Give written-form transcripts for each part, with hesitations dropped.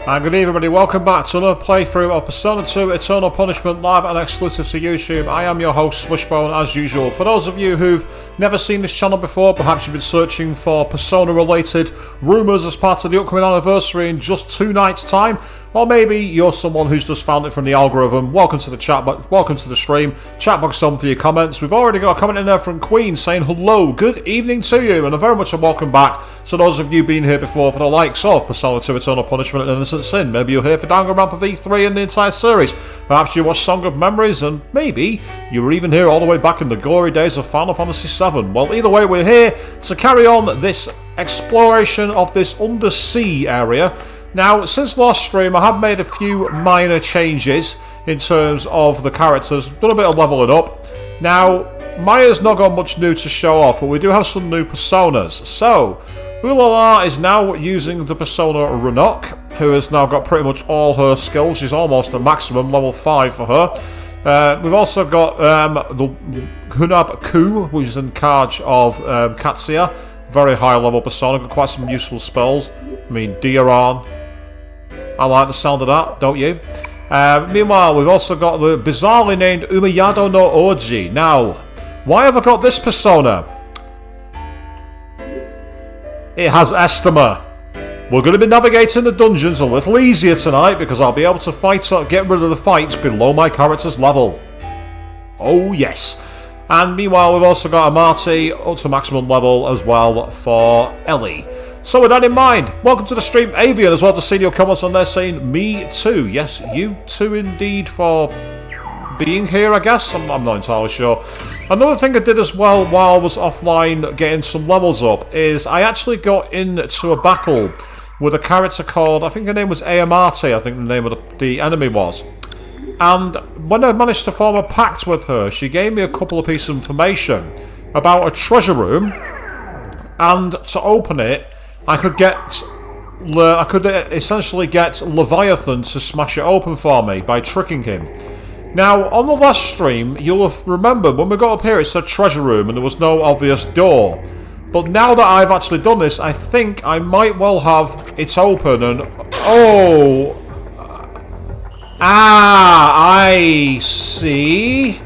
And good evening everybody, welcome back to another playthrough of Persona 2 Eternal Punishment live and exclusive to YouTube. I am your host Swishbone as usual. For those of you who've never seen this channel before, perhaps you've been searching for Persona related rumours as part of the upcoming anniversary in just 2 nights time, or maybe you're someone who's just found it from the algorithm, welcome to the chat box, welcome to the stream. Chat box on for your comments. We've already got a comment in there from Queen saying hello, good evening to you, and a very much a welcome back to those of you been here before for the likes of Persona 2 Eternal Punishment and Innocent Sin. Maybe you're here for Danganronpa V3 and the entire series. Perhaps you watched Song of Memories, and maybe you were even here all the way back in the glory days of Final Fantasy VII. Well, either way, we're here to carry on this exploration of this undersea area. Now, since last stream, I have made a few minor changes in terms of the characters, done a bit of leveling up. Now, Maya's not got much new to show off, but we do have some new personas. So, Ulala is now using the persona Runok, who has now got pretty much all her skills. She's almost at maximum, level 5 for her. We've also got the Hunab Ku, who's in charge of Katsuya. Very high level persona, got quite some useful spells. I mean, Dioran. I like the sound of that, don't you? Meanwhile, we've also got the bizarrely named Umiyado no Oji. Now, why have I got this persona? It has Estima. We're going to be navigating the dungeons a little easier tonight because I'll be able to get rid of the fights below my character's level. Oh yes. And meanwhile, we've also got Amati up to maximum level as well for Ellie. So with that in mind, welcome to the stream, Avian, as well to see your comments on there saying, me too. Yes, you too indeed for being here, I guess. I'm not entirely sure. Another thing I did as well while I was offline getting some levels up is I actually got into a battle with a character called, I think her name was Amati, I think the name of the enemy was. And when I managed to form a pact with her, she gave me a couple of pieces of information about a treasure room, and to open it, I could essentially get Leviathan to smash it open for me by tricking him. Now, on the last stream, you'll have remembered when we got up here it said treasure room and there was no obvious door. But now that I've actually done this, I think I might well have it open and... Oh! I see.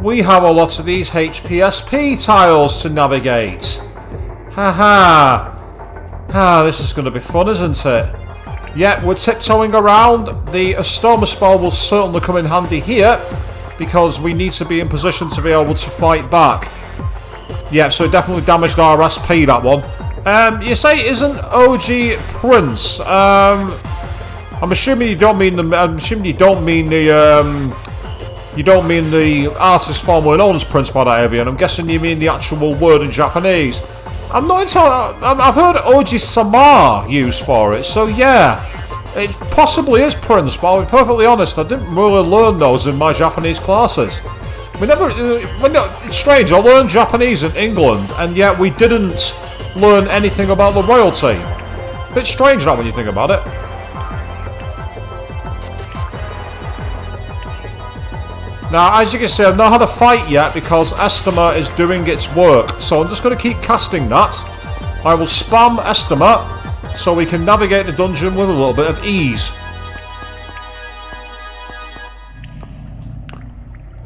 We have a lot of these HPSP tiles to navigate. Haha. This is going to be fun, isn't it? Yeah, we're tiptoeing around. The Astoma spell will certainly come in handy here because we need to be in position to be able to fight back. Yeah, so it definitely damaged our SP, that one. You say isn't OG Prince? I'm assuming you don't mean the. I'm assuming you don't mean the. You don't mean the artist formerly known as Prince by that area, and I'm guessing you mean the actual word in Japanese. I'm not entirely. I've heard Oji Sama used for it, so yeah, it possibly is Prince. But I'll be perfectly honest, I didn't really learn those in my Japanese classes. We never. It's strange. I learned Japanese in England, and yet we didn't learn anything about the royalty. Bit strange, that when you think about it. Now, as you can see, I've not had a fight yet because Estima is doing its work. So I'm just going to keep casting that. I will spam Estima so we can navigate the dungeon with a little bit of ease.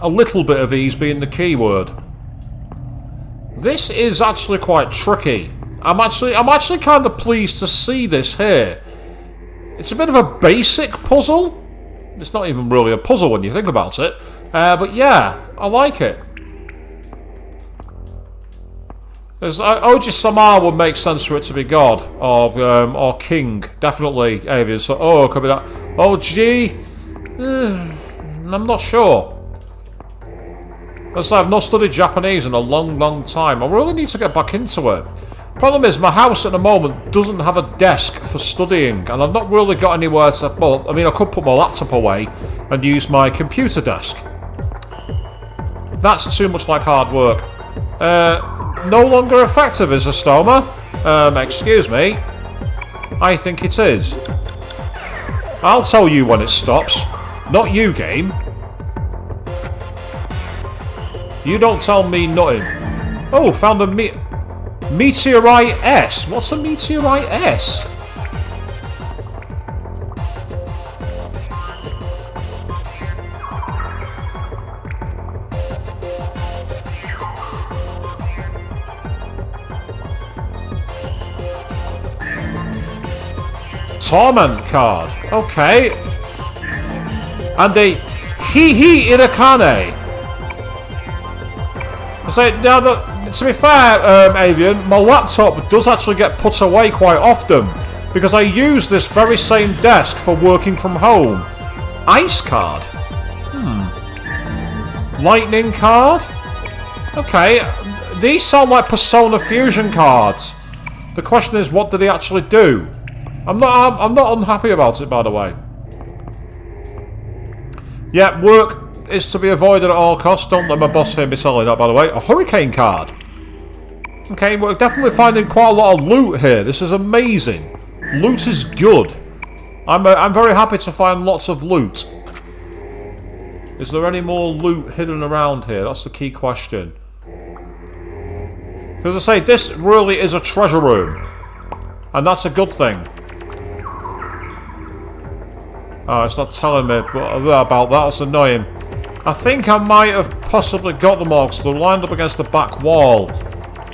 A little bit of ease being the key word. This is actually quite tricky. I'm actually kind of pleased to see this here. It's a bit of a basic puzzle. It's not even really a puzzle when you think about it. But yeah, I like it. Oji-sama would make sense for it to be God or King, definitely. Avian. So, it could be that. OG, I'm not sure. As I've not studied Japanese in a long, long time. I really need to get back into it. Problem is, my house at the moment doesn't have a desk for studying, and I've not really got anywhere to. Well, I mean, I could put my laptop away and use my computer desk. That's too much like hard work. No longer effective is a stoma. Excuse me. I think it is. I'll tell you when it stops. Not you, game. You don't tell me nothing. Oh, found a Meteorite S. What's a Meteorite S? Torment card. Okay. And a Hihi Irakane. Now, to be fair, Avian, my laptop does actually get put away quite often because I use this very same desk for working from home. Ice card. Lightning card. Okay, these sound like Persona Fusion cards. The question is, what do they actually do? I'm not unhappy about it, by the way. Yeah, work is to be avoided at all costs. Don't let my boss hear me selling that, by the way. A hurricane card. Okay, we're definitely finding quite a lot of loot here. This is amazing. Loot is good. I'm very happy to find lots of loot. Is there any more loot hidden around here? That's the key question. Because I say, this really is a treasure room. And that's a good thing. Oh, it's not telling me about that. That's annoying. I think I might have possibly got them all because they're lined up against the back wall.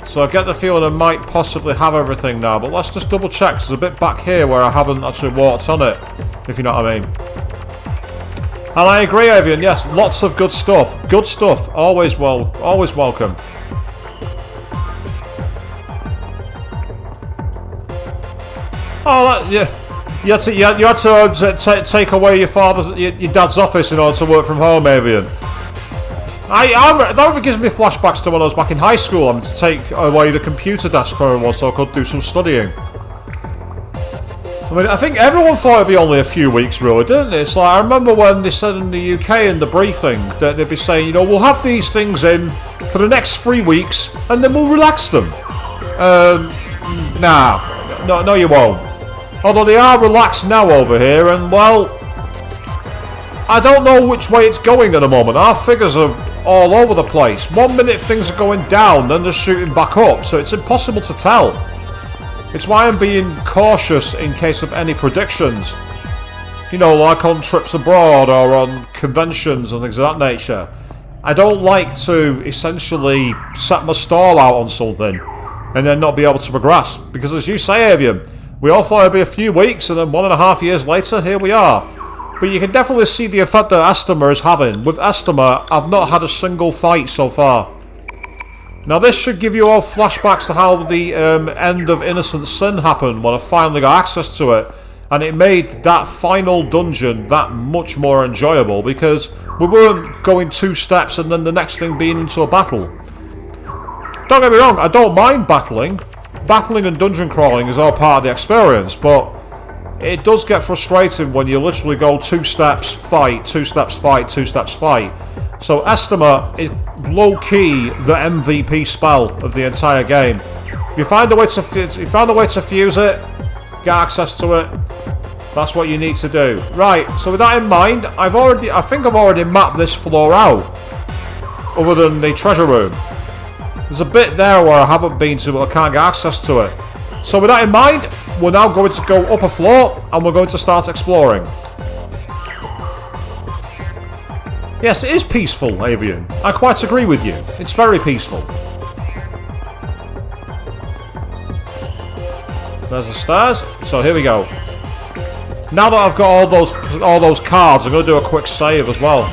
So I get the feeling I might possibly have everything now. But let's just double check. There's a bit back here where I haven't actually walked on it. If you know what I mean. And I agree, Avian. Yes, lots of good stuff. Good stuff. Always welcome. Oh, yeah. You had to take away your dad's office in order to work from home, Avian. That gives me flashbacks to when I was back in high school. I'm to take away the computer desk where I was so I could do some studying. I mean, I think everyone thought it'd be only a few weeks, really, didn't it? It's like, I remember when they said in the UK in the briefing that they'd be saying, you know, we'll have these things in for the next 3 weeks and then we'll relax them. No, you won't. Although they are relaxed now over here, and well, I don't know which way it's going at the moment. Our figures are all over the place. 1 minute things are going down, then they're shooting back up, so it's impossible to tell. It's why I'm being cautious in case of any predictions. You know, like on trips abroad or on conventions and things of that nature. I don't like to essentially set my stall out on something and then not be able to progress. Because as you say, Avian, we all thought it'd be a few weeks, and then 1.5 years later, here we are. But you can definitely see the effect that Estima is having. With Estima, I've not had a single fight so far. Now this should give you all flashbacks to how the end of Innocent Sin happened when I finally got access to it. And it made that final dungeon that much more enjoyable, because we weren't going 2 steps and then the next thing being into a battle. Don't get me wrong, I don't mind battling. Battling and dungeon crawling is all part of the experience, but it does get frustrating when you literally go 2 steps, fight, 2 steps, fight, 2 steps, fight. So Estima is low-key the MVP spell of the entire game. If you find a way to fuse it, get access to it, that's what you need to do. Right, so with that in mind, I think I've already mapped this floor out, other than the treasure room. There's a bit there where I haven't been to, but I can't get access to it. So with that in mind, we're now going to go up a floor, and we're going to start exploring. Yes, it is peaceful, Avian. I quite agree with you. It's very peaceful. There's the stairs. So here we go. Now that I've got all those cards, I'm going to do a quick save as well.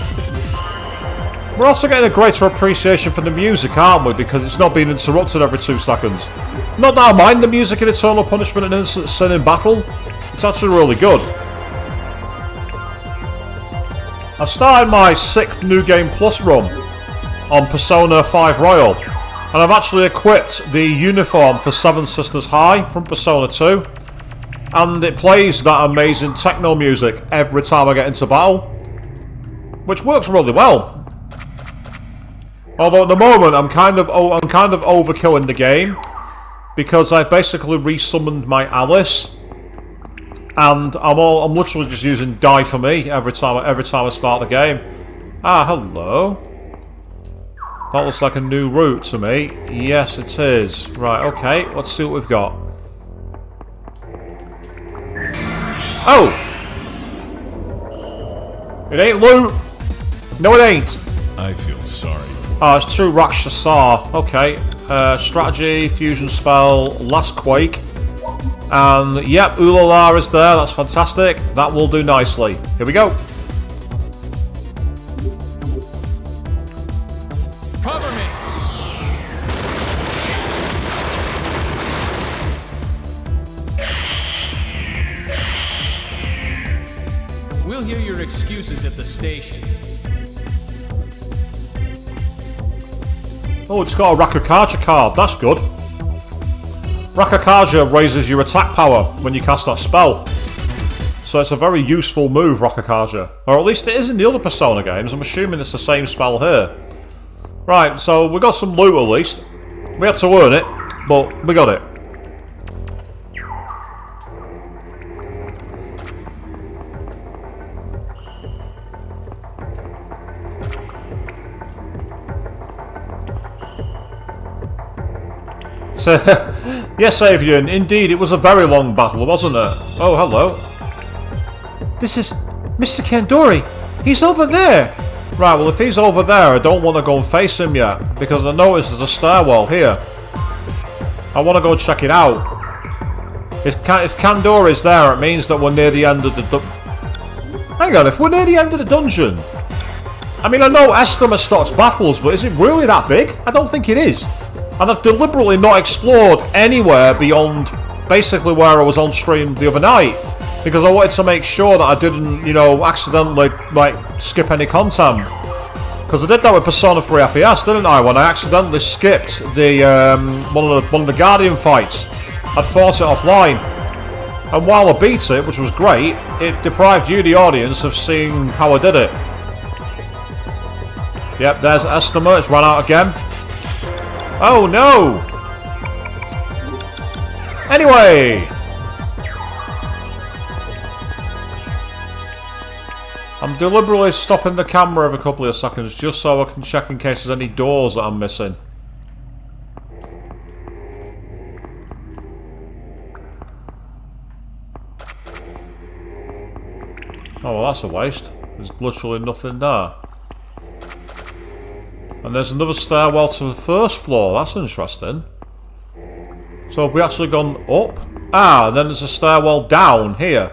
We're also getting a greater appreciation for the music, aren't we? Because it's not being interrupted every 2 seconds. Not that I mind the music in Eternal Punishment and Innocent Sin in battle. It's actually really good. I've started my 6th New Game Plus run on Persona 5 Royal. And I've actually equipped the uniform for Seven Sisters High from Persona 2. And it plays that amazing techno music every time I get into battle. Which works really well. Although at the moment I'm kind of overkilling the game, because I basically resummoned my Alice, and I'm literally just using Die for Me every time I start the game. Ah, hello. That looks like a new route to me. Yes, it is. Right, okay. Let's see what we've got. Oh, it ain't loot. No, it ain't. I feel sorry. Oh, it's true Rakshasar. Okay. Strategy, fusion spell, last quake. And yep, Ulala is there. That's fantastic. That will do nicely. Here we go. Cover me. We'll hear your excuses at the station. Oh, it's got a Rakakaja card. That's good. Rakakaja raises your attack power when you cast that spell. So it's a very useful move, Rakakaja. Or at least it is in the other Persona games. I'm assuming it's the same spell here. Right, so we got some loot at least. We had to earn it, but we got it. So, yes, Avian, indeed, it was a very long battle, wasn't it? Oh, hello. This is Mr. Kandori. He's over there. Right, well, if he's over there, I don't want to go and face him yet, because I noticed there's a stairwell here. I want to go check it out. If Kandori's there, it means that we're near the end of the... Hang on, if we're near the end of the dungeon... I mean, I know Estima starts battles, but is it really that big? I don't think it is. And I've deliberately not explored anywhere beyond basically where I was on stream the other night. Because I wanted to make sure that I didn't, you know, accidentally, like, skip any content. Because I did that with Persona 3 FES, didn't I? When I accidentally skipped the, one of the Guardian fights. I fought it offline. And while I beat it, which was great, it deprived you, the audience, of seeing how I did it. Yep, there's Estima, it's run out again. Oh no! Anyway! I'm deliberately stopping the camera every couple of seconds just so I can check in case there's any doors that I'm missing. Oh well, that's a waste. There's literally nothing there. And there's another stairwell to the first floor. That's interesting. So have we actually gone up? Ah, and then there's a stairwell down here.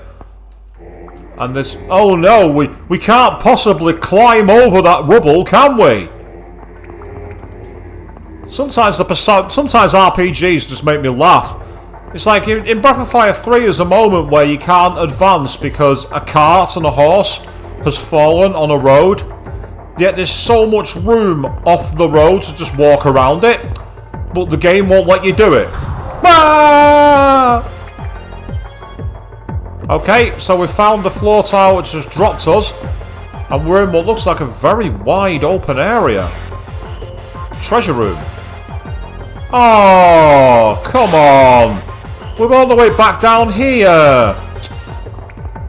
And there's... Oh no, we can't possibly climb over that rubble, can we? Sometimes RPGs just make me laugh. It's like in Breath of Fire 3 there's a moment where you can't advance because a cart and a horse has fallen on a road. Yet there's so much room off the road to just walk around it, but the game won't let you do it. Ah! Okay, so we found the floor tile which has dropped us, and we're in what looks like a very wide open area. Treasure room. Oh, come on. We're all the way back down here.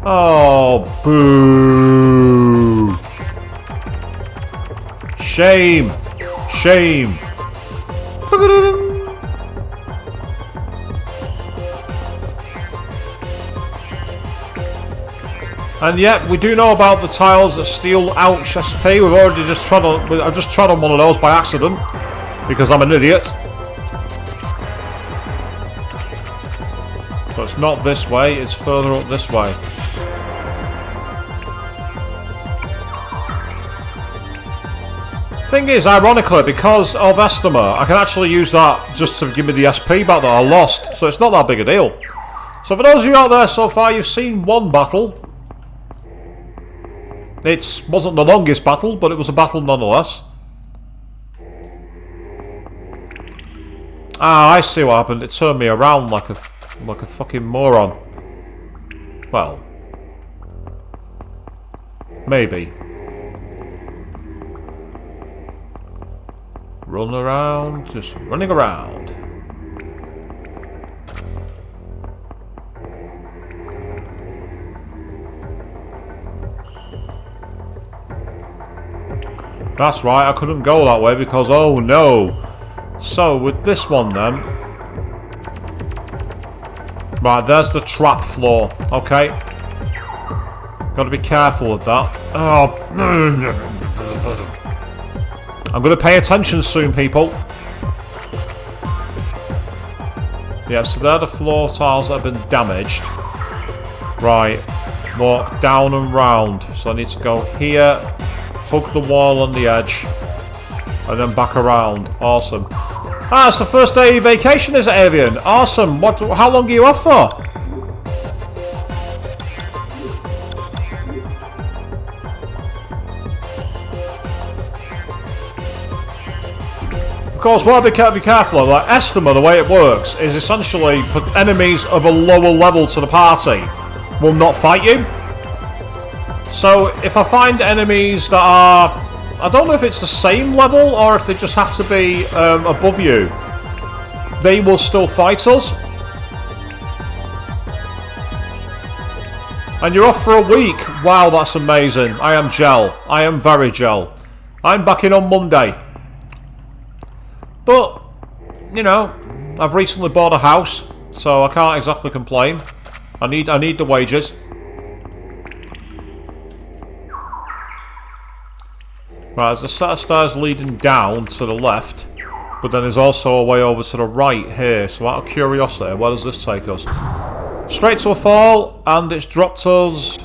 Oh, boo. Shame! Shame! And yet, we do know about the tiles that steal ouch SP. We've already just trod on... I just trod on one of those by accident. Because I'm an idiot. So it's not this way, it's further up this way. Thing is, ironically, because of Estima, I can actually use that just to give me the SP back that I lost, so it's not that big a deal. So for those of you out there so far, you've seen one battle. It wasn't the longest battle, but it was a battle nonetheless. Ah, I see what happened. It turned me around like a fucking moron. Well, maybe. Run around, just running around. That's right, I couldn't go that way because, oh no. So, with this one then. Right, there's the trap floor, okay. Gotta be careful with that. Oh. I'm going to pay attention soon, people. Yeah, so they're the floor tiles that have been damaged. Right. Walk down and round. So I need to go here, hug the wall on the edge, and then back around. Awesome. Ah, it's the first day of vacation, is it, Avian? Awesome. How long are you off for? Of course, what I'll be careful of, like Estima, the way it works is essentially enemies of a lower level to the party will not fight you. So if I find enemies that are, I don't know if it's the same level or if they just have to be above you, they will still fight us. And you're off for a week. Wow, that's amazing. I am gel. I am very gel. I'm back in on Monday. But, you know, I've recently bought a house, so I can't exactly complain. I need the wages. Right, there's a set of stairs leading down to the left, but then there's also a way over to the right here. So out of curiosity, where does this take us? Straight to a fall, and it's dropped us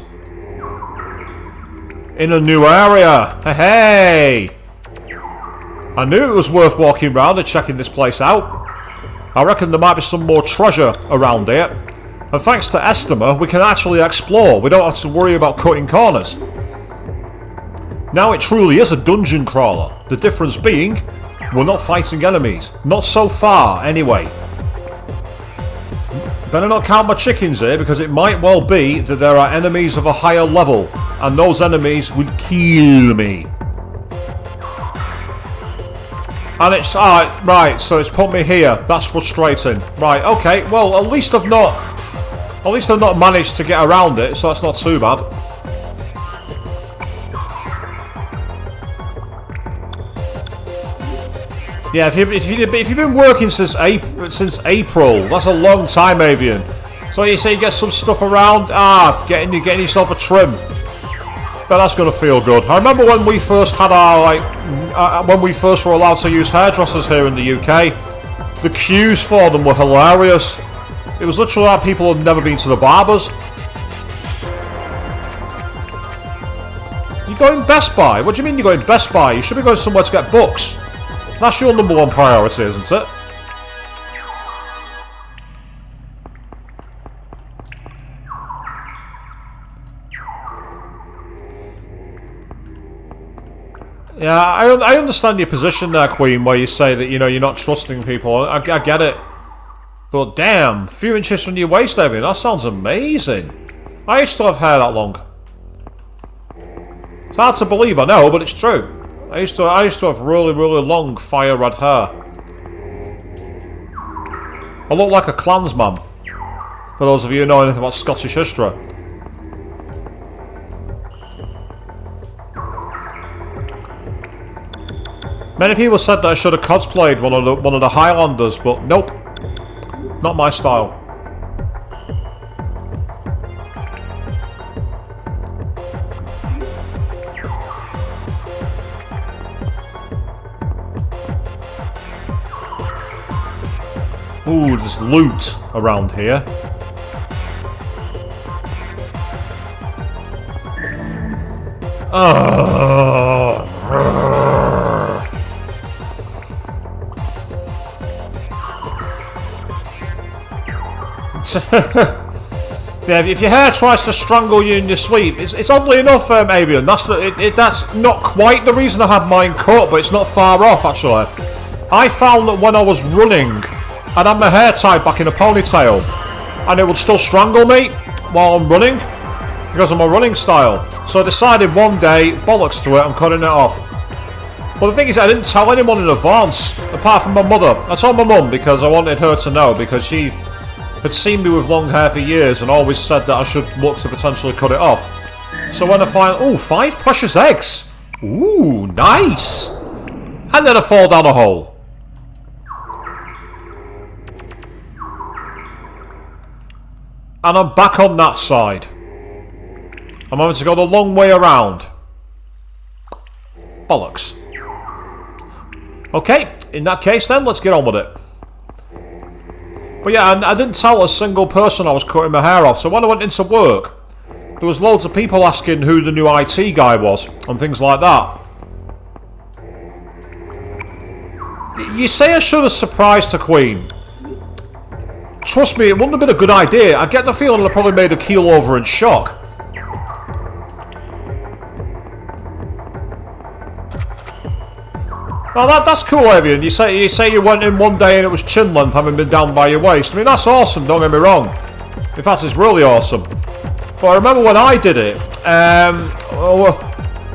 in a new area. Hey! I knew it was worth walking around and checking this place out. I reckon there might be some more treasure around here. And thanks to Estima, we can actually explore. We don't have to worry about cutting corners. Now it truly is a dungeon crawler. The difference being, we're not fighting enemies. Not so far, anyway. Better not count my chickens here, because it might well be that there are enemies of a higher level, and those enemies would kill me. And it's, right, so it's put me here. That's frustrating. Right, okay, well, at least I've not managed to get around it, so that's not too bad. Yeah, if you've been working since April, that's a long time, Avian. So you say you get some stuff around, getting yourself a trim. But that's gonna feel good. I remember when we first had our when we first were allowed to use hairdressers here in the UK. The queues for them were hilarious. It was literally like people had never been to the barbers. You're going Best Buy? What do you mean you're going Best Buy? You should be going somewhere to get books. That's your number one priority, isn't it? Yeah, I understand your position there, Queen, where you say that, you know, you're not trusting people. I get it. But damn, a few inches from your waist, Evan, that sounds amazing. I used to have hair that long. It's hard to believe, I know, but it's true. I used to have really, really long fire red hair. I look like a Klansman. For those of you who know anything about Scottish history. Many people said that I should have cosplayed one of the Highlanders, but nope. Not my style. Ooh, there's loot around here. Yeah, if your hair tries to strangle you in your sleep, it's oddly enough, Avian, that's not quite the reason I had mine cut, but it's not far off, actually. I found that when I was running, I'd have my hair tied back in a ponytail, and it would still strangle me while I'm running, because of my running style. So I decided one day, bollocks to it, I'm cutting it off. But the thing is, I didn't tell anyone in advance, apart from my mother. I told my mum because I wanted her to know, because she had seen me with long hair for years and always said that I should look to potentially cut it off. So when I find, ooh, 5 precious eggs! Ooh, nice! And then I fall down a hole. And I'm back on that side. I'm having to go the long way around. Bollocks. Okay, in that case then, let's get on with it. But yeah, I didn't tell a single person I was cutting my hair off. So when I went into work, there was loads of people asking who the new IT guy was and things like that. You say I should have surprised the Queen. Trust me, it wouldn't have been a good idea. I get the feeling I probably made a keel over in shock. Oh, that's cool, Avian. You say you went in one day and it was chin length, having been down by your waist. I mean, that's awesome, don't get me wrong. In fact, it's really awesome. But I remember when I did it,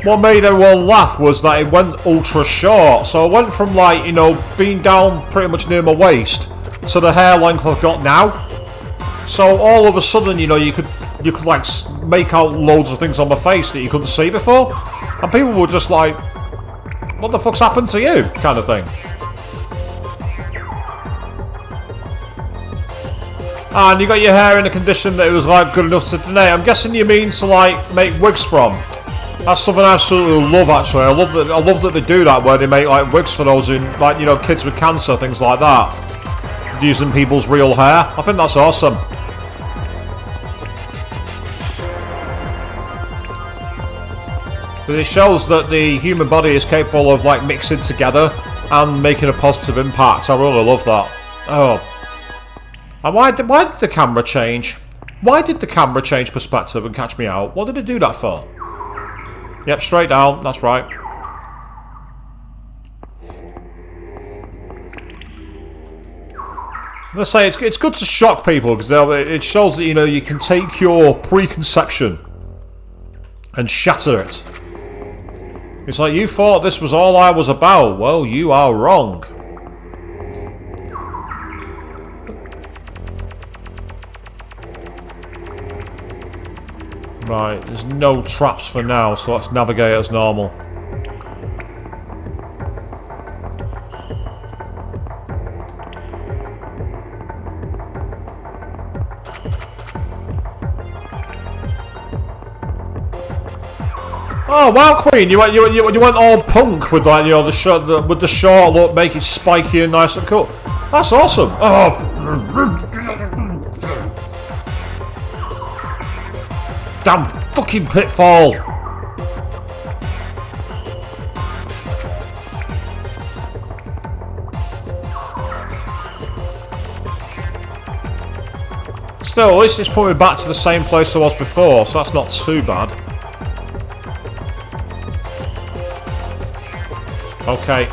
what made everyone laugh was that it went ultra short. So I went from, like, you know, being down pretty much near my waist to the hair length I've got now. So all of a sudden, you know, you could like make out loads of things on my face that you couldn't see before, and people were just like, "What the fuck's happened to you?" kind of thing. And you got your hair in a condition that it was like good enough to donate. I'm guessing you mean to like make wigs from. That's something I absolutely love. Actually, I love that they do that, where they make like wigs for those in, like, you know, kids with cancer, things like that, using people's real hair. I think that's awesome. But it shows that the human body is capable of like mixing together and making a positive impact. I really love that. Oh. And why did the camera change? Why did the camera change perspective and catch me out? What did it do that for? Yep, straight down. That's right. Let's say it's good to shock people, because it shows that, you know, you can take your preconception and shatter it. It's like, you thought this was all I was about. Well, you are wrong. Right, there's no traps for now, so let's navigate as normal. Oh wow, Queen! You went all punk with, like, you know, with the short look, make it spiky and nice and cool. That's awesome. Oh, damn fucking pitfall! Still, at least it's put me back to the same place I was before, so that's not too bad. Okay.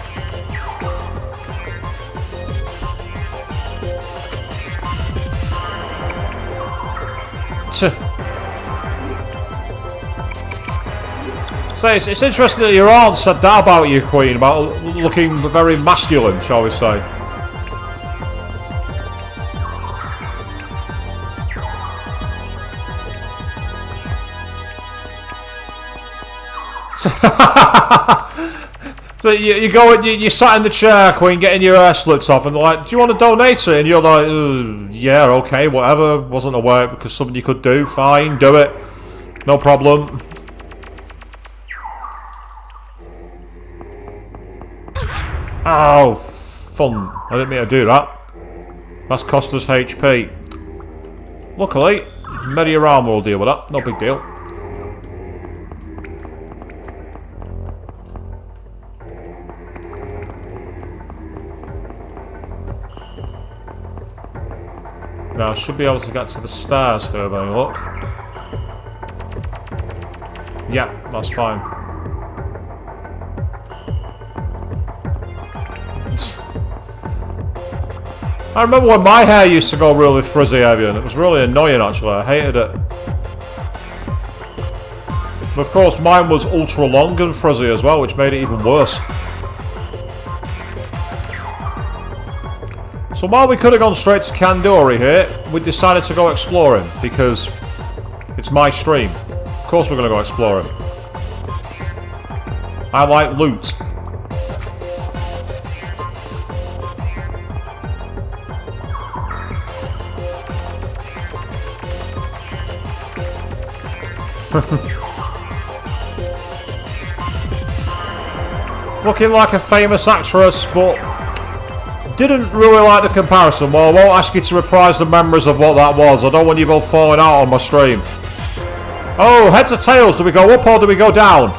So it's interesting that your aunt said that about you, Queen, about looking very masculine, shall we say. So you go and you sat in the chair, Queen, getting your hair slipped off, and they're like, "Do you want to donate it?" And you're like, "Yeah, okay, whatever. Wasn't aware because something you could do. Fine, do it. No problem." Oh, fun. I didn't mean to do that. That's cost us HP. Luckily, Mediarama will deal with that. No big deal. Now, I should be able to get to the stairs here, have a look. Yeah, that's fine. I remember when my hair used to go really frizzy, Evian. It was really annoying, actually. I hated it. But of course, mine was ultra long and frizzy as well, which made it even worse. So while we could have gone straight to Kandori here, we decided to go exploring, because it's my stream. Of course we're going to go exploring. I like loot. Looking like a famous actress, but didn't really like the comparison. Well, I won't ask you to reprise the memories of what that was. I don't want you both falling out on my stream. Oh, heads or tails? Do we go up or do we go down?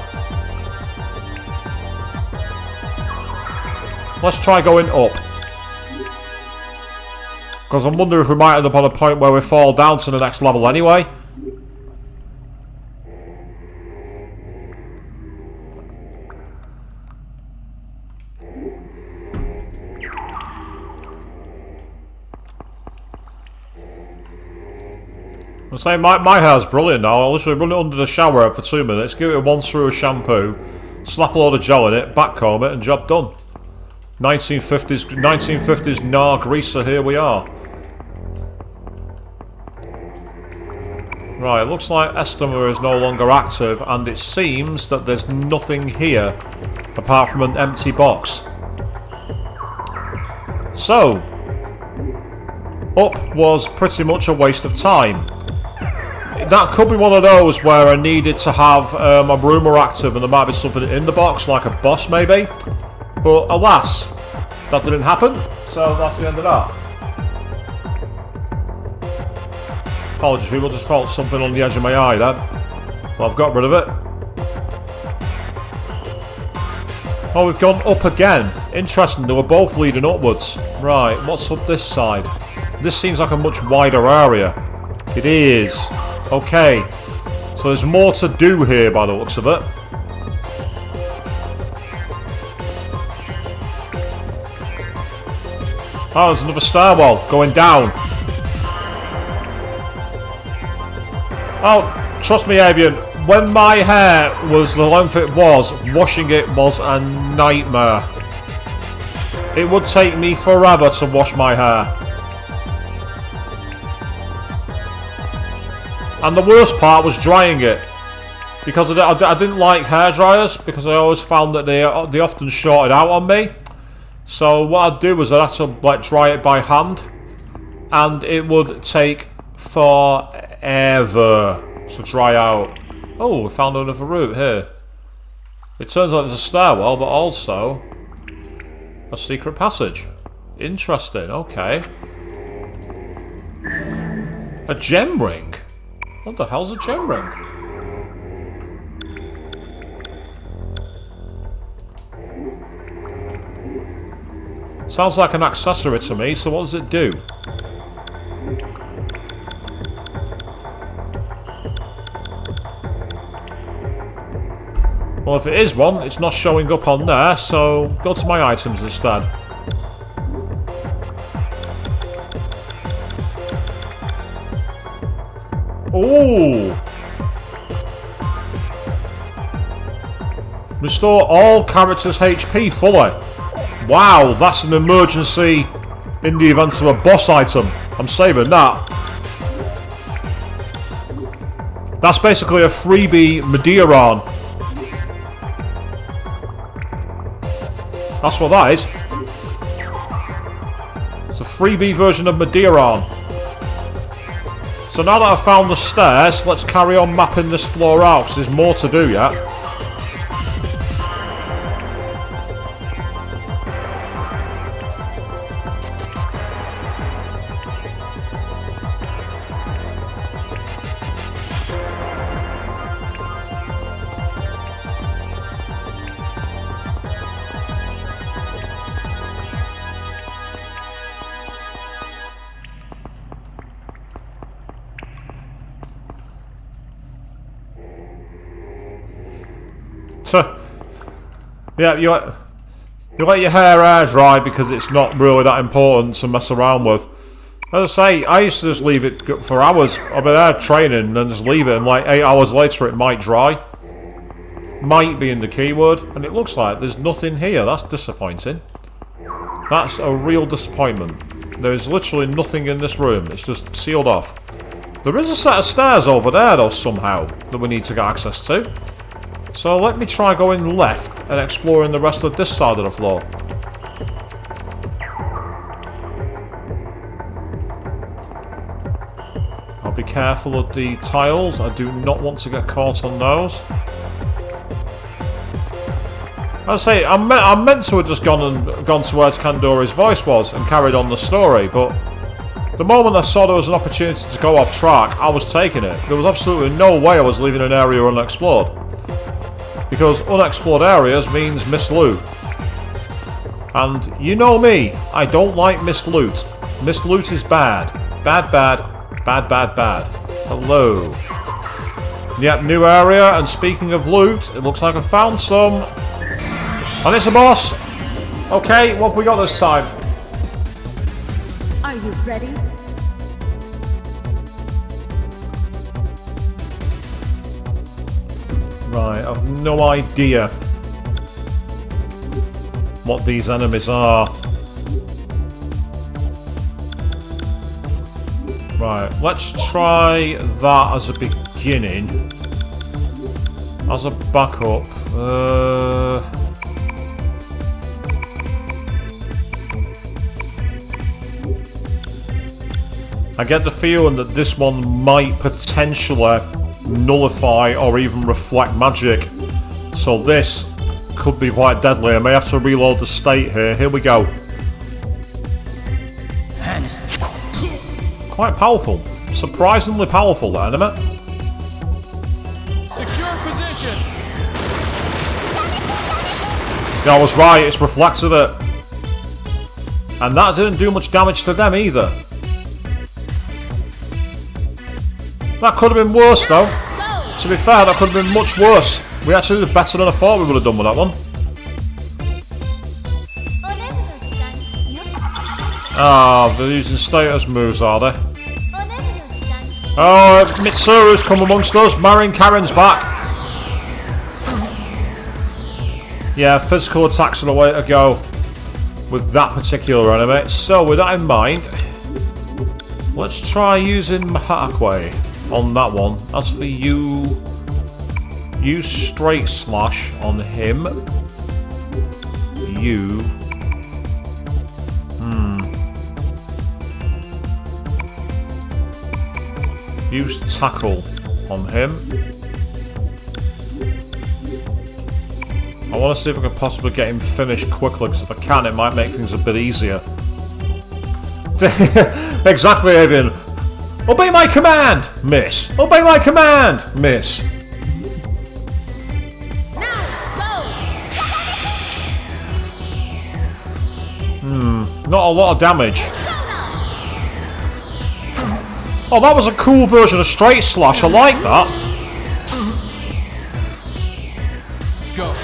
Let's try going up. Because I'm wondering if we might end up on a point where we fall down to the next level anyway. I'm saying my hair's brilliant now. I'll literally run it under the shower for 2 minutes, give it a once through a shampoo, slap a load of gel in it, back comb it, and job done. 1950s Nar greaser, here we are. Right, it looks like Estima is no longer active, and it seems that there's nothing here apart from an empty box. So, up was pretty much a waste of time. That could be one of those where I needed to have my rumor active and there might be something in the box, like a boss maybe. But alas, that didn't happen, so that's the end of that. Apologies, people, just felt something on the edge of my eye then. Well, I've got rid of it. Oh, we've gone up again. Interesting, they were both leading upwards. Right, what's up this side? This seems like a much wider area. It is. Okay, so there's more to do here by the looks of it. Oh, there's another stairwell going down. Oh, trust me, Avian, when my hair was the length it was, washing it was a nightmare. It would take me forever to wash my hair. And the worst part was drying it, because I didn't like hair dryers, because I always found that they often shorted out on me. So what I'd do was I'd have to like dry it by hand, and it would take forever to dry out. Oh, we found another route here. It turns out there's a stairwell, but also a secret passage. Interesting, okay. A gem ring? What the hell's a gem ring? Sounds like an accessory to me, so what does it do? Well, if it is one, it's not showing up on there, so go to my items instead. Ooh! Restore all characters' HP fully. Wow, that's an emergency in the event of a boss item. I'm saving that. That's basically a freebie Medeiron. That's what that is. It's a freebie version of Medeiron. So now that I've found the stairs, let's carry on mapping this floor out, because there's more to do yet. Yeah, you let your hair air dry because it's not really that important to mess around with. As I say, I used to just leave it for hours. I've been there training and then just leave it, and like 8 hours later it might dry. Might be in the keyword, and it looks like there's nothing here. That's disappointing. That's a real disappointment. There's literally nothing in this room. It's just sealed off. There is a set of stairs over there though somehow that we need to get access to. So let me try going left and exploring the rest of this side of the floor. I'll be careful of the tiles. I do not want to get caught on those. I say I meant to have just gone to where Kandori's voice was and carried on the story, but the moment I saw there was an opportunity to go off track, I was taking it. There was absolutely no way I was leaving an area unexplored, because unexplored areas means missed loot. And you know me, I don't like missed loot. Missed loot is bad. Bad, bad, bad, bad, bad. Hello. Yep, new area, and speaking of loot, it looks like I found some. And it's a boss! Okay, what have we got this time? Are you ready? Right, I've no idea what these enemies are. Right, let's try that as a beginning. As a backup. I get the feeling that this one might potentially nullify or even reflect magic. So this could be quite deadly. I may have to reload the state here. Here we go. Quite powerful. Surprisingly powerful, that enemy. Secure position. Yeah, I was right. It's reflected it. And that didn't do much damage to them either. That could have been worse though. To be fair, that could have been much worse. We actually did better than I thought we would have done with that one. Ah, they're using status moves, are they? Oh, Mitsuru's come amongst us. Marion Karen's back. Yeah, physical attacks are the way to go with that particular enemy. So, with that in mind, let's try using Mahatakwe on that one. As for you, use straight slash on him. You. Use tackle on him. I want to see if I can possibly get him finished quickly, because if I can, it might make things a bit easier. Exactly, Avian. Obey my command! Miss. Obey my command! Miss. Not a lot of damage. Oh, that was a cool version of straight slash. I like that. Go.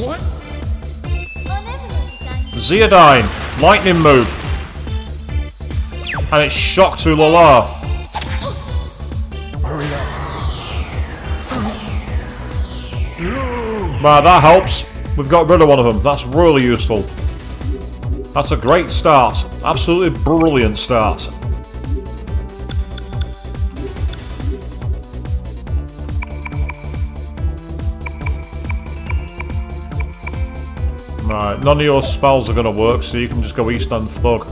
What? Zeodine, lightning move. And it's shock to Lala. Hurry up. Right, that helps. We've got rid of one of them. That's really useful. That's a great start. Absolutely brilliant start. Right, none of your spells are going to work, so you can just go East End Thug.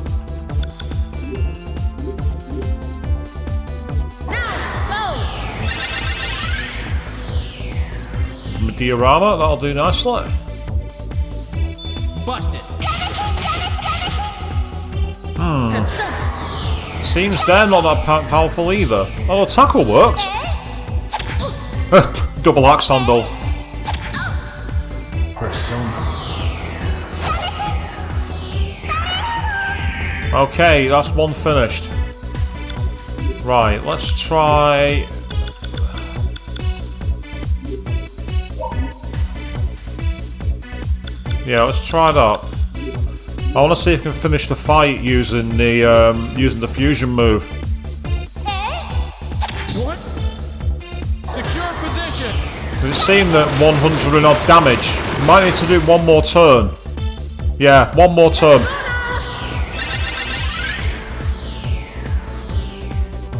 Diorama, that'll do nicely. Busted. Seems they're not that powerful either. Oh, tackle worked. Double axe handle. Persona. Okay, that's one finished. Right, let's try. Yeah, let's try that. I want to see if I can finish the fight using the fusion move. What? Secure position. It seemed that 100 and odd damage. Might need to do one more turn. Yeah, one more turn.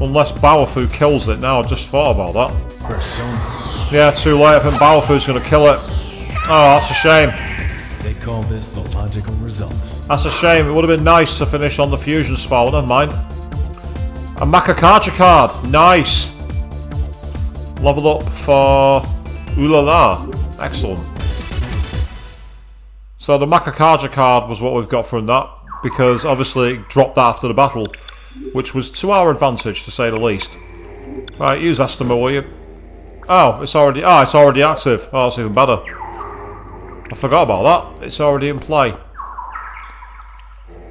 Unless Baofu kills it now. I just thought about that. Persona. Yeah, too late. I think Baofu's going to kill it. Oh, that's a shame. They call this the logical result. That's a shame. It would have been nice to finish on the fusion spell. Never mind. A Makakaja card. Nice. Level up for Ulala. Excellent. So the Makakaja card was what we've got from that, because obviously it dropped after the battle, which was to our advantage, to say the least. Right, use Estima, will you? Oh, it's already active. Oh, that's even better. I forgot about that. It's already in play.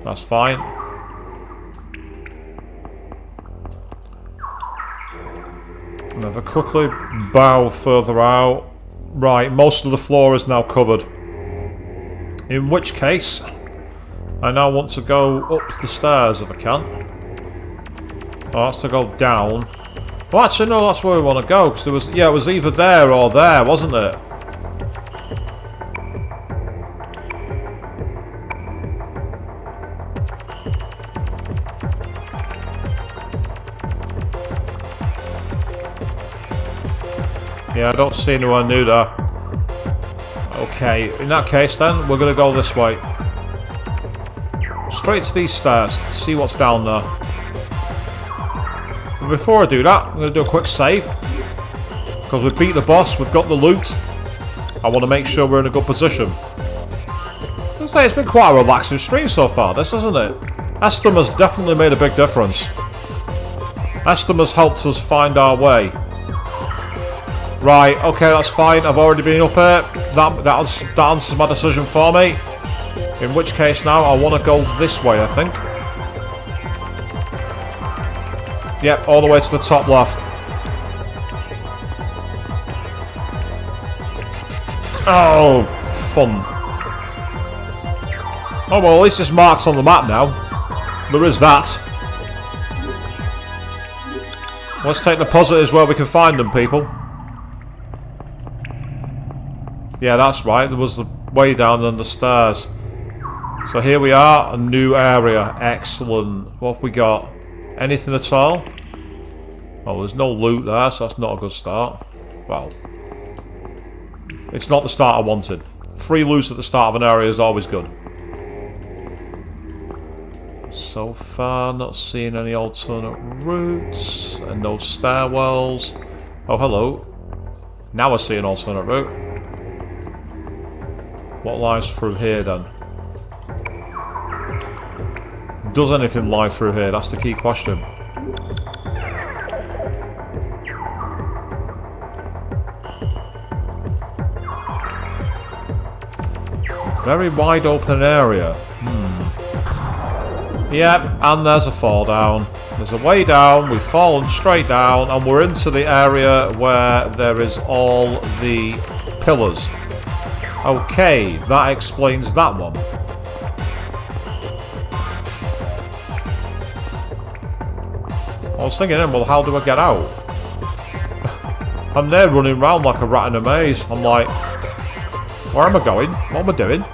That's fine. Never quickly bow further out. Right, most of the floor is now covered. In which case, I now want to go up the stairs if I can. Oh, that's to go down. Well, actually, no, that's where we want to go, because there was, yeah, it was either there or there, wasn't it? Yeah, I don't see anyone new there. Okay, in that case then, we're going to go this way. Straight to these stairs, see what's down there. But before I do that, I'm going to do a quick save. Because we beat the boss, we've got the loot. I want to make sure we're in a good position. I'd say it's been quite a relaxing stream so far, this, isn't it? Estima's definitely made a big difference. Estima's helped us find our way. Right, okay, that's fine. I've already been up here. That answers my decision for me. In which case now, I want to go this way, I think. Yep, all the way to the top left. Oh, fun. Oh, well, at least it's marked on the map now. There is that. Let's take the positives where we can find them, people. Yeah, that's right. There was the way down and the stairs. So here we are, a new area. Excellent. What have we got? Anything at all? Oh, there's no loot there, so that's not a good start. Well, it's not the start I wanted. Free loot at the start of an area is always good. So far, not seeing any alternate routes, and no stairwells. Oh, hello. Now I see an alternate route. What lies through here then? Does anything lie through here? That's the key question. Very wide open area. Yep, and there's a fall down. There's a way down, we've fallen straight down, and we're into the area where there is all the pillars. Okay, that explains that one. I was thinking, well, how do I get out? I'm there running around like a rat in a maze. I'm like, where am I going? What am I doing?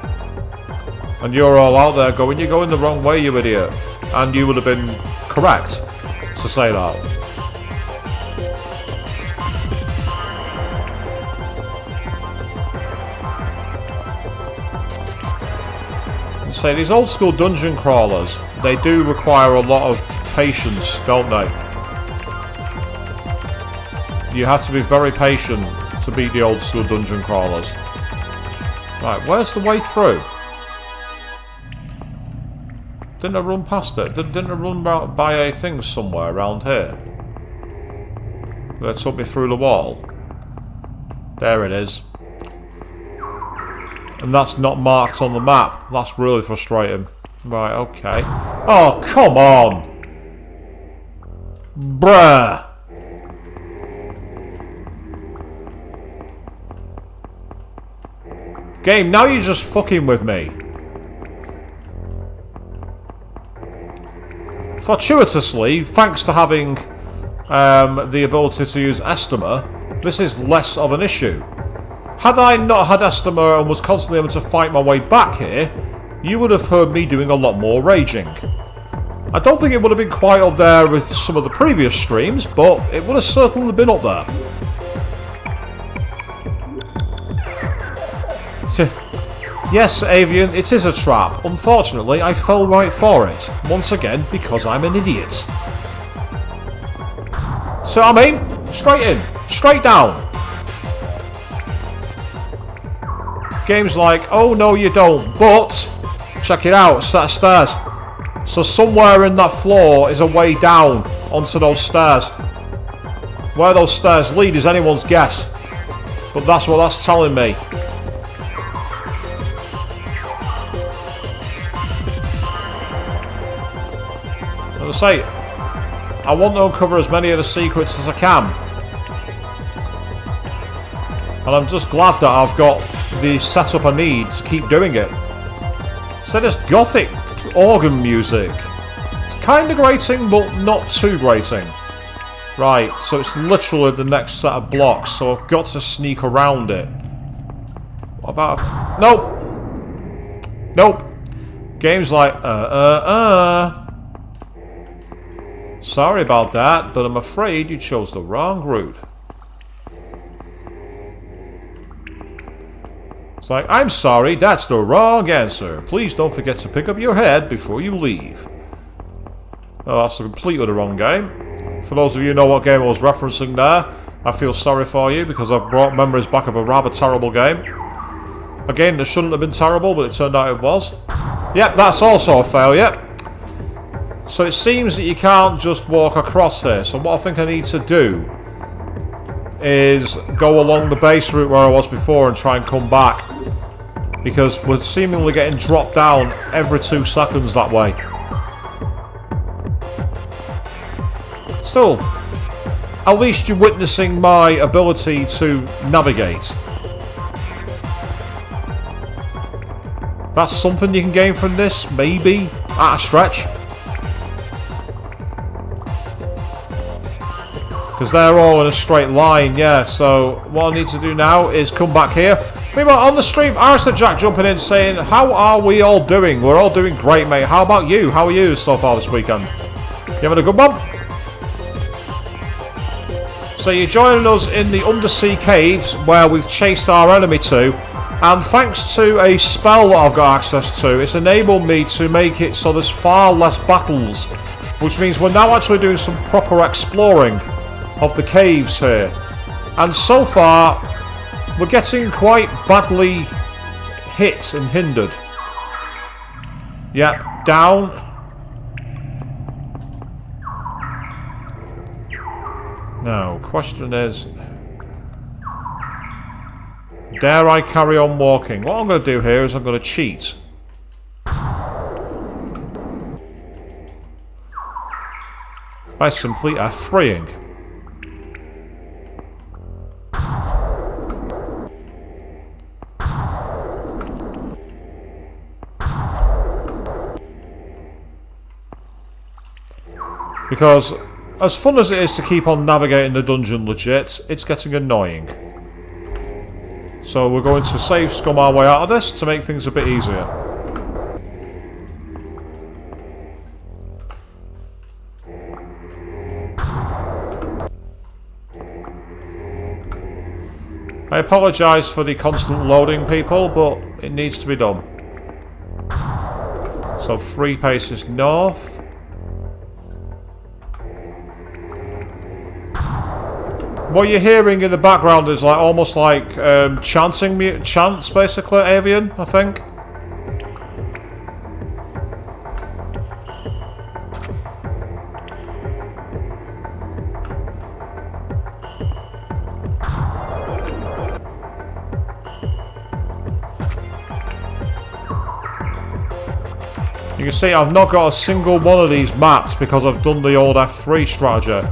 And you're all out there going, you're going the wrong way, you idiot. And you would have been correct to say that. Say these old school dungeon crawlers, they do require a lot of patience, don't they? You have to be very patient to beat the old school dungeon crawlers. Right, where's the way through? Didn't I run past it? Didn't I run by a thing somewhere around here? That took me through the wall. There it is. And that's not marked on the map. That's really frustrating. Right, okay. Oh, come on! Bruh! Game, now you're just fucking with me. Fortuitously, thanks to having the ability to use Estima, this is less of an issue. Had I not had Estima and was constantly able to fight my way back here, you would have heard me doing a lot more raging. I don't think it would have been quite up there with some of the previous streams, but it would have certainly been up there. Yes, Avian, it is a trap. Unfortunately, I fell right for it. Once again, because I'm an idiot. See what I mean? Straight in. Straight down. Game's like, oh no you don't, but check it out, set of stairs. So somewhere in that floor is a way down onto those stairs. Where those stairs lead is anyone's guess, but that's what that's telling me. As I say, I want to uncover as many of the secrets as I can. And I'm just glad that I've got the setup I need to keep doing it. So this gothic organ music. It's kind of grating, but not too grating. Right, so it's literally the next set of blocks, so I've got to sneak around it. What about... Nope! Nope! Game's like, Sorry about that, but I'm afraid you chose the wrong route. It's like, I'm sorry, that's the wrong answer. Please don't forget to pick up your head before you leave. Oh, that's completely the wrong game. For those of you who know what game I was referencing there, I feel sorry for you because I've brought memories back of a rather terrible game. A game that shouldn't have been terrible, but it turned out it was. Yep, that's also a failure. So it seems that you can't just walk across here. So what I think I need to do is go along the base route where I was before and try and come back. Because we're seemingly getting dropped down every 2 seconds that way. Still, at least you're witnessing my ability to navigate. That's something you can gain from this, maybe, at a stretch. Because they're all in a straight line, yeah, so what I need to do now is come back here. Meanwhile, on the stream, Jack jumping in saying, how are we all doing? We're all doing great, mate. How about you? How are you so far this weekend? You having a good one? So you're joining us in the undersea caves where we've chased our enemy to, and thanks to a spell that I've got access to, it's enabled me to make it so there's far less battles, which means we're now actually doing some proper exploring of the caves here. And so far, we're getting quite badly hit and hindered. Yep, down. Now, question is, dare I carry on walking? What I'm going to do here is I'm going to cheat. By simply F3ing. Because, as fun as it is to keep on navigating the dungeon legit, it's getting annoying. So we're going to save scum our way out of this to make things a bit easier. I apologise for the constant loading, people, but it needs to be done. So 3 paces north. What you're hearing in the background is like almost like chants, basically, Avian, I think. You can see I've not got a single one of these maps because I've done the old F3 strategy.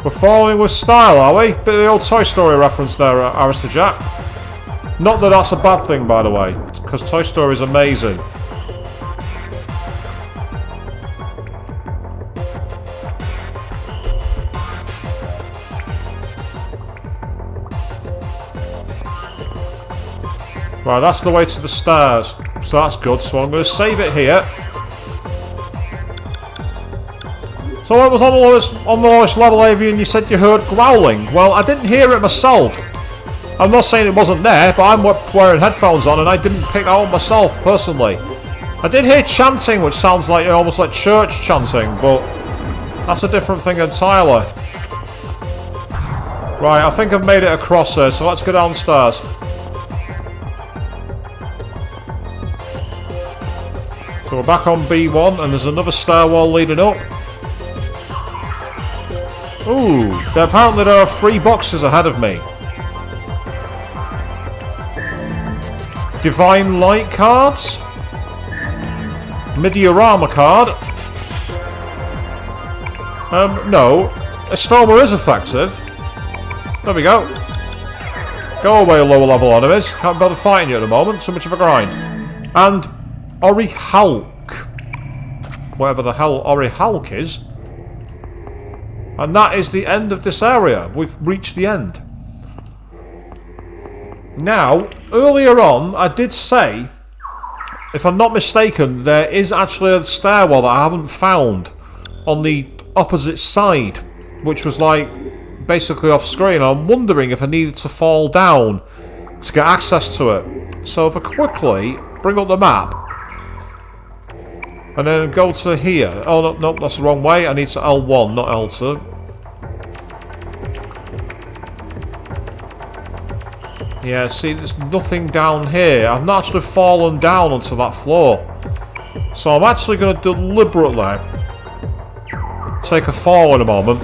We're following with style, are we? Bit of the old Toy Story reference there, Jack. Not that that's a bad thing, by the way, because Toy Story is amazing. Right, that's the way to the stairs, so that's good. So I'm going to save it here. So I was on the lowest level, Avian, you said you heard growling. Well, I didn't hear it myself. I'm not saying it wasn't there, but I'm wearing headphones on and I didn't pick that up myself, personally. I did hear chanting, which sounds like almost like church chanting, but That's a different thing entirely. Right, I think I've made it across there, so let's go downstairs. So we're back on B1, and there's another stairwell leading up. Ooh, apparently there are 3 boxes ahead of me. Divine Light cards. Midiorama card. No. Estoma is effective. There we go. Go away, lower level enemies. Can't bother fighting you at the moment. So much of a grind. And Orihulk. Whatever the hell Orihulk is. And that is the end of this area. We've reached the end. Now, earlier on, I did say, if I'm not mistaken, there is actually a stairwell that I haven't found on the opposite side, which was like basically off screen. I'm wondering if I needed to fall down to get access to it. So if I quickly bring up the map and then go to here. Oh, no, that's the wrong way. I need to L1, not L2. Yeah, see, there's nothing down here. I've not actually fallen down onto that floor. So I'm actually going to deliberately take a fall in a moment.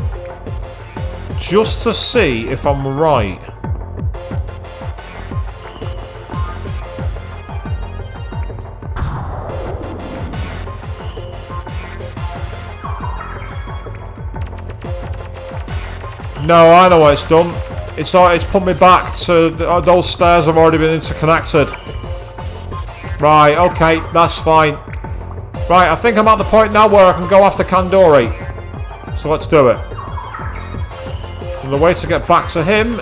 Just to see if I'm right. No, I know what it's done. It's put me back to those stairs have already been interconnected. Right, okay, that's fine. Right, I think I'm at the point now where I can go after Kandori. So let's do it. And the way to get back to him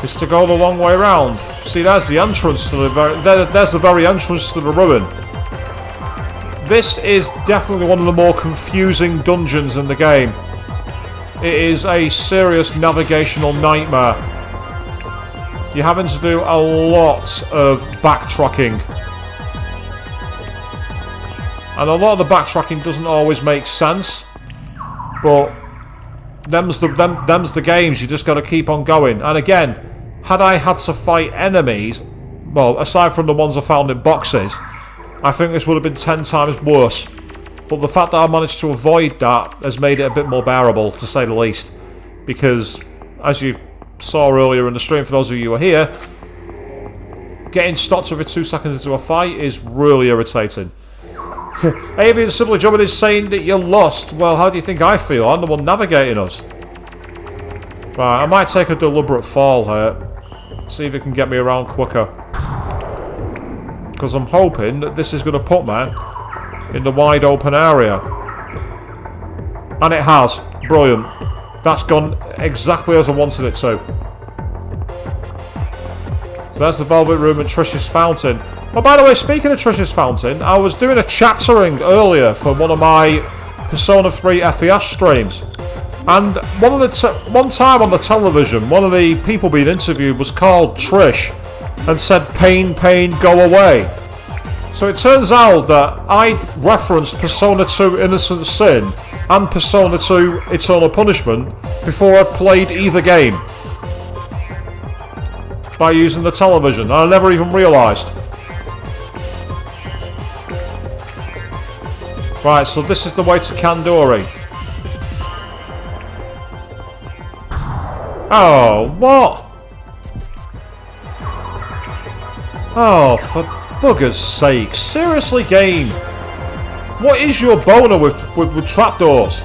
is to go the long way around. See, there's the entrance to there's the very entrance to the ruin. This is definitely one of the more confusing dungeons in the game. It is a serious navigational nightmare. You're having to do a lot of backtracking. And a lot of the backtracking doesn't always make sense. But them's the games, you just got to keep on going. And again, had I had to fight enemies, well, aside from the ones I found in boxes, I think this would have been 10 times worse. But the fact that I managed to avoid that has made it a bit more bearable, to say the least. Because, as you saw earlier in the stream, for those of you who are here, getting stopped every 2 seconds into a fight is really irritating. Avian simply jumping is saying that you're lost. Well, how do you think I feel? I'm the one navigating us. Right, I might take a deliberate fall here. See if it can get me around quicker. Because I'm hoping that this is going to put me in the wide open area. And it has. Brilliant. That's gone exactly as I wanted it to. So there's the Velvet Room and Trish's Fountain. Oh, by the way, speaking of Trish's Fountain, I was doing a chaptering earlier for one of my Persona 3 FES streams. And one time on the television, one of the people being interviewed was called Trish and said, "Pain, pain, go away." So it turns out that I referenced Persona 2 Innocent Sin and Persona 2 Eternal Punishment before I played either game. By using the television, and I never even realised. Right, so this is the way to Kandori. Oh, what? Oh, for bugger's sake. Seriously, game. What is your boner with trapdoors?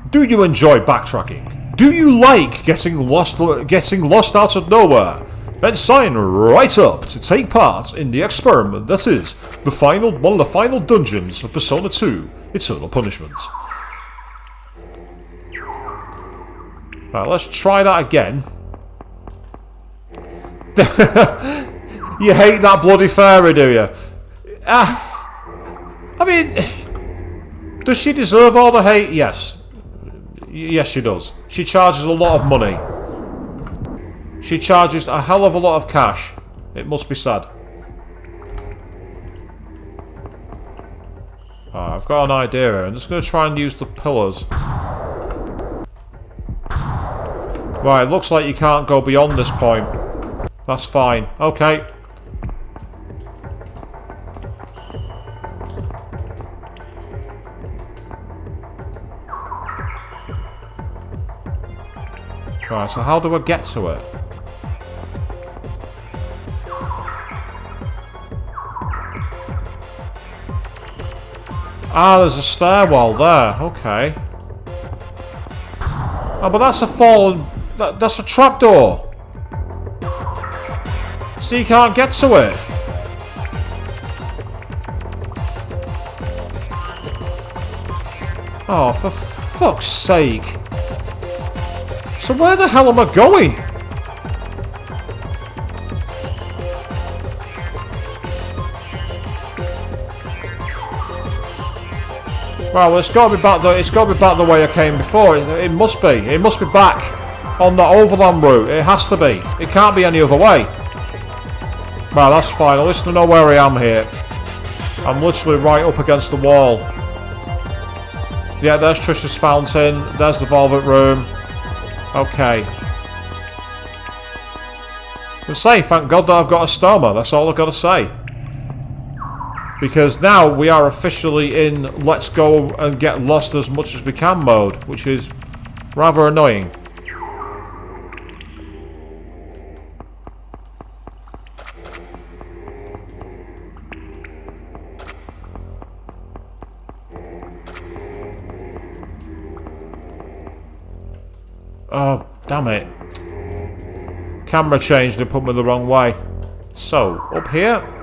Do you enjoy backtracking? Do you like getting lost out of nowhere? Then sign right up to take part in the experiment that is one of the final dungeons of Persona 2 Eternal Punishment. Right, let's try that again. You hate that bloody fairy, do you? I mean, does she deserve all the hate? Yes. Yes, she does. She charges a lot of money. She charges a hell of a lot of cash. It must be said. Right, I've got an idea here. I'm just going to try and use the pillars. Right, it looks like you can't go beyond this point. That's fine. Okay. Right, so how do I get to it? Ah, there's a stairwell there. Okay. Oh, but that's a fallen... That's a trapdoor. So you can't get to it. Oh, for fuck's sake. So where the hell am I going? Well, it's got to be back. It's got to be back the way I came before. It must be. It must be back on the overland route. It has to be. It can't be any other way. Well, that's fine. At least I know where I am here. I'm literally right up against the wall. Yeah, there's Trisha's fountain. There's the Velvet Room. Okay. I say, thank God that I've got a stoma. That's all I've got to say. Because now we are officially in let's go and get lost as much as we can mode, which is rather annoying. Oh, damn it. Camera changed and put me the wrong way. So, up here.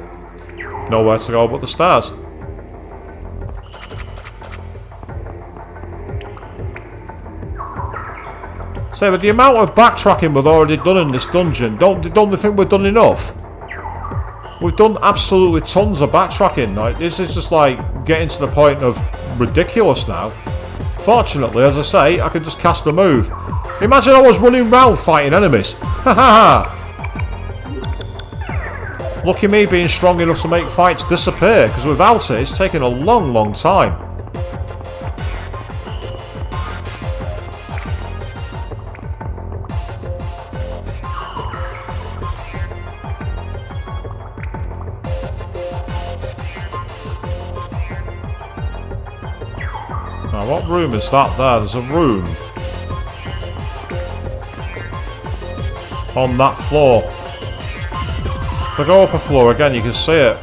Nowhere to go but the stairs. So, with the amount of backtracking we've already done in this dungeon, don't we think we've done enough? We've done absolutely tons of backtracking. Like, this is just like getting to the point of ridiculous now. Fortunately, as I say, I can just cast a move. Imagine I was running round fighting enemies. Ha ha ha! Lucky me being strong enough to make fights disappear, because without it, it's taken a long, long time. Now, what room is that there? There's a room on that floor. If I go up a floor again, you can see it.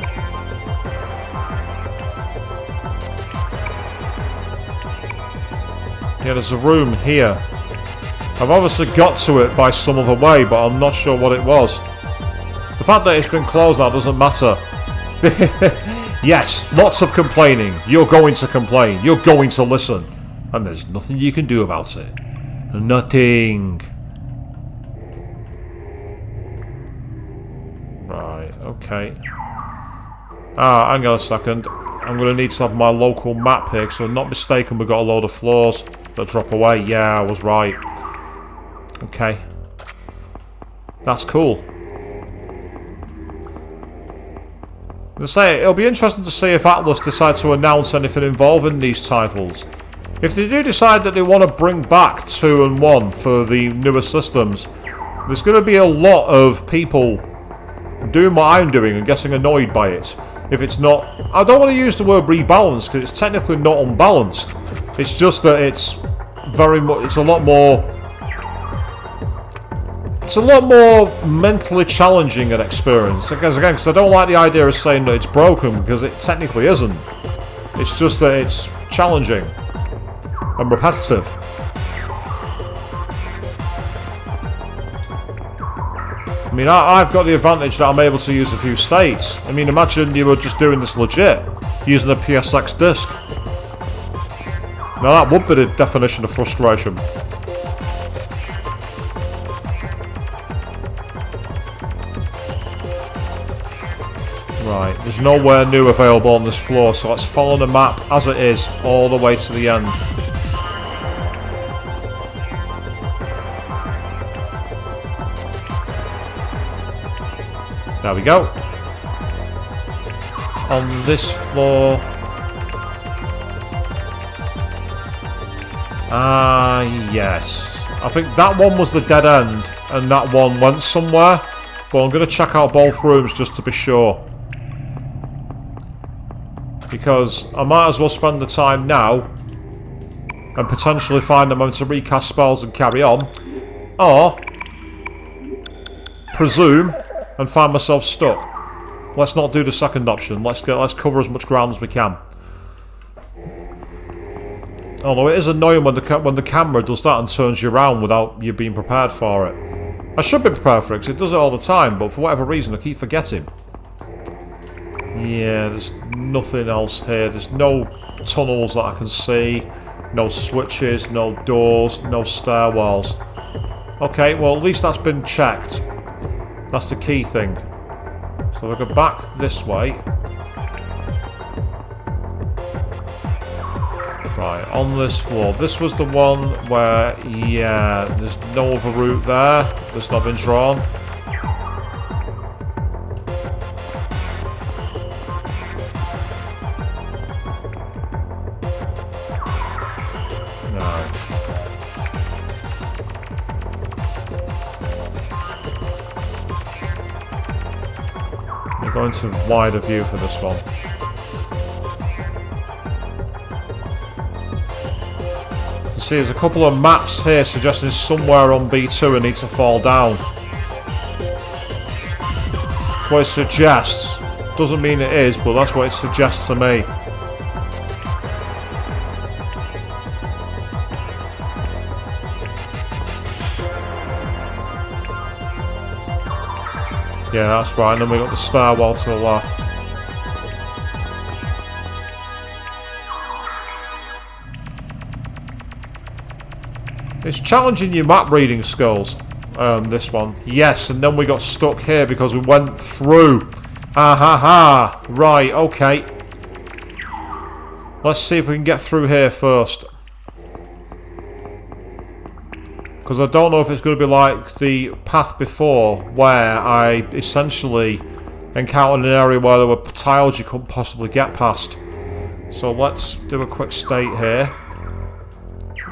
Yeah, there's a room here. I've obviously got to it by some other way, but I'm not sure what it was. The fact that it's been closed now doesn't matter. Yes, lots of complaining. You're going to complain. You're going to listen. And there's nothing you can do about it. Nothing. Right, okay. Ah, hang on a second. I'm going to need to have my local map here, so I'm not mistaken we've got a load of floors that drop away. Yeah, I was right. Okay. That's cool. I say, it'll be interesting to see if Atlas decide to announce anything involving these titles. If they do decide that they want to bring back 2 and 1 for the newer systems, there's going to be a lot of people doing what I'm doing and getting annoyed by it. If it's not... I don't want to use the word rebalanced, because it's technically not unbalanced. It's just that it's very much... It's a lot more... It's a lot more mentally challenging an experience. Because I don't like the idea of saying that it's broken, because it technically isn't. It's just that it's challenging and repetitive. I mean, I've got the advantage that I'm able to use a few states. I mean, imagine you were just doing this legit, using a PSX disc. Now that would be the definition of frustration. Right, there's nowhere new available on this floor, so let's follow the map as it is all the way to the end. There we go. On this floor. Ah, yes. I think that one was the dead end, and that one went somewhere. But I'm going to check out both rooms just to be sure. Because I might as well spend the time now and potentially find a moment to recast spells and carry on. Or presume and find myself stuck. Let's not do the second option. Let's cover as much ground as we can. Although it is annoying when the camera does that and turns you around without you being prepared for it. I should be prepared for it because it does it all the time, but for whatever reason I keep forgetting. Yeah, there's nothing else here. There's no tunnels that I can see. No switches, no doors, no stairwells. Okay, well at least that's been checked. That's the key thing. So if I go back this way. Right, on this floor. This was the one where, yeah, there's no other route there that's not been drawn. No. We're going to wider view for this one. See, there's a couple of maps here suggesting somewhere on B2 I need to fall down. That's what it suggests. Doesn't mean it is, but that's what it suggests to me. Yeah, that's right, and then we got the stairwell to the left. It's challenging your map reading skills, this one. Yes, and then we got stuck here because we went through. Ah ha ha. Right, okay. Let's see if we can get through here first. Because I don't know if it's going to be like the path before, where I essentially encountered an area where there were tiles you couldn't possibly get past. So let's do a quick state here.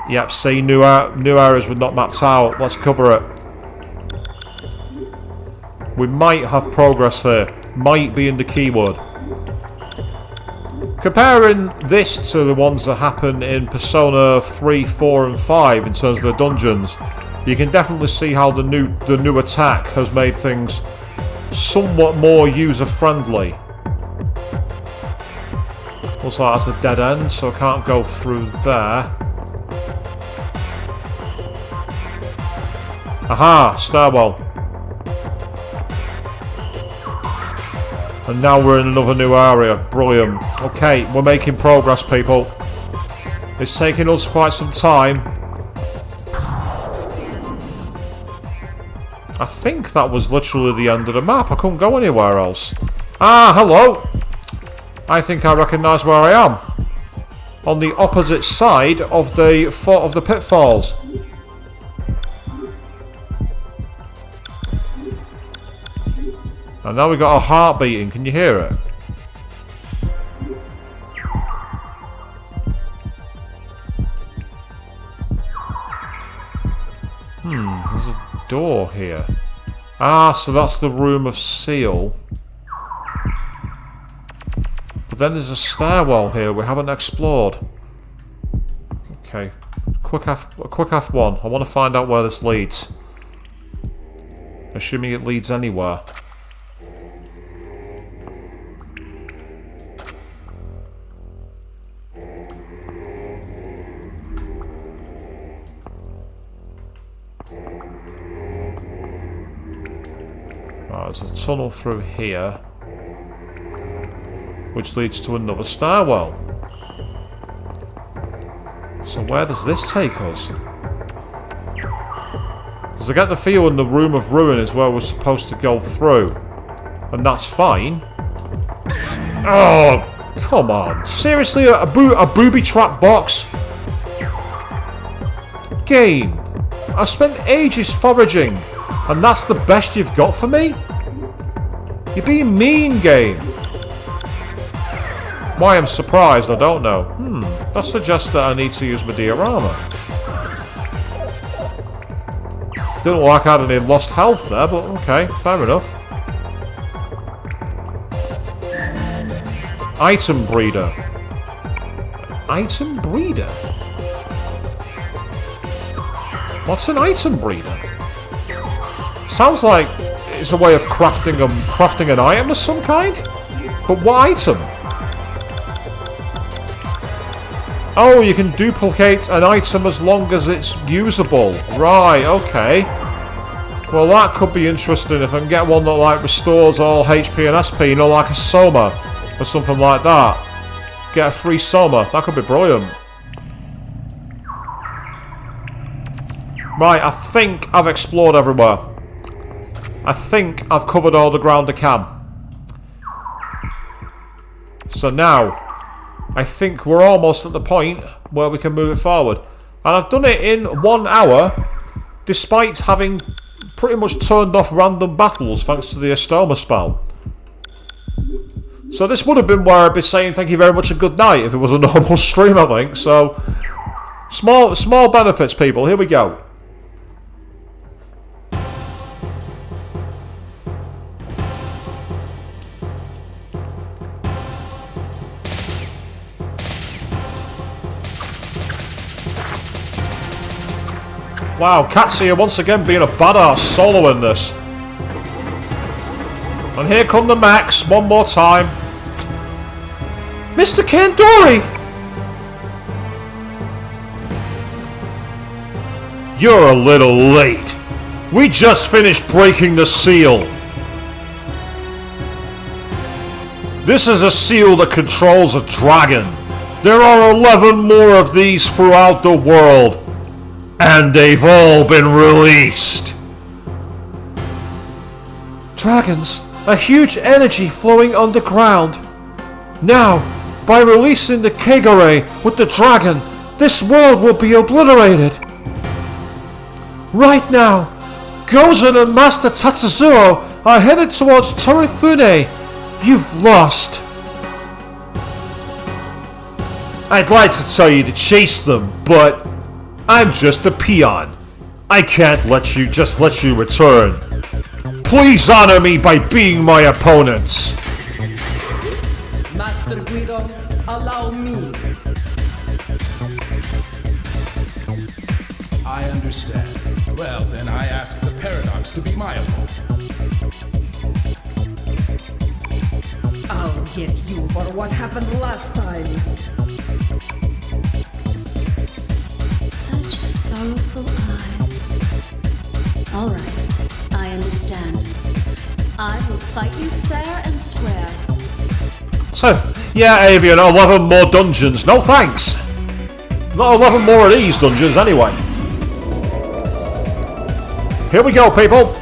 Yep, see, new areas were not mapped out. Let's cover it. We might have progress here. Might be in the keyword. Comparing this to the ones that happen in Persona 3, 4 and 5 in terms of the dungeons, you can definitely see how the new attack has made things somewhat more user-friendly. Looks like that's a dead end, so I can't go through there. Aha! Stairwell. And now we're in another new area. Brilliant. Okay, we're making progress, people. It's taking us quite some time. I think that was literally the end of the map. I couldn't go anywhere else. Ah, hello! I think I recognise where I am. On the opposite side of the pitfalls. And now we've got our heart beating. Can you hear it? There's a door here. Ah, so that's the room of seal. But then there's a stairwell here we haven't explored. Okay. Quick F1. I want to find out where this leads. Assuming it leads anywhere. There's a tunnel through here, which leads to another stairwell. So where does this take us? Because I get the feeling the Room of Ruin is where we're supposed to go through. And that's fine. Oh, come on. Seriously, a booby trap box? Game. I spent ages foraging, and that's the best you've got for me? You're being mean, game. Why I'm surprised, I don't know. That suggests that I need to use my diorama. Didn't look like I had any lost health there, but okay, fair enough. Item breeder. Item breeder? What's an item breeder? Sounds like it's a way of crafting an item of some kind? But what item? Oh, you can duplicate an item as long as it's usable. Right, okay. Well, that could be interesting if I can get one that, like, restores all HP and SP, you know, like a Soma or something like that. Get a free Soma. That could be brilliant. Right, I think I've explored everywhere. I think I've covered all the ground I can. So now, I think we're almost at the point where we can move it forward. And I've done it in 1 hour, despite having pretty much turned off random battles thanks to the Estoma spell. So this would have been where I'd be saying thank you very much and good night if it was a normal stream, I think. So, small benefits, people. Here we go. Wow, Katsuya once again being a badass solo in this. And here come the mechs one more time. Mr. Kandori! You're a little late. We just finished breaking the seal. This is a seal that controls a dragon. There are 11 more of these throughout the world. And they've all been released. Dragons, a huge energy flowing underground. Now, by releasing the Kagure with the dragon, this world will be obliterated. Right now, Gozen and Master Tatsusou are headed towards Torifune. You've lost. I'd like to tell you to chase them, but I'm just a peon. I can't let you return. Please honor me by being my opponents. Master Guido, allow me. I understand. Well, then I ask the Paradox to be my opponent. I'll get you for what happened last time. Such sorrowful eyes. All right, I understand. I will fight you fair and square. So, yeah, Avian, 11 more dungeons. No thanks. Not 11 more of these dungeons, anyway. Here we go, people.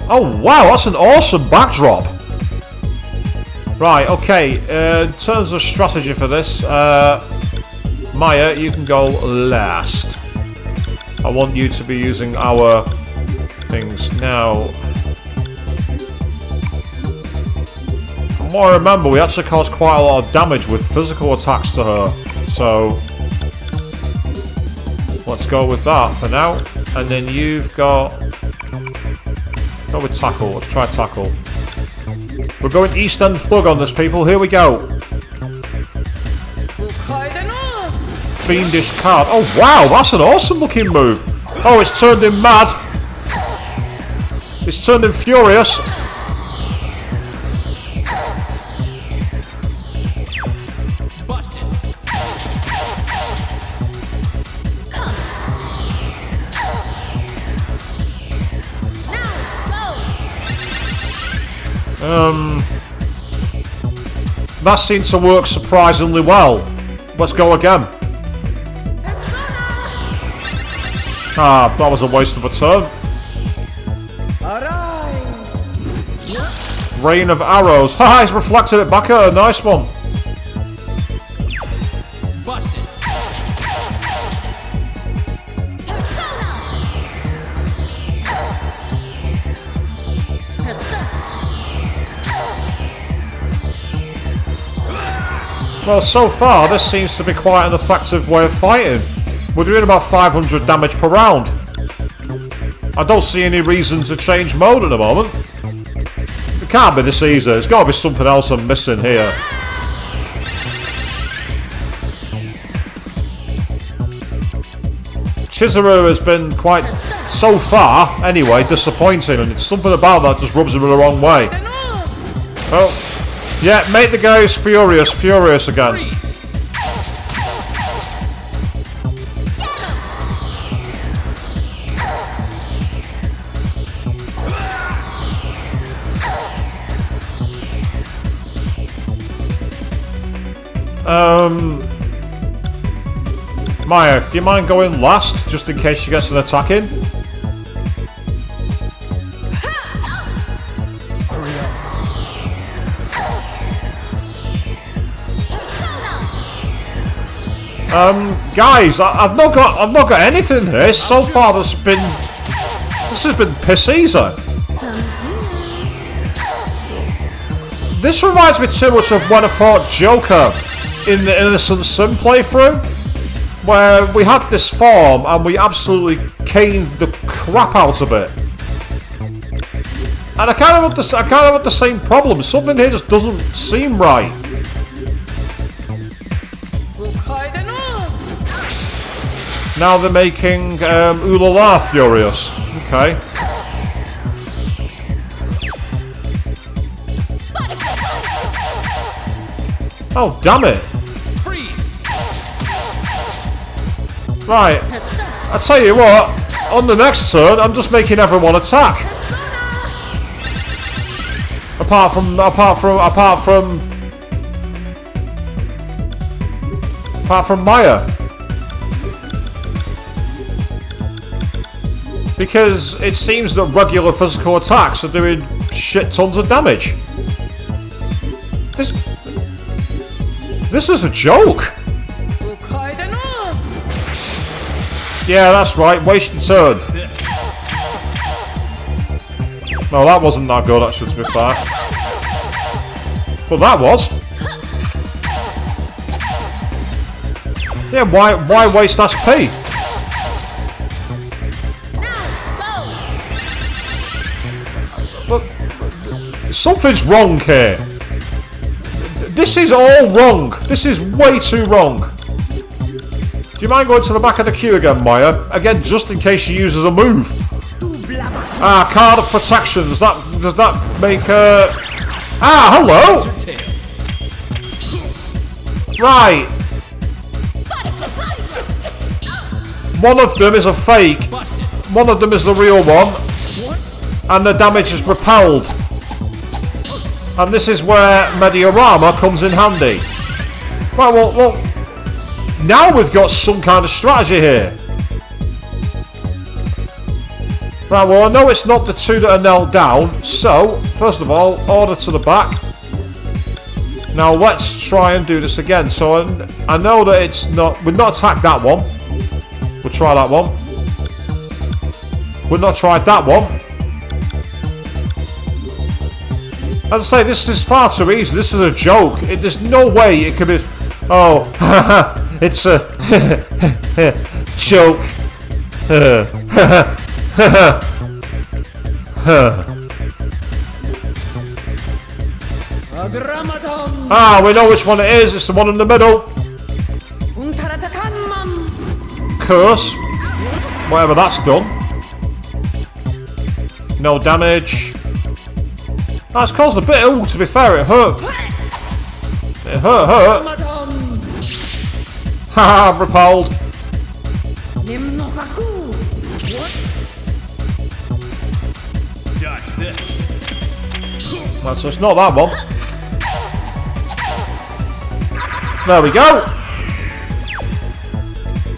Oh, wow, that's an awesome backdrop. Right, okay. In terms of strategy for this, Maya, you can go last. I want you to be using our things now. From what I remember, we actually caused quite a lot of damage with physical attacks to her. So, let's go with that for now. And then you've got... Go with tackle. Let's try tackle. We're going East End Thug on this, people. Here we go. Fiendish card. Oh, wow. That's an awesome looking move. Oh, it's turned him mad. It's turned him furious. That seemed to work surprisingly well. Let's go again. Ah, that was a waste of a turn. Rain of arrows. Haha, he's reflected it back at her. Nice one. Busted. Well, so far, this seems to be quite an effective way of fighting. We're doing about 500 damage per round. I don't see any reason to change mode at the moment. It can't be this easy. There's got to be something else I'm missing here. Chizuru has been quite, so far, anyway, disappointing, and it's something about that just rubs him the wrong way. Oh, yeah, make the guys furious again. Maya, do you mind going last, just in case she gets an attack in? Guys, I've not got anything here. So far, this has been piss easy. This reminds me too much of when I fought Joker in the Innocent Sin playthrough, where we had this form and we absolutely caned the crap out of it. And I kind of had the same problem. Something here just doesn't seem right. Now they're making Ulala furious. Okay. Oh, damn it. Right. I tell you what, on the next turn, I'm just making everyone attack. Apart from Maya. Because it seems that regular physical attacks are doing shit tons of damage. This is a joke. Yeah, that's right. Waste your turn. No, that wasn't that good, actually, to be fair. But that was. Yeah, why waste SP? Look, something's wrong here. This is all wrong. This is way too wrong. Do you mind going to the back of the queue again, Maya? Again, just in case she uses a move. Ah, card of protection. Does that make her... Ah, hello! Right. One of them is a fake. One of them is the real one. And the damage is repelled. And this is where Mediorama comes in handy. Right, well, now we've got some kind of strategy here. Right, well, I know it's not the two that are knelt down, so, first of all, order to the back. Now, let's try and do this again. So, I know that it's not... We've not attacked that one. We'll try that one. We've not tried that one. As I say, this is far too easy. This is a joke. There's no way it could be... Oh, it's a... joke. Ah, we know which one it is. It's the one in the middle. Curse. Whatever that's done. No damage. That's caused a bit. Ooh, to be fair, it hurt. It hurt. Haha, repelled. Right, so it's not that one. There we go.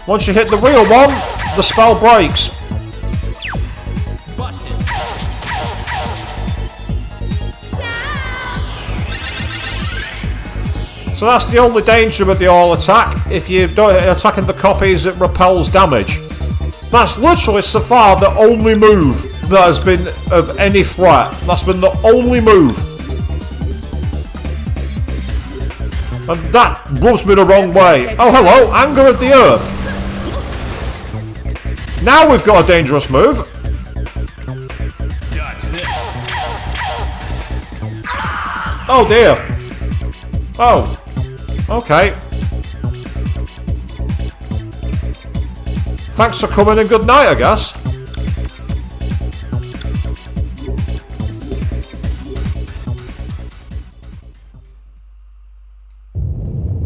Once you hit the real one, the spell breaks. So that's the only danger with the all attack. If you don't attacking the copies, it repels damage. That's literally so far the only move that has been of any threat. That's been the only move. And that rubs me the wrong way. Oh, hello, anger at the earth. Now we've got a dangerous move. Oh dear. Oh. Okay. Thanks for coming and good night, I guess.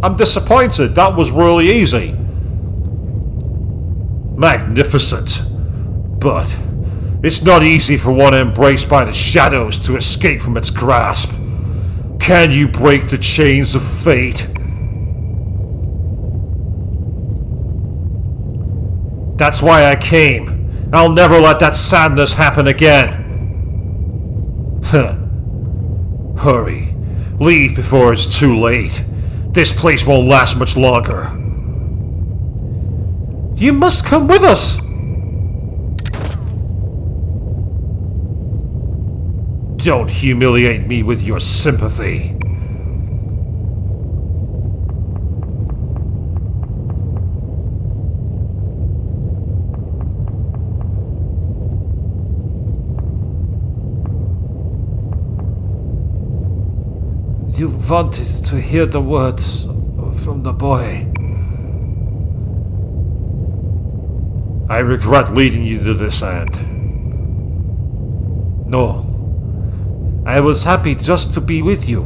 I'm disappointed. That was really easy. Magnificent. But it's not easy for one embraced by the shadows to escape from its grasp. Can you break the chains of fate? That's why I came. I'll never let that sadness happen again. Hurry. Leave before it's too late. This place won't last much longer. You must come with us! Don't humiliate me with your sympathy. You wanted to hear the words from the boy. I regret leading you to this end. No. I was happy just to be with you.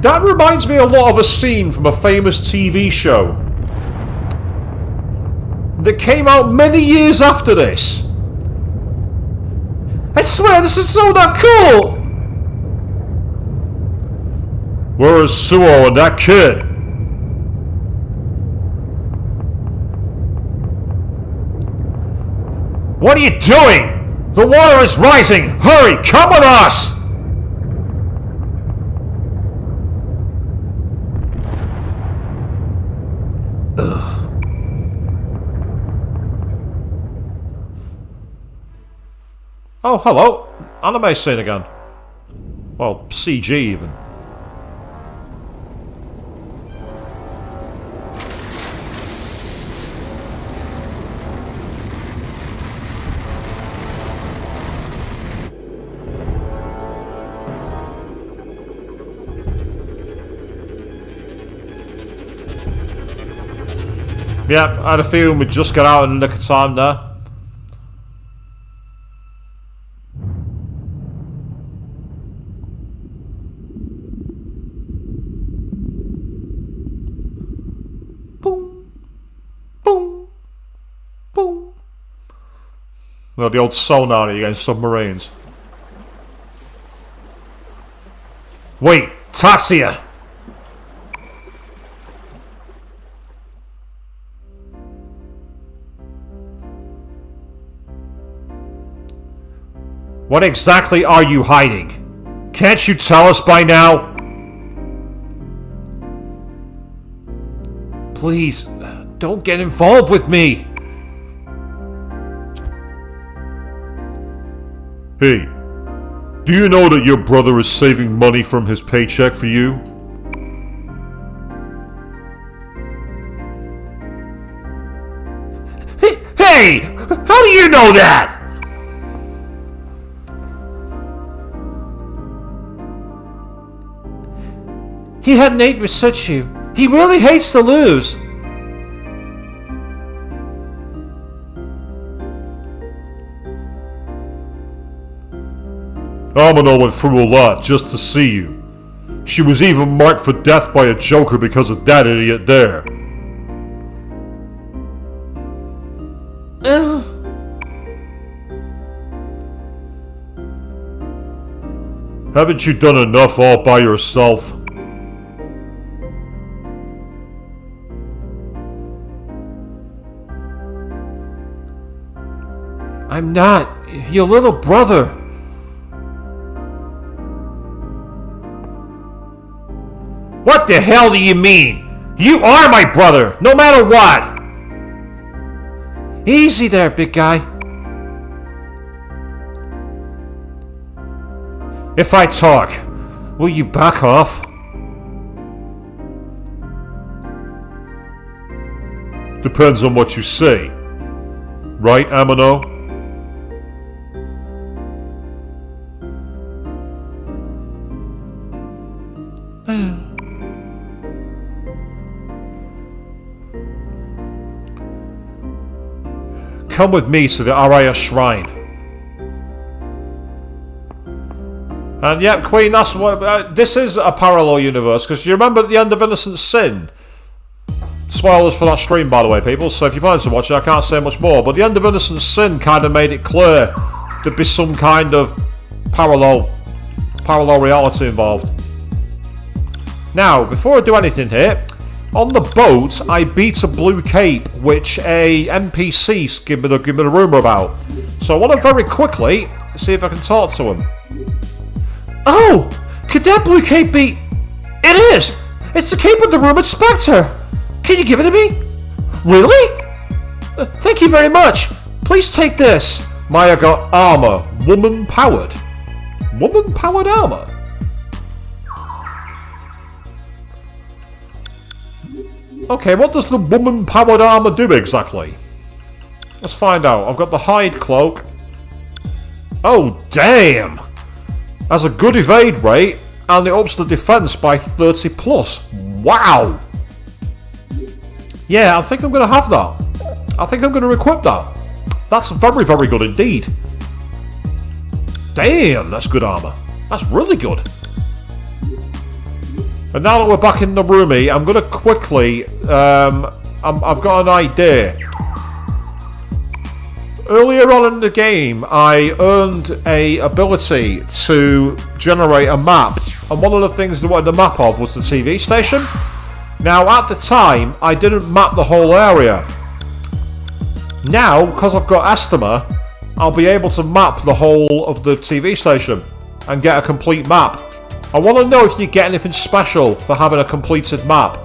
That reminds me a lot of a scene from a famous TV show that came out many years after this. I swear this is so not cool! Where is Suo and that kid? What are you doing? The water is rising! Hurry, come with us! Ugh. Oh, hello. Anime scene again. Well, CG even. Yeah, I had a feeling we'd just get out in the nick of time there. Boom. Boom. Boom. Well, the old sonar against submarines. Wait, Tatsuya! What exactly are you hiding? Can't you tell us by now? Please, don't get involved with me. Hey, do you know that your brother is saving money from his paycheck for you? Hey, how do you know that? He had Nate research you. He really hates to lose. Amino went through a lot just to see you. She was even marked for death by a Joker because of that idiot there. Haven't you done enough all by yourself? I'm not. Your little brother. What the hell do you mean? You are my brother, no matter what. Easy there, big guy. If I talk, will you back off? Depends on what you say. Right, Amano? Come with me to the Araya Shrine. And yep, Queen, that's what... this is a parallel universe, because you remember at the end of Innocent Sin? Spoilers for that stream, by the way, people, so if you plan to watch it, I can't say much more, but the end of Innocent Sin kind of made it clear there'd be some kind of parallel reality involved. Now, before I do anything here, on the boat, I beat a blue cape, which a NPC give me the rumour about. So I want to very quickly see if I can talk to him. Oh! Could that blue cape be... It is! It's the cape of the rumoured spectre! Can you give it to me? Really? Thank you very much! Please take this! Maya got armour. Woman-powered. Woman-powered armour? Okay, what does the woman-powered armour do exactly? Let's find out. I've got the hide cloak. Oh, damn! Has a good evade rate, and it ups the defense by 30 plus. Wow! Yeah, I think I'm going to have that. I think I'm going to equip that. That's very, very good indeed. Damn, that's good armour. That's really good. And now that we're back in the roomie, I'm going to quickly... I've got an idea. Earlier on in the game, I earned a ability to generate a map. And one of the things that I wanted the map of was the TV station. Now, at the time, I didn't map the whole area. Now, because I've got Estima, I'll be able to map the whole of the TV station and get a complete map. I want to know if you get anything special for having a completed map.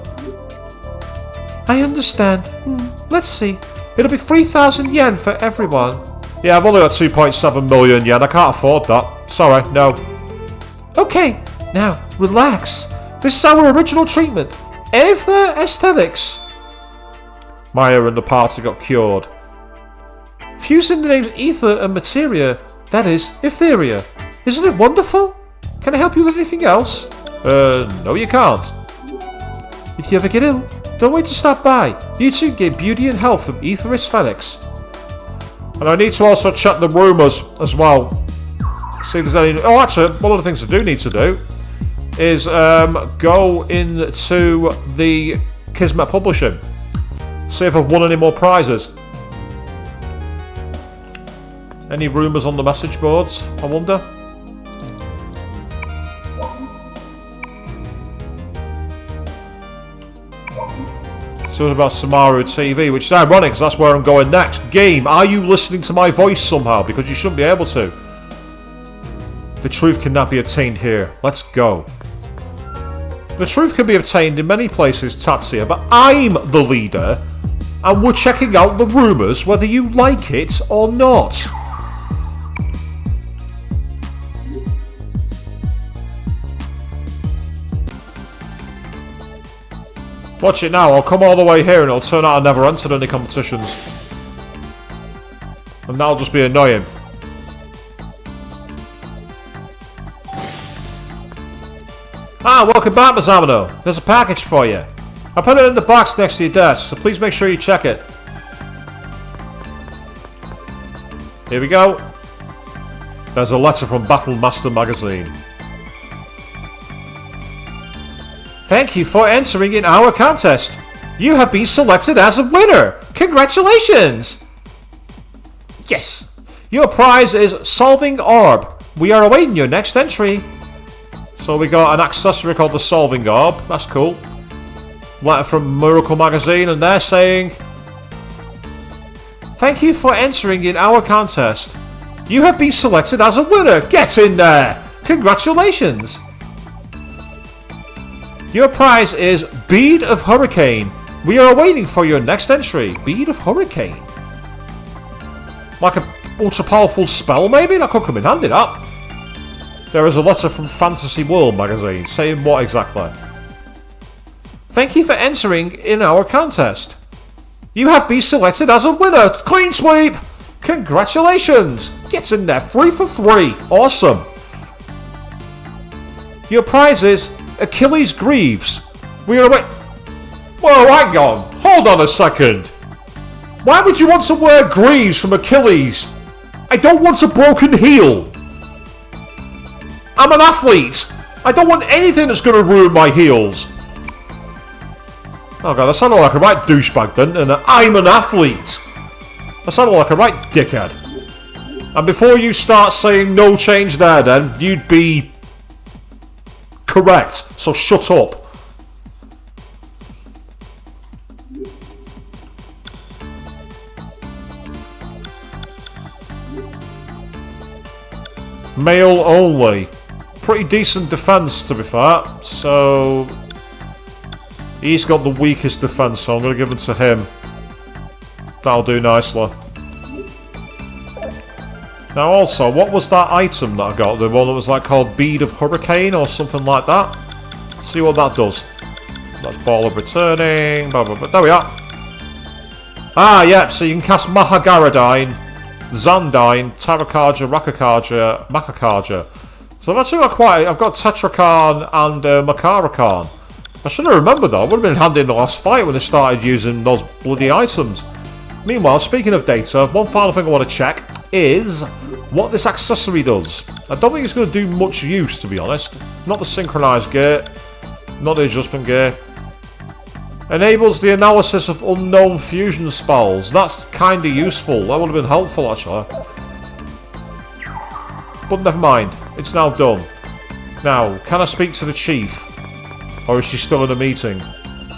I understand. Let's see. It'll be 3,000 yen for everyone. Yeah, I've only got 2.7 million yen. I can't afford that. Sorry, no. Okay, now, relax. This is our original treatment. Ether Aesthetics. Maya and the party got cured. Fusing the names Ether and Materia, that is, Etheria. Isn't it wonderful? Can I help you with anything else? No you can't. If you ever get ill, don't wait to stop by. You too get beauty and health from Ether Aesthetics. And I need to also check the rumours as well. See if there's any... Oh, actually, one of the things I do need to do is go into the Kismet Publishing. See if I've won any more prizes. Any rumours on the message boards, I wonder? Something about Samaru TV, which is ironic because that's where I'm going next. Game, are you listening to my voice somehow? Because you shouldn't be able to. The truth cannot be attained here. Let's go. The truth can be obtained in many places, Tatsuya, but I'm the leader, and we're checking out the rumours whether you like it or not. Watch it now, I'll come all the way here and it'll turn out I never entered any competitions. And that'll just be annoying. Ah, welcome back, Mazamino. There's a package for you. I put it in the box next to your desk, so please make sure you check it. Here we go. There's a letter from Battle Master Magazine. Thank you for entering in our contest. You have been selected as a winner. Congratulations! Yes. Your prize is Solving Orb. We are awaiting your next entry. So we got an accessory called the Solving Orb. That's cool. Letter from Miracle Magazine, and they're saying, thank you for entering in our contest. You have been selected as a winner. Get in there. Congratulations. Your prize is Bead of Hurricane. We are waiting for your next entry. Bead of Hurricane. Like a ultra powerful spell, maybe? That could come in handy, that. There is a letter from Fantasy World magazine. Saying what exactly? Thank you for entering in our contest. You have been selected as a winner. Clean sweep! Congratulations! Get in there 3 for 3. Awesome. Your prize is Achilles Greaves. We are away. Whoa, hang on. Hold on a second. Why would you want to wear greaves from Achilles? I don't want a broken heel. I'm an athlete. I don't want anything that's going to ruin my heels. Oh god, that sounded like a right douchebag then, and I'm an athlete. That sounded like a right dickhead. And before you start saying no change there then, you'd be correct, so shut up. Male only. Pretty decent defense to be fair, so he's got the weakest defense, so I'm going to give it to him. That'll do nicely. Now also, what was that item that I got? The one that was like called Bead of Hurricane or something like that? Let's see what that does. That's Ball of Returning, blah blah blah. There we are. Ah, yeah, so you can cast Mahagaradine, Zandine, Tarakarja, Rakakarja, Makakarja. So I've actually got I've got Tetrakarn and Makarakarn. I should have remembered that. It would have been handy in the last fight when they started using those bloody items. Meanwhile, speaking of data, one final thing I want to check is what this accessory does. I don't think it's going to do much use, to be honest. Not the synchronized gear, not the adjustment gear. Enables the analysis of unknown fusion spells. That's kind of useful. That would have been helpful, actually. But never mind. It's now done. Now, can I speak to the chief? Or is she still in a meeting?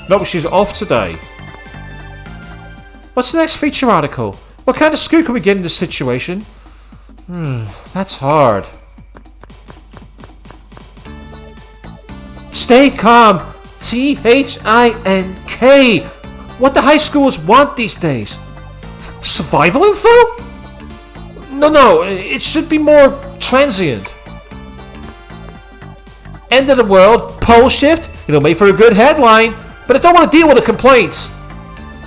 No, she's off today. What's the next feature article? What kind of scoop can we get in this situation? That's hard. Stay calm. THINK. What the high schoolers want these days? Survival info? No, it should be more transient. End of the world, pole shift. It'll make for a good headline, but I don't want to deal with the complaints.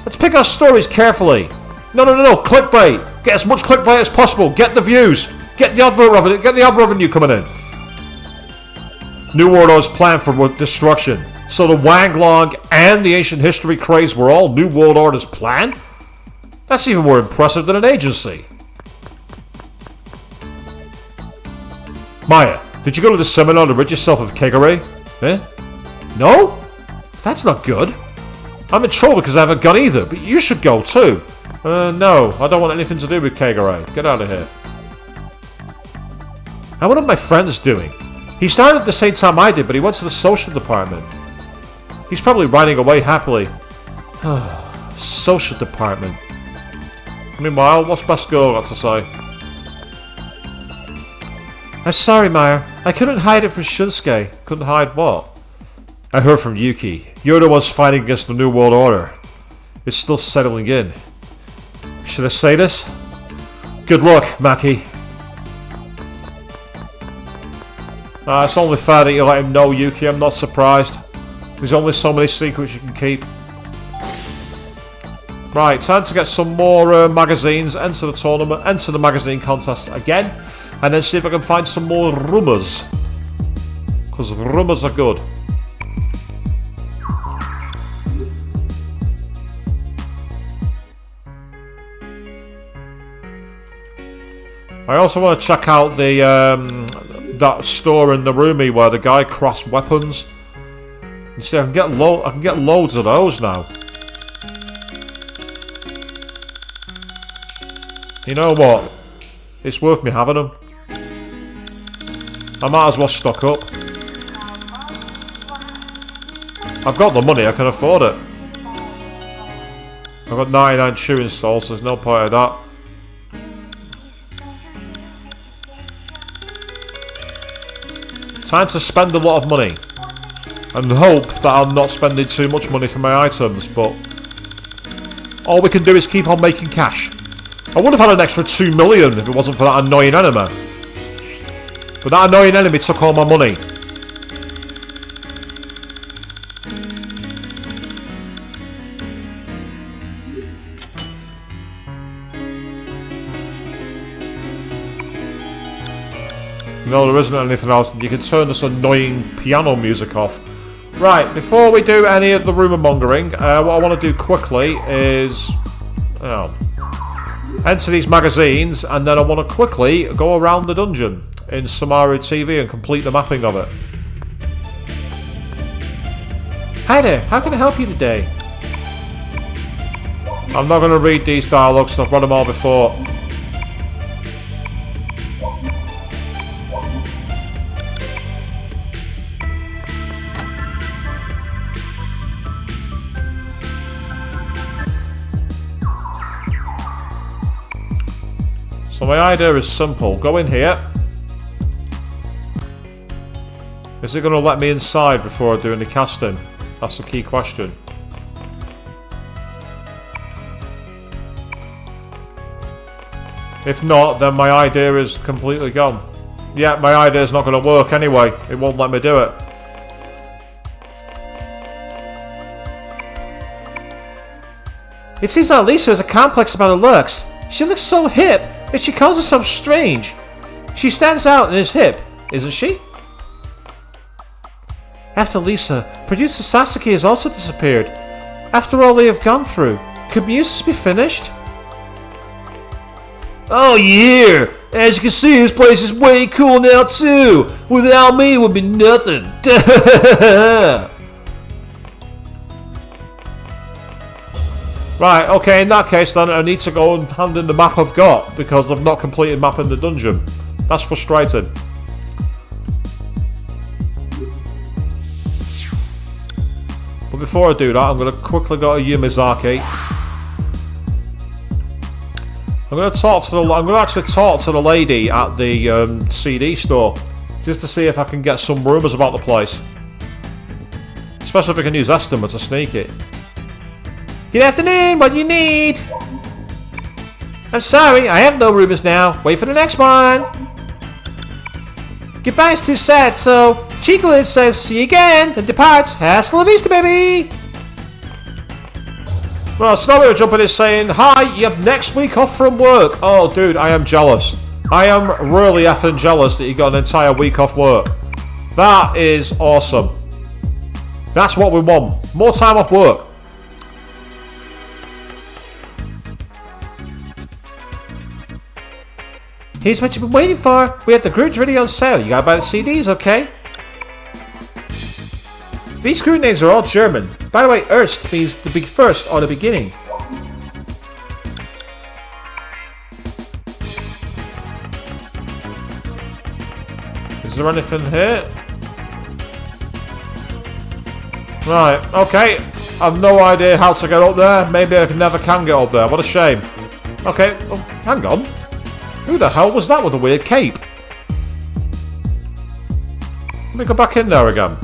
Let's pick our stories carefully. No, clickbait. Get as much clickbait as possible. Get the views. Get the advert revenue. Get the ad revenue coming in. New World Order's plan for destruction. So the Wanglong and the ancient history craze were all New World Order's plan? That's even more impressive than an agency. Maya, did you go to the seminar to rid yourself of Kegare? Eh? No? That's not good. I'm in trouble because I haven't gone either, but you should go too. No, I don't want anything to do with Kegare. Get out of here. And what are my friends doing? He started at the same time I did, but he went to the social department. He's probably riding away happily. Social department. Meanwhile, what's Best Girl got to say? I'm sorry, Maya. I couldn't hide it from Shunsuke. Couldn't hide what? I heard from Yuki. You're the ones fighting against the New World Order. It's still settling in. Should I say this? Good luck, Maki. It's only fair that you let him know, Yuki. I'm not surprised. There's only so many secrets you can keep. Right, time to get some more magazines. Enter the tournament. Enter the magazine contest again. And then see if I can find some more rumours. Because rumours are good. I also want to check out the that store in Narumi where the guy crafts weapons. You see, I can get loads of those now. You know what? It's worth me having them. I might as well stock up. I've got the money, I can afford it. I've got 99 chewing salts, so there's no point of that. Time to spend a lot of money. And hope that I'm not spending too much money for my items, but all we can do is keep on making cash. I would have had an extra 2 million if it wasn't for that annoying enemy. But that annoying enemy took all my money. No, there isn't anything else. You can turn this annoying piano music off. Right, before we do any of the rumour mongering, what I want to do quickly is enter these magazines, and then I want to quickly go around the dungeon in Samaru TV and complete the mapping of it. Hi there, how can I help you today? I'm not going to read these dialogues, I've read them all before. So my idea is simple. Go in here. Is it going to let me inside before I do any casting? That's the key question. If not, then my idea is completely gone. Yeah, my idea is not going to work anyway. It won't let me do it. It seems that Lisa has a complex about her looks. She looks so hip, and she calls herself strange. She stands out and is hip, isn't she? After Lisa, producer Sasuke has also disappeared. After all they have gone through, could Muses be finished? Oh yeah! As you can see, this place is way cool now too! Without me, it would be nothing! Right, okay, in that case then I need to go and hand in the map I've got because I've not completed mapping the dungeon. That's frustrating. But before I do that, I'm going to quickly go to Yumizaki. I'm going to actually talk to the lady at the CD store just to see if I can get some rumours about the place. Especially if I can use estimate to sneak it. Good afternoon, what do you need? I'm sorry, I have no rumours now. Wait for the next one. Goodbye is too sad, so Chicolin says see you again and departs. Hasta la vista, baby! Well, Snowy Jumping is saying, hi, you have next week off from work. Oh, dude, I am jealous. I am really effing jealous that you got an entire week off work. That is awesome. That's what we want. More time off work. Here's what you've been waiting for. We have the grooves ready on sale. You gotta buy the CDs, okay? These group names are all German. By the way, Erst means the big first or the beginning. Is there anything here? Right, okay. I've no idea how to get up there. Maybe I never can get up there. What a shame. Okay, oh, hang on. Who the hell was that with a weird cape? Let me go back in there again.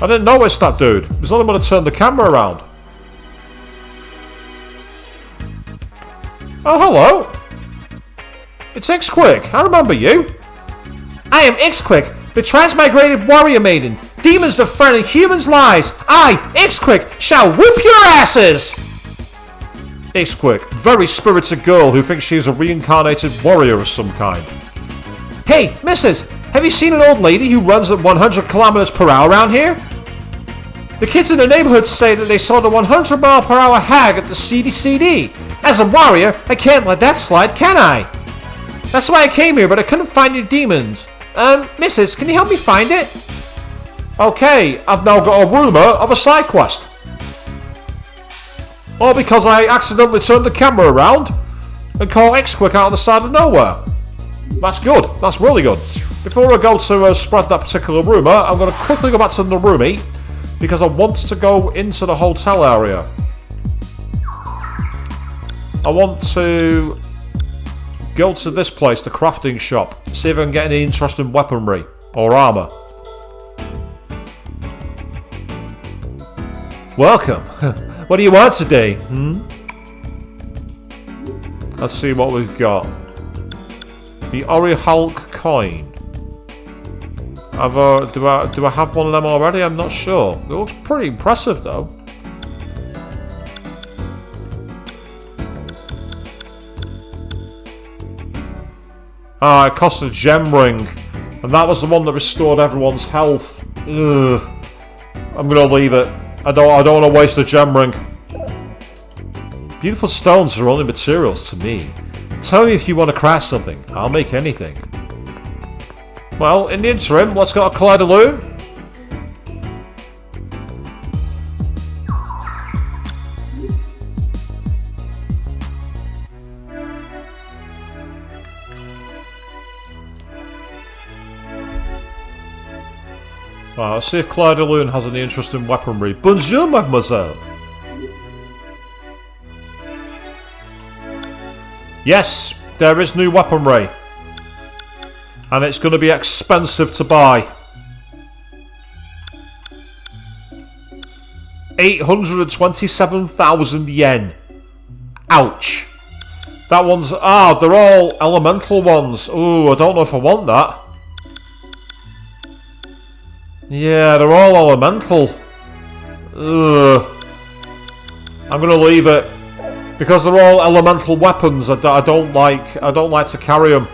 I didn't notice that dude. It was only when I turned the camera around. Oh, hello. It's X-Quick. I remember you. I am X-Quick, the transmigrated warrior maiden. Demons that frighten humans' lives. I, X-Quick, shall whoop your asses! X-Quick, very spirited girl who thinks she's a reincarnated warrior of some kind. Hey, missus, have you seen an old lady who runs at 100 kilometers per hour around here? The kids in the neighborhood say that they saw the 100 mile per hour hag at the CDCD. As a warrior, I can't let that slide, can I? That's why I came here, but I couldn't find your demons. Missus, can you help me find it? Okay, I've now got a rumour of a side quest. All because I accidentally turned the camera around and caught X-Quick out of the side of nowhere. That's good. That's really good. Before I go to spread that particular rumour, I'm going to quickly go back to Narumi because I want to go into the hotel area. I want to go to this place, the crafting shop, see if I can get any interesting weaponry or armour. Welcome. What do you want today? Let's see what we've got. The Ori Hulk coin. Do I have one of them already? I'm not sure. It looks pretty impressive though. Ah, it cost a gem ring. And that was the one that restored everyone's health. Ugh. I'm gonna leave it. I don't want to waste a gem ring. Beautiful stones are only materials to me. Tell me if you want to craft something. I'll make anything. Well, in the interim, let's go to Kaleidoloon. Right, let's see if Kaleidoloon has any interesting weaponry. Bonjour, mademoiselle. Yes, there is new weaponry. And it's going to be expensive to buy. 827,000 yen. Ouch. That one's... Ah, they're all elemental ones. Ooh, I don't know if I want that. Yeah, they're all elemental. Ugh. I'm gonna leave it because they're all elemental weapons. I don't like to carry them.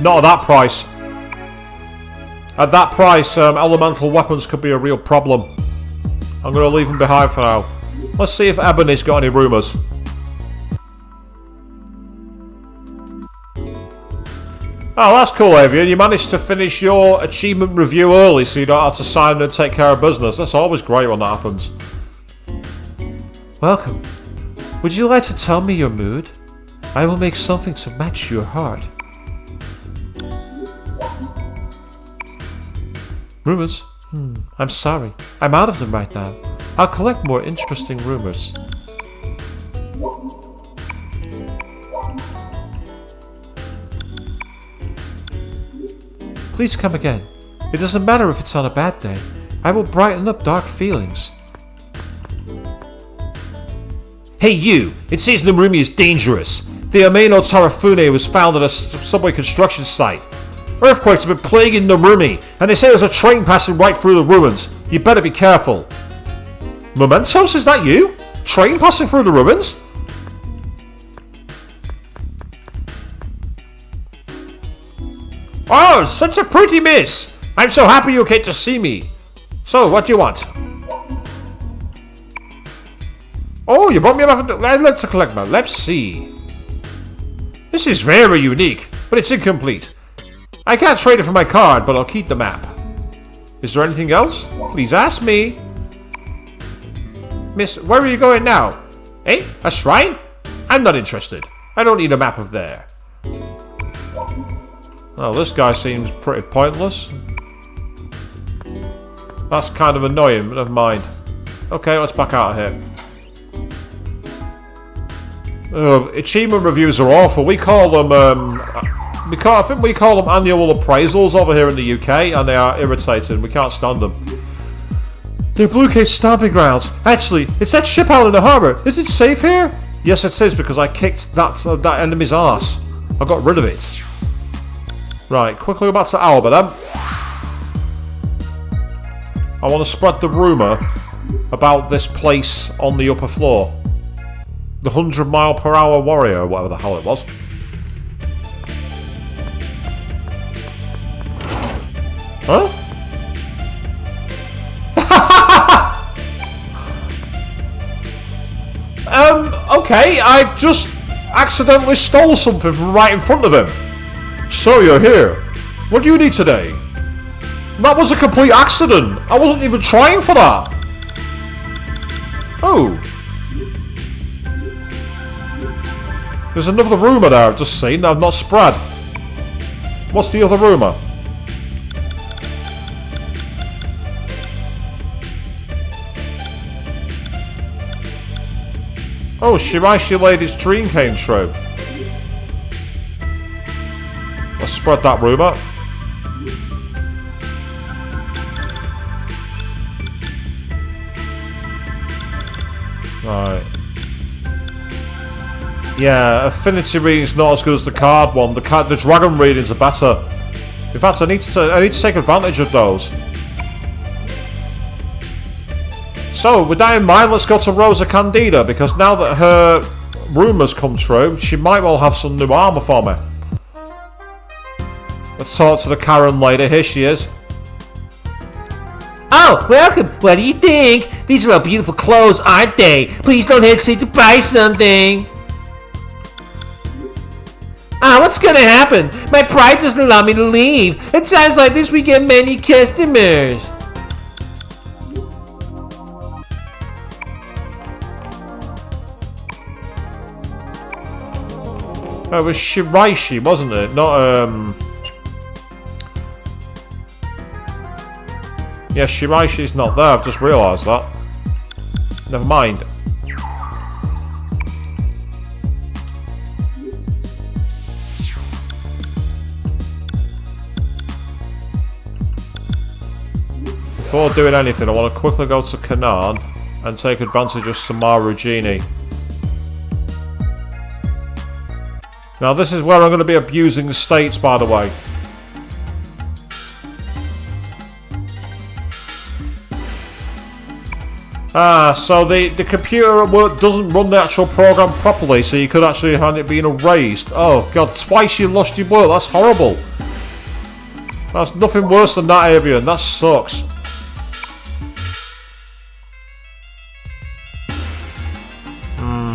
Not at that price. At that price, elemental weapons could be a real problem. I'm gonna leave them behind for now. Let's see if Ebony's got any rumours. Oh, that's cool, Avian. You managed to finish your achievement review early so you don't have to sign and take care of business. That's always great when that happens. Welcome. Would you like to tell me your mood? I will make something to match your heart. Rumors? I'm sorry. I'm out of them right now. I'll collect more interesting rumors. Please come again. It doesn't matter if it's on a bad day. I will brighten up dark feelings. Hey you! It says Narumi is dangerous. The Ameno Tarafune was found at a subway construction site. Earthquakes have been plaguing Narumi, and they say there's a train passing right through the ruins. You better be careful. Mementos, is that you? Train passing through the ruins? Oh, such a pretty miss! I'm so happy you came to see me. So, what do you want? Oh, you brought me a map. I'd like to collect map. Let's see. This is very unique, but it's incomplete. I can't trade it for my card, but I'll keep the map. Is there anything else? Please ask me. Miss, where are you going now? Eh? A shrine? I'm not interested. I don't need a map of there. Oh, this guy seems pretty pointless. That's kind of annoying, but never mind. Okay, let's back out of here. Achievement reviews are awful. We call them, I think we call them annual appraisals over here in the UK, and they are irritating. We can't stand them. They're Blue Cage stomping grounds. Actually, it's that ship out in the harbour. Is it safe here? Yes, it is, because I kicked that enemy's arse. I got rid of it. Right, quickly go back to Alba then. I want to spread the rumour about this place on the upper floor. The 100-mile-per-hour warrior, or whatever the hell it was. Huh? Okay, I've just accidentally stole something from right in front of him. So you're here. What do you need today? That was a complete accident. I wasn't even trying for that. Oh. There's another rumour there I've just seen that I've not spread. What's the other rumour? Oh, Shiraishi Lady's dream came true. Let's spread that rumour. Right. Yeah, affinity reading's not as good as the card one. The dragon readings are better. In fact, I need to take advantage of those. So, with that in mind, let's go to Rosa Candida, because now that her rumours come true, she might well have some new armour for me. Let's talk to the Karen lady. Here she is. Oh, welcome. What do you think? These are all beautiful clothes, aren't they? Please don't hesitate to buy something. Ah, what's gonna happen? My pride doesn't allow me to leave. It sounds like this we get many customers. It was Shiraishi, wasn't it? Not, Yeah, Shiraishi's not there, I've just realised that. Never mind. Before doing anything, I want to quickly go to Kanan and take advantage of Samaru Genie. Now this is where I'm going to be abusing the states, by the way. So the computer at work doesn't run the actual program properly, so you could actually have it being erased. Oh god, twice you lost your work, that's horrible. That's nothing worse than that, Avian, that sucks.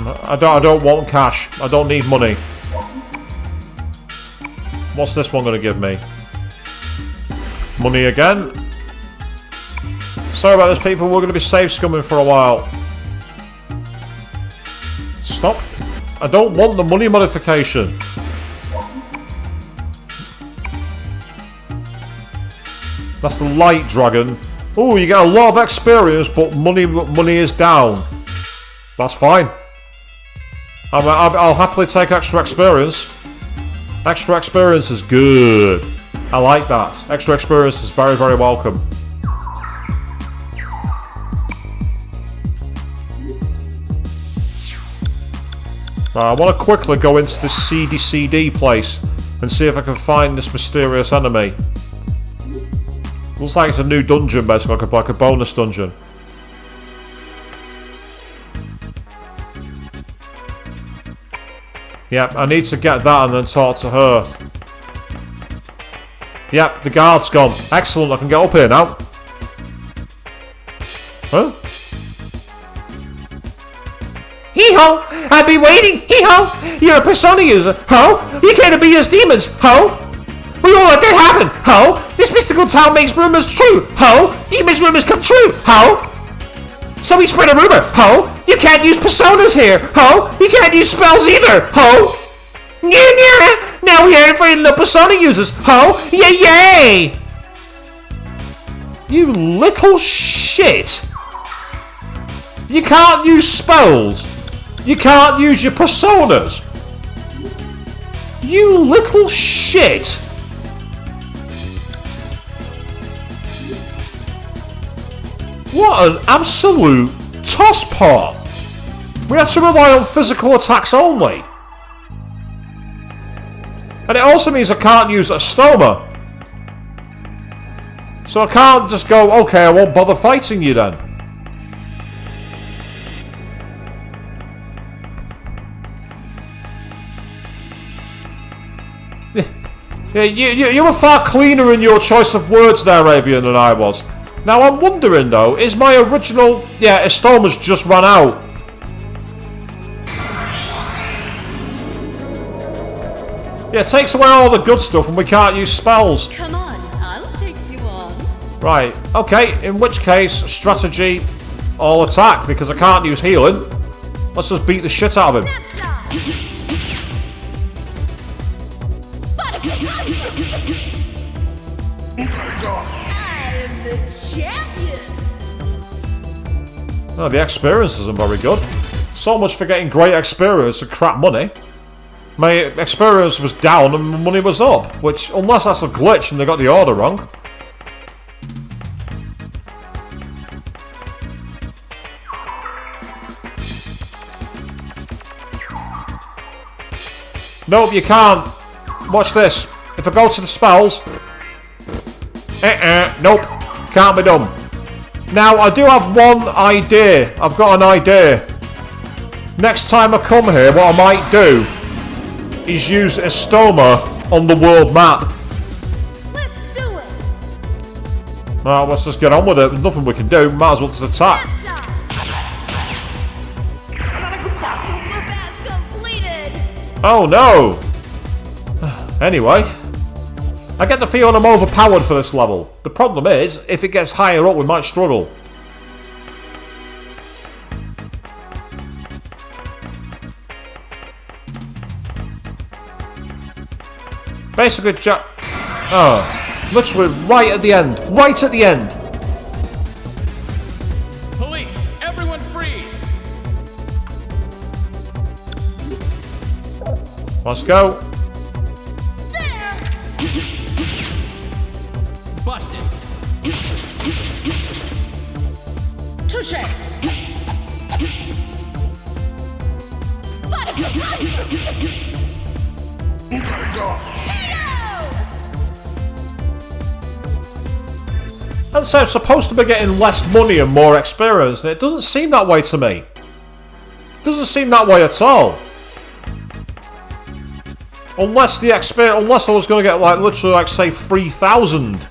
I don't want cash, I don't need money. What's this one going to give me? Money again? Sorry about this, people. We're going to be safe scumming for a while. Stop. I don't want the money modification. That's the light dragon. Oh, you get a lot of experience, but money is down. That's fine. I'll happily take extra experience. Extra experience is good. I like that. Extra experience is very, very welcome. I want to quickly go into this CDCD place and see if I can find this mysterious enemy. Looks like it's a new dungeon, basically, like a bonus dungeon. Yep, I need to get that and then talk to her. Yep, the guard's gone. Excellent, I can get up here now. Huh? Hee-ho! I've been waiting! Hee-ho! You're a persona user! Ho! You can't be as demons! Ho! We all let that happen! Ho! This mystical town makes rumors true! Ho! Demons' rumors come true! Ho! So we spread a rumor! Ho! You can't use personas here! Ho! You can't use spells either! Ho! Yeah! Now we are afraid of the persona users! Ho! Yay! You little shit! You can't use spells! You can't use your personas! You little shit! What an absolute tosspot! We have to rely on physical attacks only. And it also means I can't use a stoma. So I can't just go, okay, I won't bother fighting you then. Yeah, you were far cleaner in your choice of words there, Avian, than I was. Now I'm wondering though, is my original... Yeah, Estoma's just run out. Yeah, it takes away all the good stuff and we can't use spells. Come on, I'll take you on. Right, okay, in which case, strategy, all attack, because I can't use healing. Let's just beat the shit out of him. I am the champion! Oh, the experience isn't very good. So much for getting great experience and crap money. My experience was down and my money was up, which, unless that's a glitch and they got the order wrong. Nope, you can't. Watch this. If I go to the spells... Nope. Can't be done. Now, I do have one idea. I've got an idea. Next time I come here, what I might do is use Estoma on the world map. Let's do it. Alright, let's just get on with it. There's nothing we can do. Might as well just attack. Task completed. Oh no! Anyway, I get the feeling I'm overpowered for this level. The problem is, if it gets higher up, we might struggle. Basically, literally right at the end. Right at the end. Police, everyone free! Let's go. Busted. Touche. And so I'm supposed to be getting less money and more experience, and it doesn't seem that way to me. It doesn't seem that way at all. Unless the experience, unless I was going to get like literally like say 3,000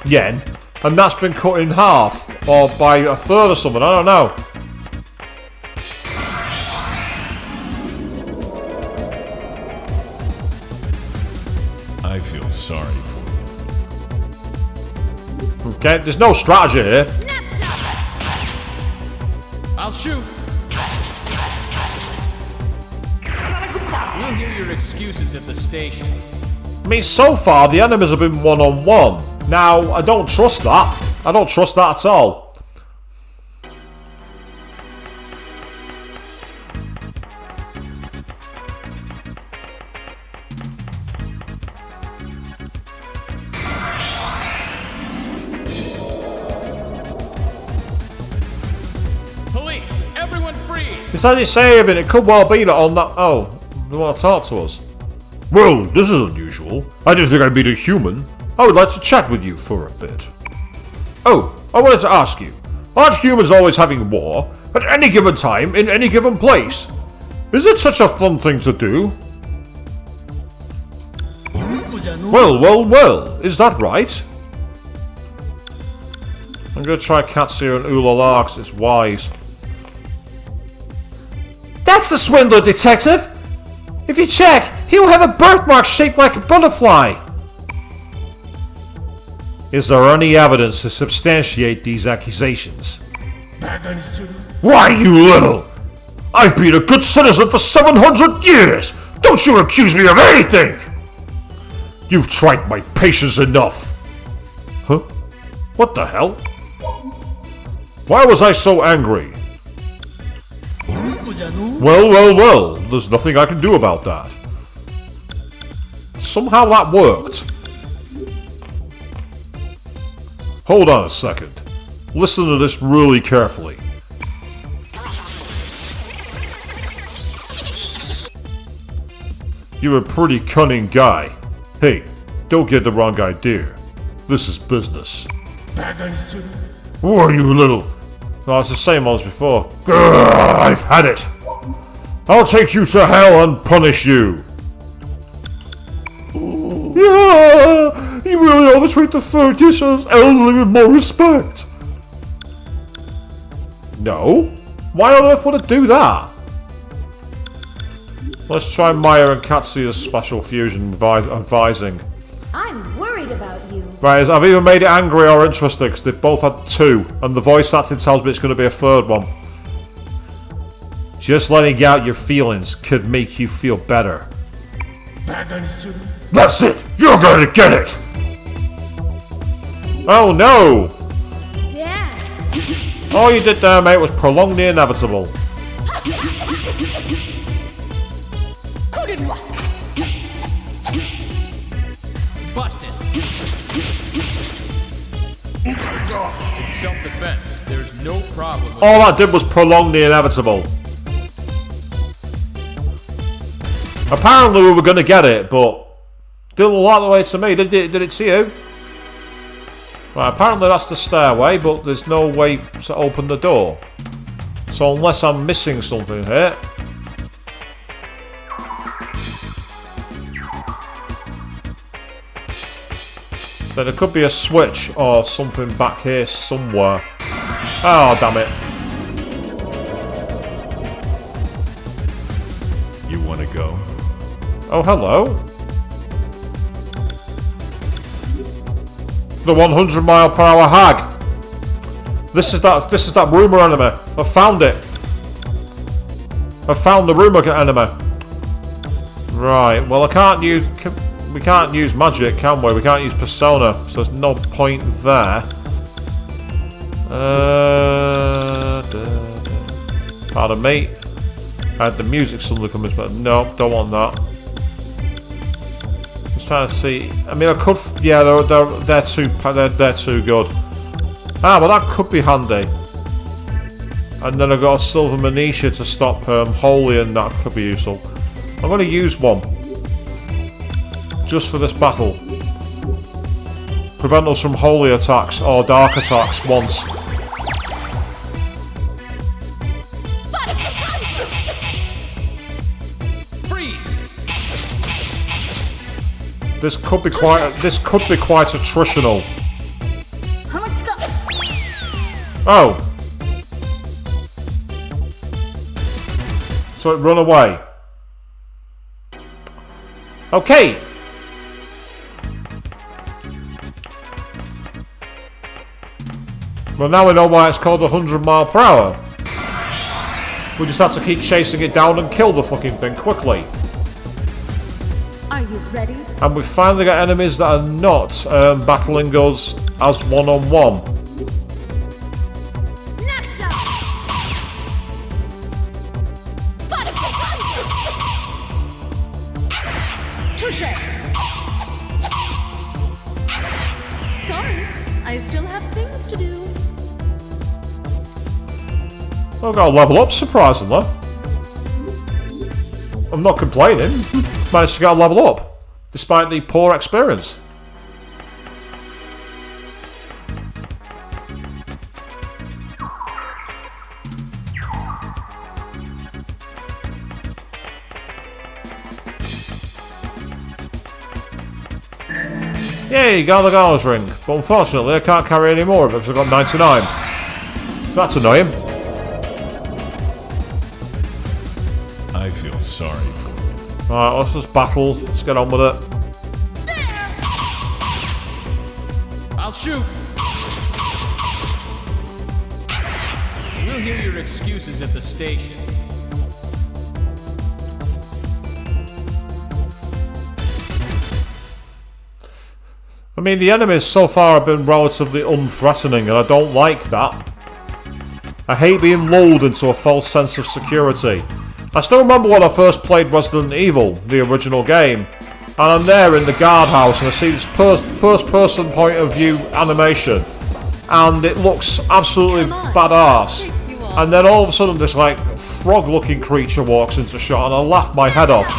yen, and that's been cut in half or by a third or something. I don't know. I feel sorry for you. Okay, there's no strategy here. I'll shoot. We'll hear your excuses at the station. I mean, so far the enemies have been one-on-one. Now, I don't trust that. I don't trust that at all. Police, everyone free! It's only saving. It could well be that on that... Oh, they want to talk to us. Well, this is unusual. I didn't think I'd meet a human. I would like to chat with you for a bit. Oh, I wanted to ask you. Aren't humans always having war? At any given time, in any given place? Is it such a fun thing to do? Well, is that right? I'm going to try Katsu and Ulala because it's wise. That's the swindler, detective! If you check, he'll have a birthmark shaped like a butterfly. Is there any evidence to substantiate these accusations? Why, you little! I've been a good citizen for 700 years! Don't you accuse me of anything! You've tried my patience enough! Huh? What the hell? Why was I so angry? Well, there's nothing I can do about that. Somehow that worked. Hold on a second. Listen to this really carefully. You're a pretty cunning guy. Hey, don't get the wrong idea. This is business. Who are you, little? Oh, it's the same as before. Grr, I've had it. I'll take you to hell and punish you. Yeah, you really ought to treat the third as elderly with more respect. No? Why on earth would it do that? Let's try Maya and Katsuya's special fusion advising. I'm worried about you. Right, I've either made it angry or interested because they've both had two, and the voice acting tells me it's going to be a third one. Just letting out your feelings could make you feel better. That's it! You're going to get it! Oh no! Dad! All you did there, mate, was prolong the inevitable. Busted. It's self-defense. There's no problem with All that did was prolong the inevitable. Apparently we were going to get it, but didn't look like the way to me. Did it to you? Right, apparently that's the stairway, but there's no way to open the door. So unless I'm missing something here. So there could be a switch or something back here somewhere. Oh, damn it. You want to go? Oh, hello. The 100-mile-per-hour hag. This is that rumour enemy. I found it. I found the rumour enemy. Right. Well, we can't use magic, can we? We can't use persona, so there's no point there. Pardon me. I had the music suddenly coming, but no, don't want that. Just trying to see. I mean, I could. Yeah, they're too good. Ah, but that could be handy. And then I've got a silver Manisha to stop Holy, and that could be useful. I'm going to use one. Just for this battle. Prevent us from holy attacks or dark attacks once. Freeze! This could be quite attritional. Oh. So it run away. Okay. Well, now we know why it's called 100-mile-per-hour. We just have to keep chasing it down and kill the fucking thing quickly. Are you ready? And we've finally got enemies that are not battling us as one-on-one. Touche! Sorry, I still have things to do. I've got to level up, surprisingly. I'm not complaining. Managed to get a level up, despite the poor experience. Yay, got the Gala's ring. But unfortunately, I can't carry any more of it because I've got 99. So that's annoying. I feel sorry for you. Alright, let's just battle. Let's get on with it. I'll shoot! We'll hear your excuses at the station. I mean, the enemies so far have been relatively unthreatening, and I don't like that. I hate being lulled into a false sense of security. I still remember when I first played Resident Evil, the original game, and I'm there in the guardhouse and I see this first-person point of view animation, and it looks absolutely badass. And then all of a sudden this like frog-looking creature walks into shot and I laugh my head off.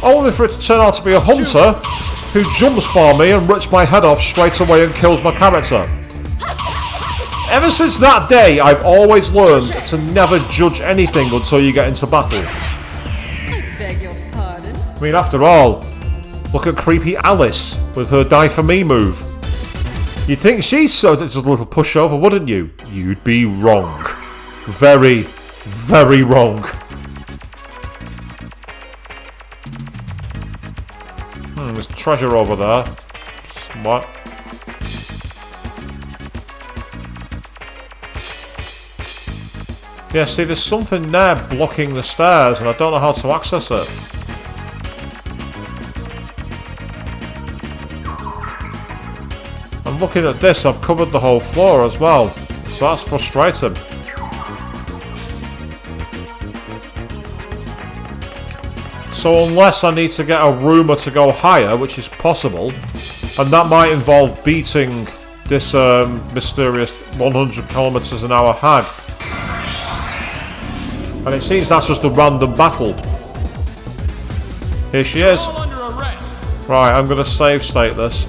Only for it to turn out to be a hunter who jumps for me and rips my head off straight away and kills my character. Ever since that day, I've always learned to never judge anything until you get into battle. I beg your pardon? I mean, after all, look at creepy Alice with her die for me move. You'd think she's just a little pushover, wouldn't you? You'd be wrong. Very, very wrong. There's treasure over there. What? Yeah, see, there's something there blocking the stairs, and I don't know how to access it. I'm looking at this, I've covered the whole floor as well, so that's frustrating. So unless I need to get a rumour to go higher, which is possible, and that might involve beating this mysterious 100 kilometers an hour hag. And it seems that's just a random battle. Here she is. All under arrest. Right, I'm gonna save state this.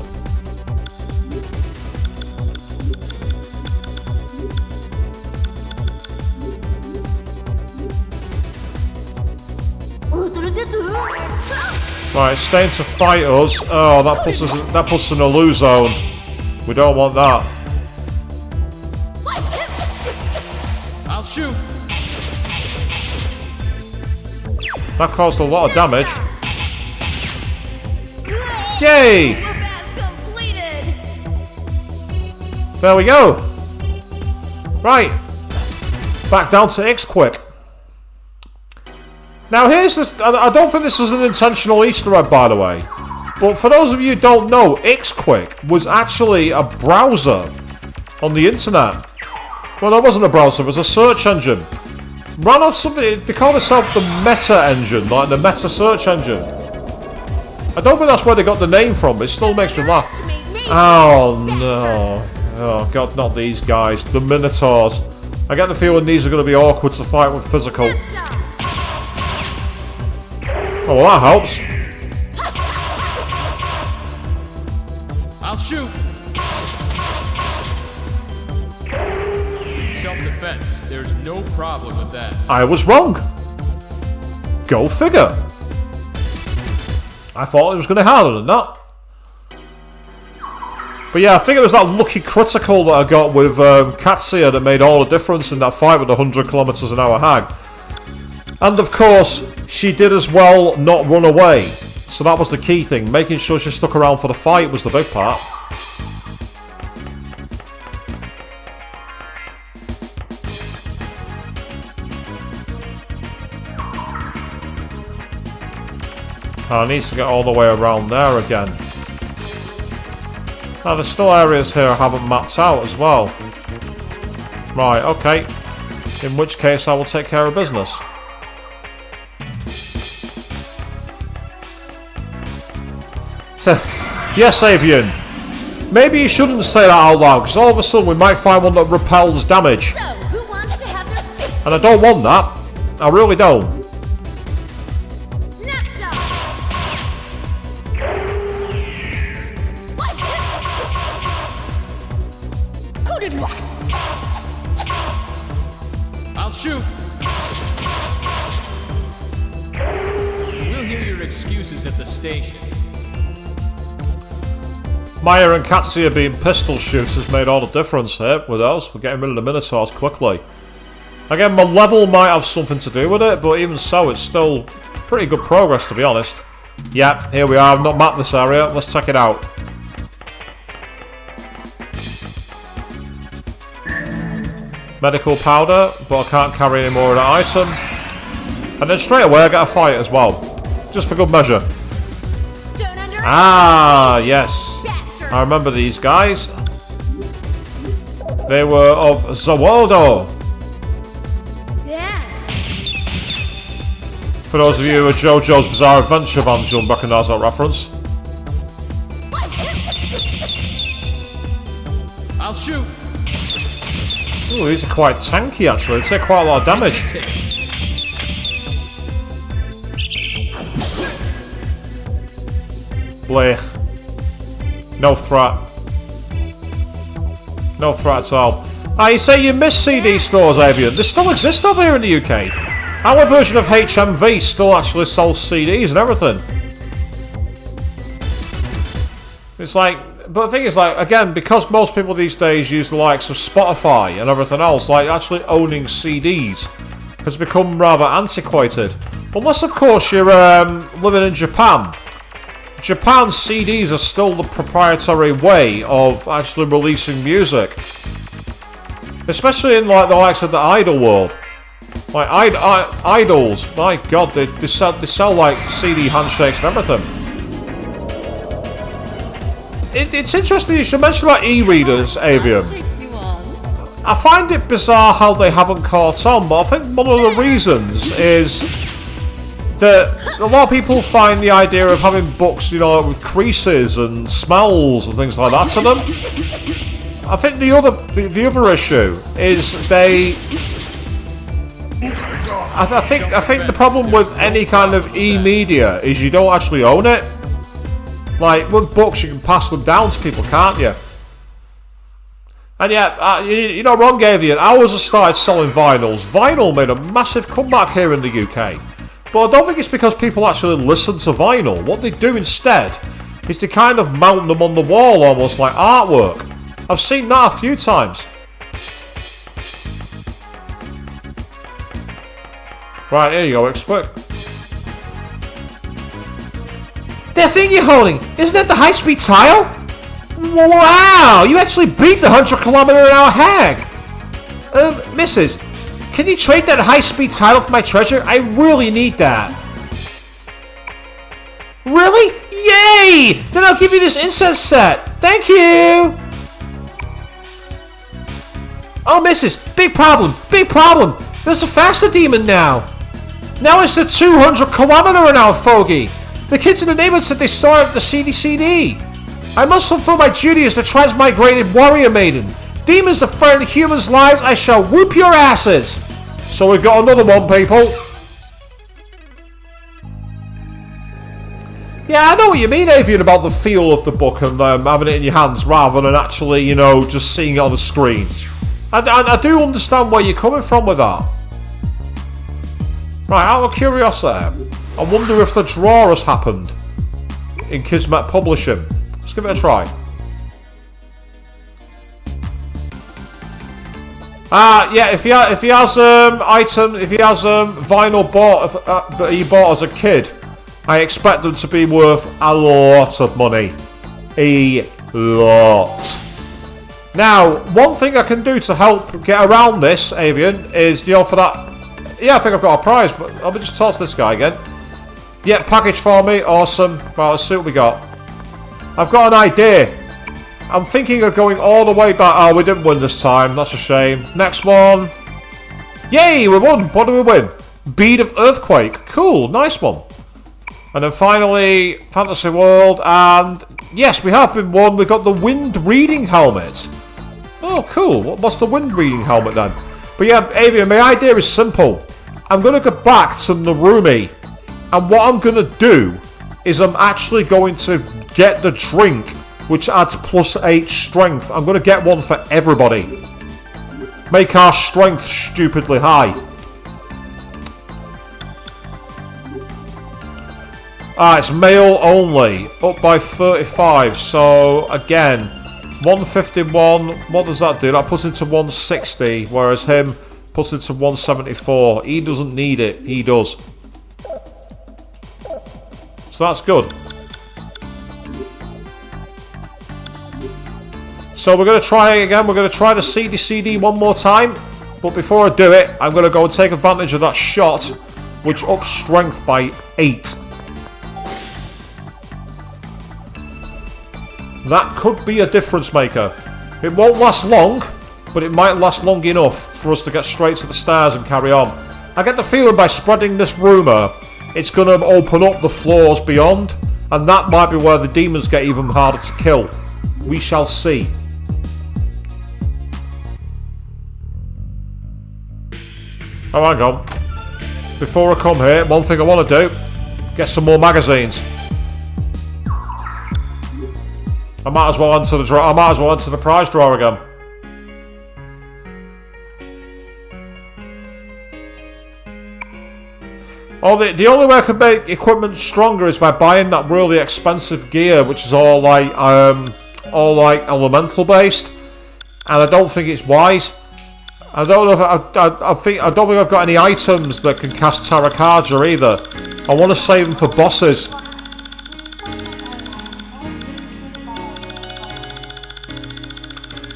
Right, it's staying to fight us. Oh, that puts us in a lose zone. We don't want that. I'll shoot. That caused a lot of damage. Yay! There we go. Right. Back down to X quick. Now here's the... I don't think this is an intentional Easter egg, by the way. But for those of you who don't know, X-Quick was actually a browser on the internet. Well, that wasn't a browser, it was a search engine. Ran on something... They call themselves the Meta engine, like the Meta search engine. I don't think that's where they got the name from, but it still makes me laugh. Oh, no. Oh, God, not these guys. The Minotaurs. I get the feeling these are going to be awkward to fight with physical. Oh, well, that helps. I'll shoot. Self-defense. There's no problem with that. I was wrong. Go figure. I thought it was going to be harder than that. But yeah, I think it was that lucky critical that I got with Katsuya that made all the difference in that fight with the 100 kilometers an hour hag. And of course, she did as well not run away. So that was the key thing. Making sure she stuck around for the fight was the big part. I need to get all the way around there again. Now there's still areas here I haven't mapped out as well. Right, okay. In which case I will take care of business. So, yes, Avian. Maybe you shouldn't say that out loud, because all of a sudden we might find one that repels damage. And I don't want that. I really don't. I'll shoot. We'll hear your excuses at the station. Maya and Katsuya being pistol shooters made all the difference here with us. We're getting rid of the Minotaurs quickly. Again, my level might have something to do with it, but even so, it's still pretty good progress, to be honest. Yeah, here we are. I've not mapped this area. Let's check it out. Medical powder, but I can't carry any more of that item. And then straight away I get a fight as well. Just for good measure. Ah, yes. I remember these guys. They were of Zawaldo. For those of you who are JoJo's Bizarre Adventure fans, you'll recognise that reference. I'll shoot. Ooh, these are quite tanky actually. They take quite a lot of damage. Blech. No threat. No threat at all. You say you miss CD stores, Avian. They still exist over here in the UK. Our version of HMV still actually sells CDs and everything. It's like, but the thing is, like, again, because most people these days use the likes of Spotify and everything else, like, actually owning CDs has become rather antiquated. Unless, of course, you're living in Japan. Japan's CDs are still the proprietary way of actually releasing music. Especially in, like, the likes of the idol world. Like, idols, my god, they sell like CD handshakes and everything. It's interesting you should mention about e-readers, Avian. I find it bizarre how they haven't caught on, but I think one of the reasons is that a lot of people find the idea of having books, you know, with creases and smells and things like that to them. I think the other issue is they... I think the problem with any kind of e-media is you don't actually own it. Like with books, you can pass them down to people, can't you? And yeah, you know, Ron gave you it. I was started selling vinyls. Vinyl made a massive comeback here in the UK. But I don't think it's because people actually listen to vinyl. What they do instead is to kind of mount them on the wall almost like artwork. I've seen that a few times. Right, here you go, explain. That thing you're holding, isn't that the high-speed tile? Wow, you actually beat the 100km/h hag. Mrs., can you trade that high-speed tile for my treasure? I really need that. Really? Yay! Then I'll give you this incense set. Thank you! Oh, Mrs., big problem, big problem. There's a faster demon now. Now it's the 200km/h fogey. The kids in the neighborhood said they saw it at the CDCD. I must fulfill my duty as the transmigrated warrior maiden. Demons that threaten humans' lives, I shall whoop your asses. So we've got another one, people. Yeah, I know what you mean, Avian, about the feel of the book and having it in your hands rather than actually, you know, just seeing it on the screen. I do understand where you're coming from with that. Right, out of curiosity, I wonder if the draw has happened in Kismet Publishing. Let's give it a try. Yeah, if he has vinyl bought that he bought as a kid, I expect them to be worth a lot of money. A lot. Now, one thing I can do to help get around this, Avian, is, you know, for that... Yeah, I think I've got a prize, but let me just toss this guy again. Yeah, package for me. Awesome. Right, let's see what we got. I've got an idea. I'm thinking of going all the way back. Oh, we didn't win this time. That's a shame. Next one. Yay, we won. What do we win? Bead of Earthquake. Cool, nice one. And then finally, Fantasy World. And yes, we have been won. We've got the Wind Reading Helmet. Oh, cool. What's the Wind Reading Helmet then? But yeah, Avian, my idea is simple. I'm going to go back to Narumi. And what I'm going to do is I'm actually going to get the drink, which adds +8 strength. I'm going to get one for everybody. Make our strength stupidly high. It's male only. Up by 35. So, again, 151. What does that do? That puts it to 160. Whereas him puts it to 174. He doesn't need it. He does. So that's good. So we're going to try it again. We're going to try the CDCD one more time. But before I do it, I'm going to go and take advantage of that shot, which ups strength by 8. That could be a difference maker. It won't last long, but it might last long enough for us to get straight to the stars and carry on. I get the feeling by spreading this rumour, it's going to open up the floors beyond, and that might be where the demons get even harder to kill. We shall see. Oh, hang on. Before I come here, one thing I want to do, get some more magazines. I might as well enter the draw. I might as well enter the prize draw again. Oh, the only way I can make equipment stronger is by buying that really expensive gear, which is all like elemental based, and I don't think it's wise. I don't know if I don't think I've got any items that can cast Tarot cards either. I want to save them for bosses.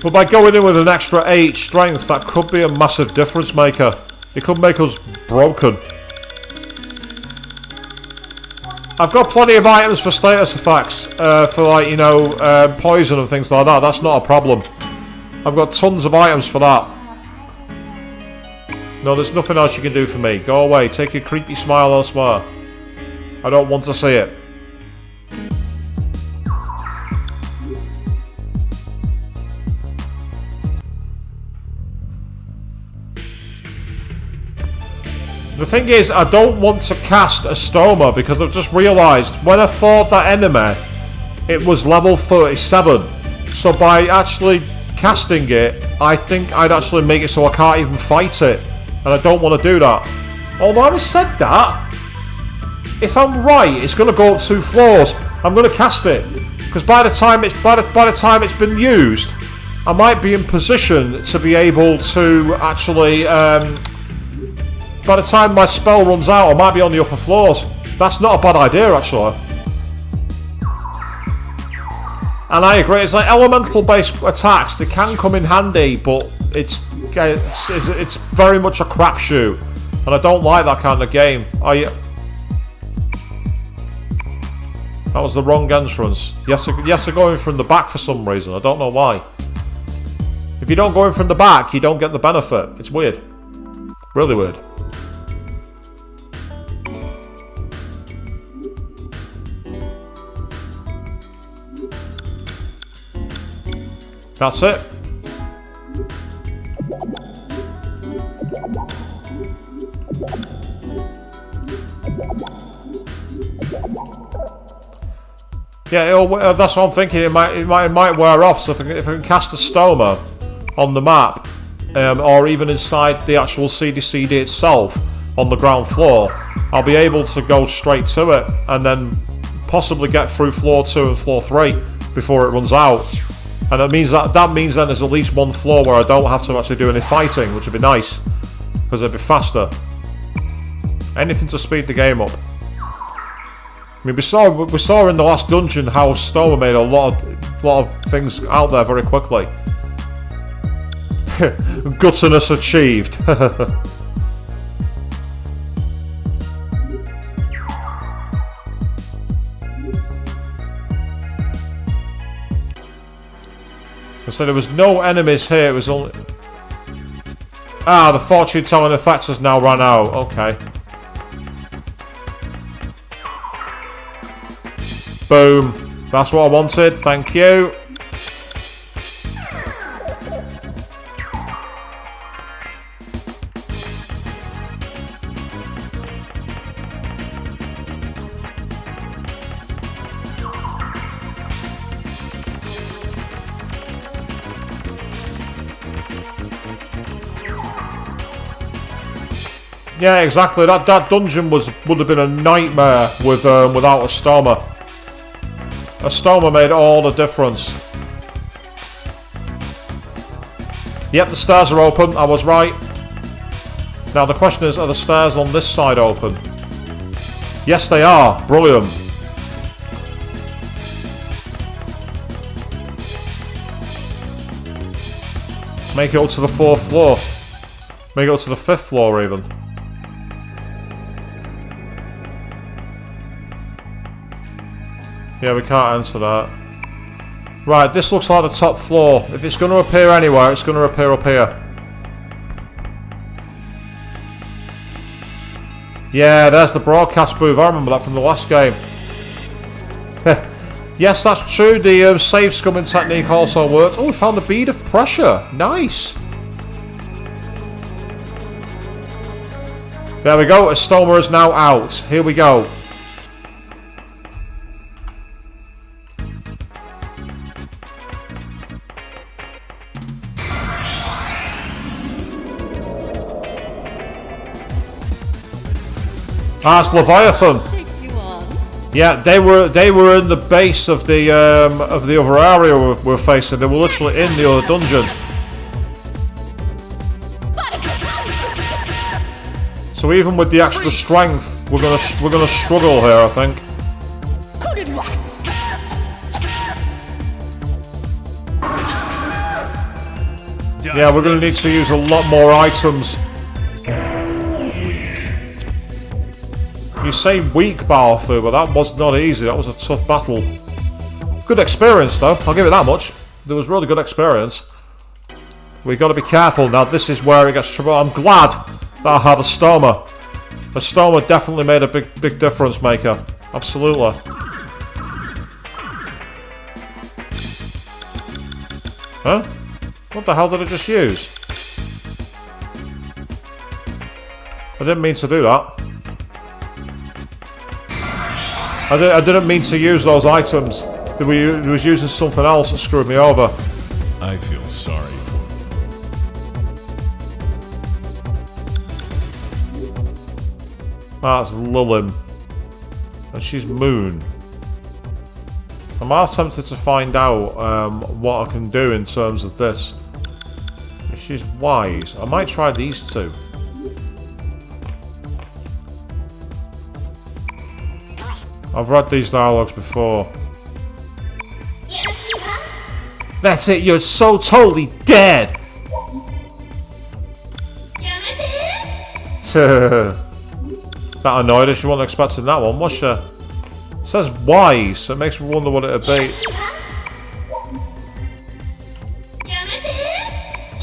But by going in with an extra 8 strength, that could be a massive difference maker. It could make us broken. I've got plenty of items for status effects, for like, you know, poison and things like that. That's not a problem. I've got tons of items for that. No, there's nothing else you can do for me. Go away. Take your creepy smile elsewhere. I don't want to see it. The thing is, I don't want to cast a Stoma because I've just realised when I fought that enemy, it was level 37. So by actually casting it, I think I'd actually make it so I can't even fight it. And I don't want to do that. Although having said that, if I'm right, it's going to go up 2 floors. I'm going to cast it. Because by the time it's been used, I might be in position to be able to actually... by the time my spell runs out, I might be on the upper floors. That's not a bad idea, actually. And I agree, it's like elemental-based attacks, they can come in handy, but it's very much a crapshoot. And I don't like that kind of game. That was the wrong entrance. You have to go in from the back for some reason, I don't know why. If you don't go in from the back, you don't get the benefit. It's weird. Really weird. That's it. Yeah, that's what I'm thinking. It might wear off. So if I can cast a Stoma on the map, or even inside the actual CDCD itself on the ground floor, I'll be able to go straight to it and then possibly get through floor 2 and floor 3 before it runs out. And that means then there's at least 1 floor where I don't have to actually do any fighting, which would be nice because it'd be faster. Anything to speed the game up. I mean, we saw in the last dungeon how Stoma made a lot of things out there very quickly. Gutsiness achieved. So there was no enemies here, it was only... Ah, the fortune telling effect has now run out, okay. Boom. That's what I wanted, thank you. Yeah, exactly. That dungeon would have been a nightmare without a Stoma. A Stoma made all the difference. Yep, the stairs are open. I was right. Now the question is, are the stairs on this side open? Yes, they are. Brilliant. Make it up to the 4th floor. Make it up to the 5th floor even. Yeah, we can't answer that. Right, this looks like the top floor. If it's going to appear anywhere, it's going to appear up here. Yeah, there's the broadcast booth. I remember that from the last game. Yes, that's true. The save scumming technique also worked. Oh, we found the bead of pressure. Nice. There we go. A Stoma is now out. Here we go. Ah, it's Leviathan. Take you on. Yeah, they were in the base of the other area we're facing. They were literally in the other dungeon. So even with the extra strength, we're gonna struggle here, I think. Yeah, we're gonna need to use a lot more items. You say weak Balfu, but that was not easy. That was a tough battle. Good experience, though. I'll give it that much. There was really good experience. We got to be careful now. This is where it gets trouble. I'm glad that I had a Stoma. A Stoma definitely made a big difference maker. Absolutely. Huh? What the hell did I just use? I didn't mean to do that. I didn't mean to use those items. They was using something else that screwed me over. I feel sorry for you. That's Lillim. And she's Moon. I'm half tempted to find out what I can do in terms of this. If she's wise, I might try these two. I've read these dialogues before. That's it, you're so totally dead! That annoyed her, she wasn't expecting that one, was she? It says wise, so it makes me wonder what it'd be.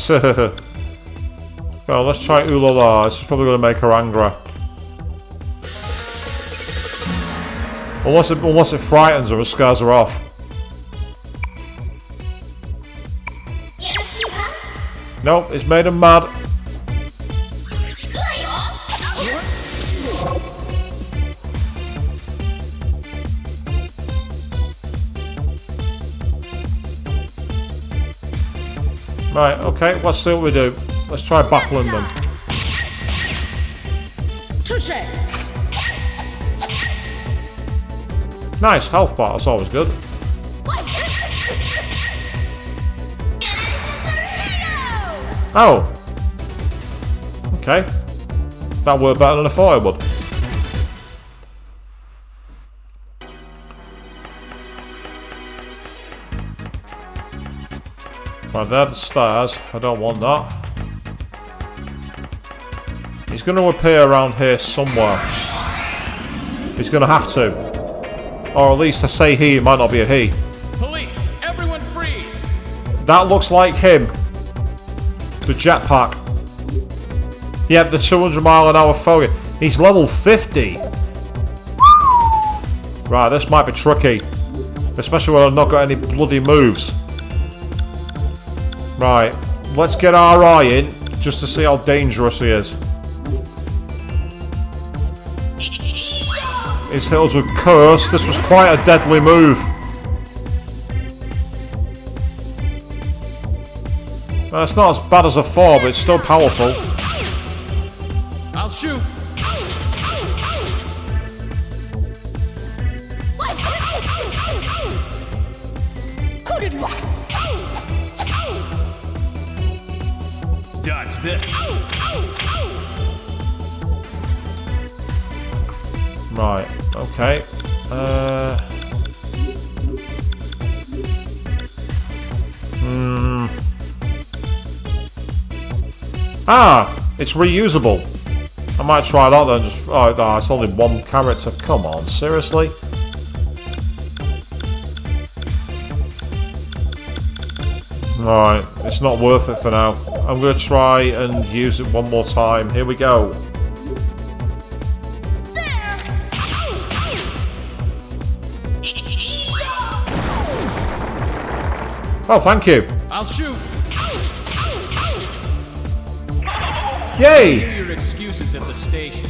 Go on, let's try Ulala. This is probably going to make her angry. Unless it frightens her or scares her off. Nope, it's made her mad. Right, okay, let's see what we do. Let's try battling them. Touche. Nice, health bar, that's always good. Oh! Okay. That worked better than I thought it would. Right, there are the stairs. I don't want that. He's going to appear around here somewhere. He's going to have to. Or at least I say he, it might not be a he. Police, everyone freeze! That looks like him. The jetpack. Yep, the 200-mile-an-hour fogey. He's level 50. Right, this might be tricky. Especially when I've not got any bloody moves. Right, let's get our eye in just to see how dangerous he is. His hills were cursed. This was quite a deadly move. It's not as bad as I thought, but it's still powerful. I'll shoot! Dodge this! Right, okay. Ah, it's reusable. I might try that then. Just no, it's only one character. Come on, seriously? Alright, it's not worth it for now. I'm going to try and use it one more time. Here we go. Oh, thank you. I'll shoot! Yay! Hear your excuses at the station.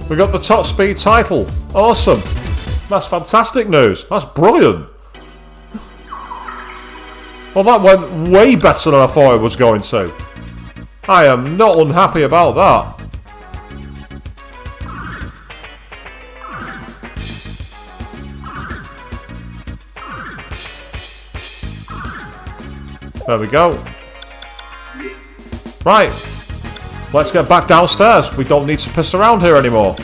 We got the top speed title. Awesome. That's fantastic news. That's brilliant. Well, that went way better than I thought it was going to. I am not unhappy about that. There we go. Right. Let's get back downstairs. We don't need to piss around here anymore.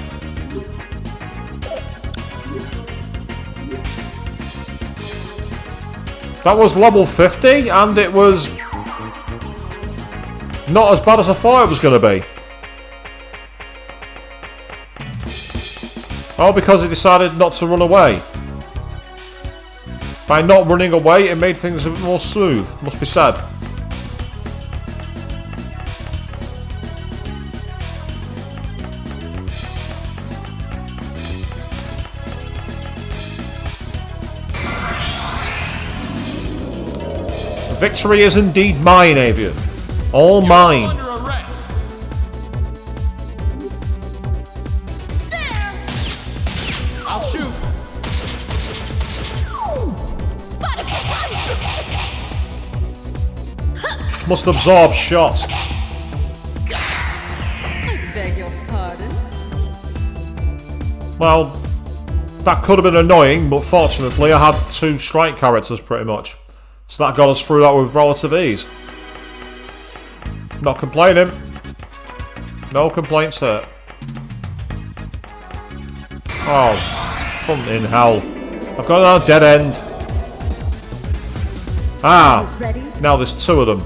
That was level 50, and it was not as bad as I thought it was going to be. Oh, because it decided not to run away. By not running away, it made things a bit more smooth, must be said. Victory is indeed mine, Avian. All mine. Under arrest! I'll shoot. Must absorb shots. I beg your pardon. Well, that could have been annoying, but fortunately I had 2 strike characters pretty much. So that got us through that with relative ease. Not complaining. No complaints here. Oh, fun in hell. I've got a dead end. Ah, Ready? now there's 2 of them.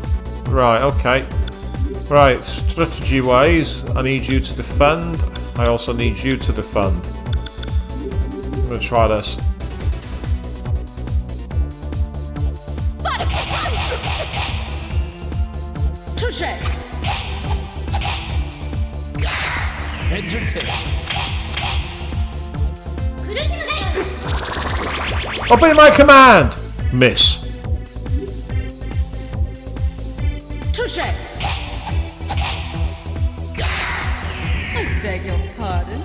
Right, okay. Right, strategy wise, I need you to defend. I also need you to defend. I'm going to try this. Touche! Heads or tails? Obey my command! Miss. Touche! I beg your pardon.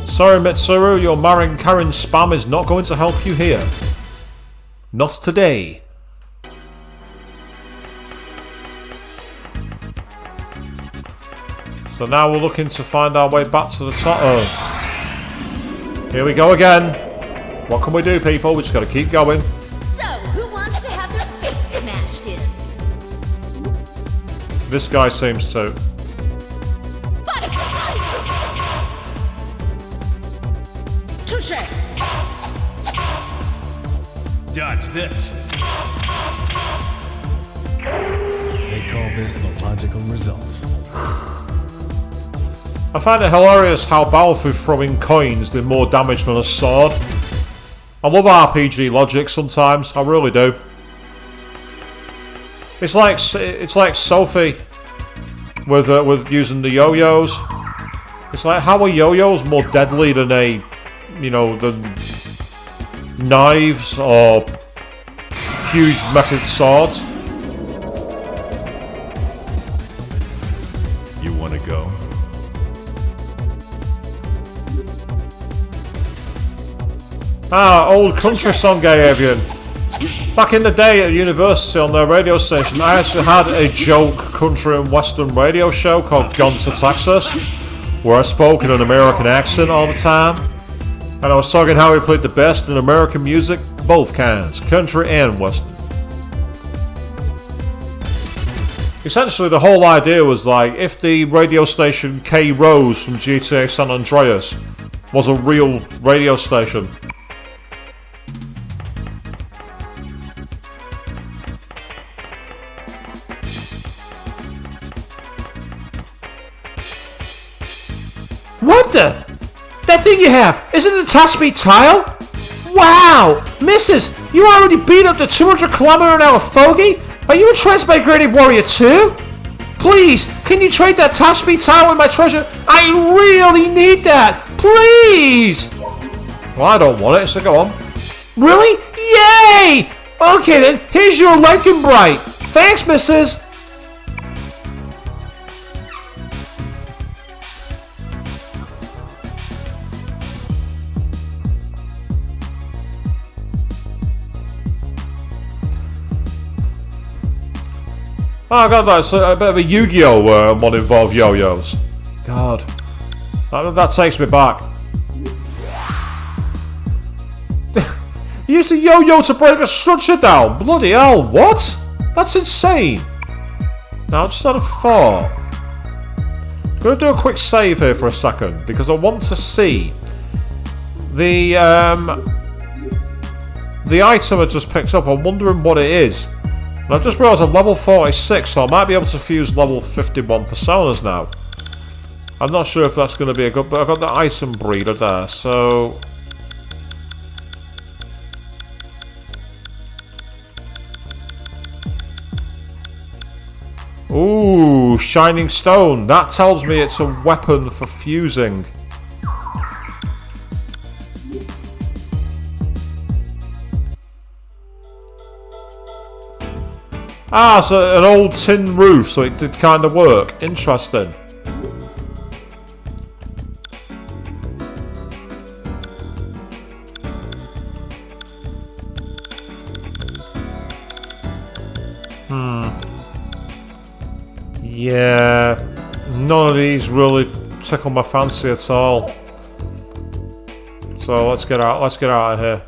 Sorry, Mitsuru, your marrying Karen spam is not going to help you here. Not today. So now we're looking to find our way back to the top. Oh. Here we go again. What can we do, people? We just got to keep going. So, who wants to have their face smashed in? This guy seems to. Touche! Dodge this. They call this the logical result. I find it hilarious how Balfu throwing coins did more damage than a sword. I love RPG logic sometimes, I really do. It's like Sophie with using the yo-yos. It's like, how are yo-yos more deadly than than knives or huge metal swords? You want to go? Ah, old country song Avian. Back in the day at university on their radio station, I actually had a joke country and western radio show called Gone to Texas, where I spoke in an American accent all the time. And I was talking how we played the best in American music, both kinds, country and western. Essentially, the whole idea was like, if the radio station K Rose from GTA San Andreas was a real radio station. What the? That thing you have, isn't it a top speed tile? Wow! Mrs., you already beat up the 200km/h fogey? Are you a transmigrated warrior too? Please, can you trade that top speed tile with my treasure? I really need that! Please! Well, I don't want it, so go on. Really? Yay! Okay then, here's your Lycan Bright. Thanks, Mrs. Oh god, that's a bit of a Yu-Gi-Oh! One involved yo-yos. God. That takes me back. He used a yo-yo to break a structure down! Bloody hell, what? That's insane! Now, I just had a thought. I'm going to do a quick save here for a second, because I want to see the item I just picked up. I'm wondering what it is. And I've just realised I'm level 46, so I might be able to fuse level 51 personas now. I'm not sure if that's going to be a good... But I've got the item breeder there, so... Ooh, Shining Stone. That tells me it's a weapon for fusing. Ah, so an old tin roof, so it did kind of work. Interesting. Yeah, none of these really tickle my fancy at all. So let's get out. Let's get out of here.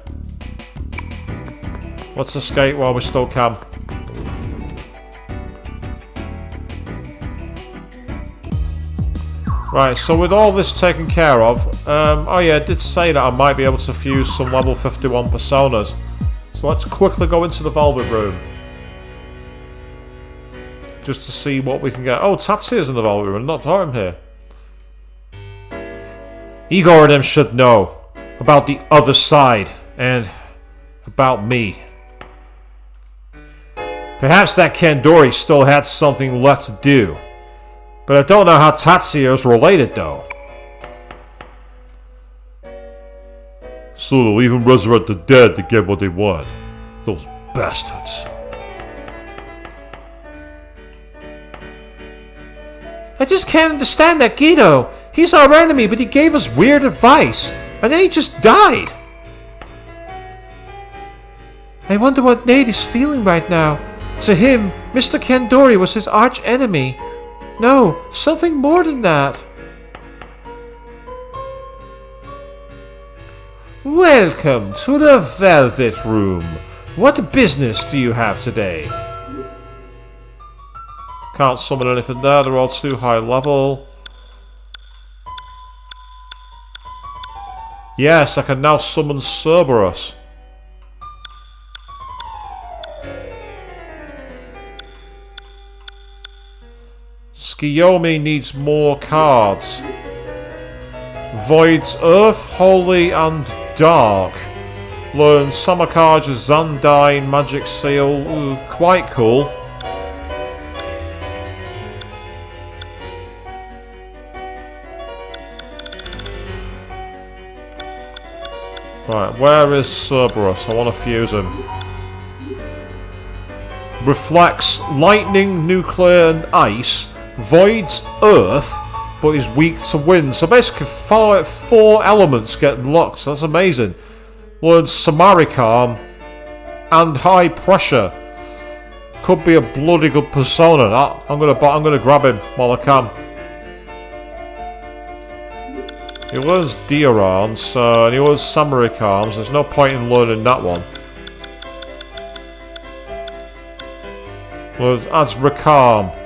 Let's escape while we still can. Right, so with all this taken care of, oh yeah, I did say that I might be able to fuse some level 51 personas. So let's quickly go into the Velvet Room. Just to see what we can get. Oh, Tatsu's in the Velvet Room, not him here. Igor and them should know about the other side, and about me. Perhaps that Kandori still had something left to do. But I don't know how Tatsuya is related, though. So they'll even resurrect the dead to get what they want. Those bastards. I just can't understand that Guido. He's our enemy, but he gave us weird advice. And then he just died. I wonder what Nate is feeling right now. To him, Mr. Kandori was his arch enemy. No, something more than that. Welcome to the Velvet Room. What business do you have today? Can't summon anything there, they're all too high level. Yes, I can now summon Cerberus. Skiyomi needs more cards. Void's Earth, Holy and Dark. Learn Samakaj, Zandine, Magic Seal. Ooh, quite cool. Right, where is Cerberus? I want to fuse him. Reflects Lightning, Nuclear and Ice. Voids Earth, but is weak to wind. So basically 4 elements get unlocked. So that's amazing. Learns Samarikam and High Pressure. Could be a bloody good persona. That I'm gonna grab him while I can. He learns Dioran, so and he learns Samarikam. So there's no point in learning that one. Well, adds Rakam.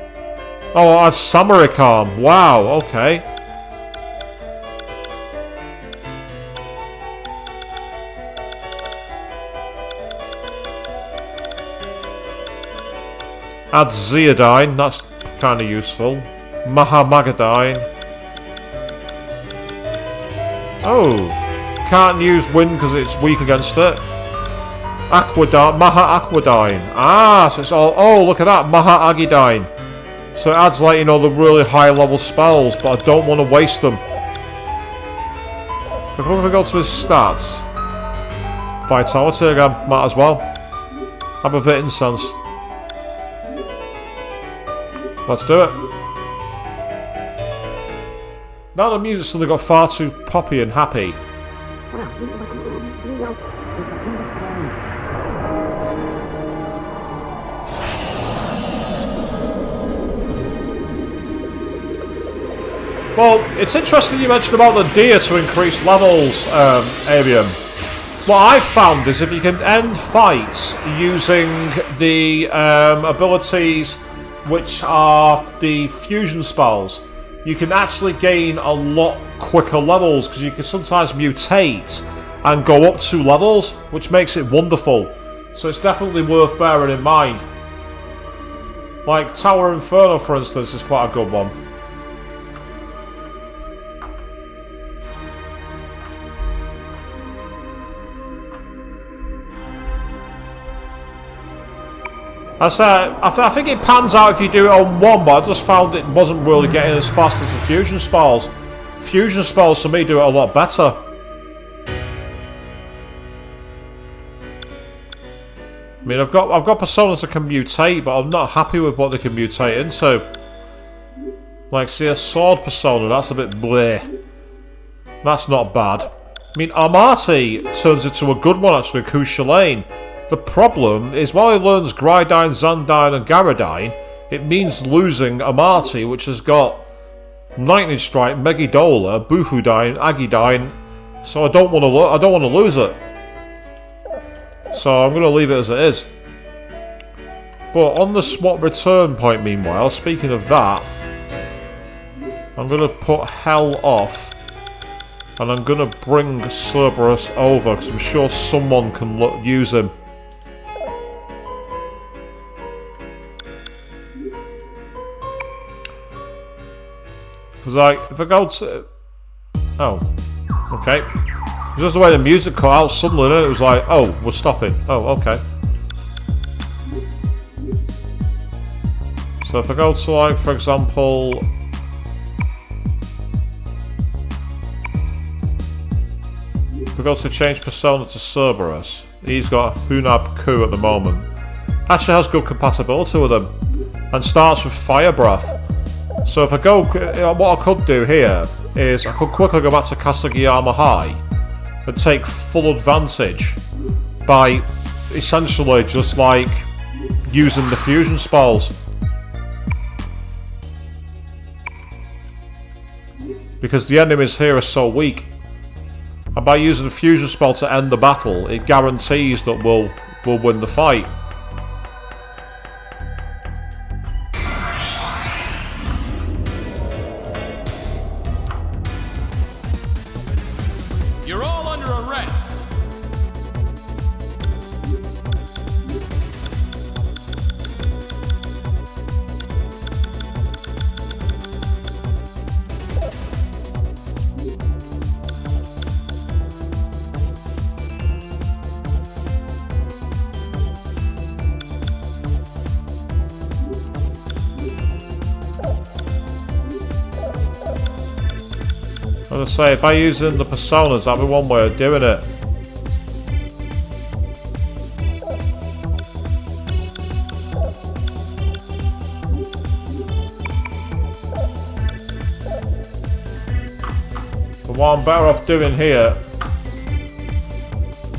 Oh, adds Samarikam. Wow, okay. Adds Zeodine, that's kind of useful. Mahamagadine. Oh, can't use wind because it's weak against it. Aquadine, Maha Aquadine. Ah, so it's all. Oh, look at that, Maha Agidine. So it adds, like, you know, the really high level spells, but I don't want to waste them. So if I go to his stats, Vitality again, might as well. Have a bit of incense. Let's do it. Now the music's suddenly got far too poppy and happy. Well, it's interesting you mentioned about the deer to increase levels, Avian. What I've found is if you can end fights using the abilities which are the fusion spells, you can actually gain a lot quicker levels because you can sometimes mutate and go up 2 levels, which makes it wonderful. So it's definitely worth bearing in mind. Like Tower Inferno, for instance, is quite a good one. I think it pans out if you do it on one, but I just found it wasn't really getting as fast as the fusion spells. Fusion spells for me do it a lot better. I mean, I've got personas that can mutate, but I'm not happy with what they can mutate into. Like, see, a sword persona, that's a bit bleh. That's not bad. I mean, Amati turns into a good one, actually, Kushalane. The problem is while he learns Grydine, Zandine and Garadine, it means losing a Marty, which has got Lightning Strike, Megidola, Bufudine, Agidine. So I don't want to lose it. So I'm going to leave it as it is. But on the swap return point, meanwhile, speaking of that, I'm going to put Hell off. And I'm going to bring Cerberus over, because I'm sure someone can use him. Because, like, if I go to... Oh. Okay. It's just the way the music cut out suddenly, and it was like, oh, we're stopping. Oh, okay. So if I go to, like, for example... If I go to change persona to Cerberus, he's got a Hunab Ku at the moment. Actually has good compatibility with him. And starts with Fire Breath. So if I go... What I could do here is I could quickly go back to Kasagiyama High and take full advantage by essentially just like using the fusion spells. Because the enemies here are so weak. And by using the fusion spell to end the battle, it guarantees that we'll win the fight. You're all under arrest. As I say, if I use in the personas, that'd be one way of doing it. But what I'm better off doing here...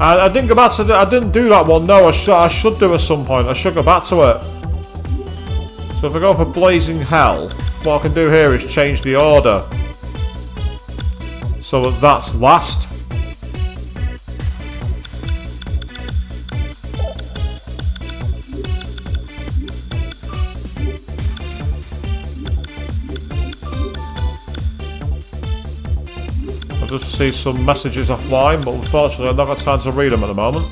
I didn't go back to I didn't do that one, no, I should do at some point. I should go back to it. So if I go for Blazing Hell, what I can do here is change the order. So that's last. I just received some messages offline, but unfortunately I've not got time to read them at the moment.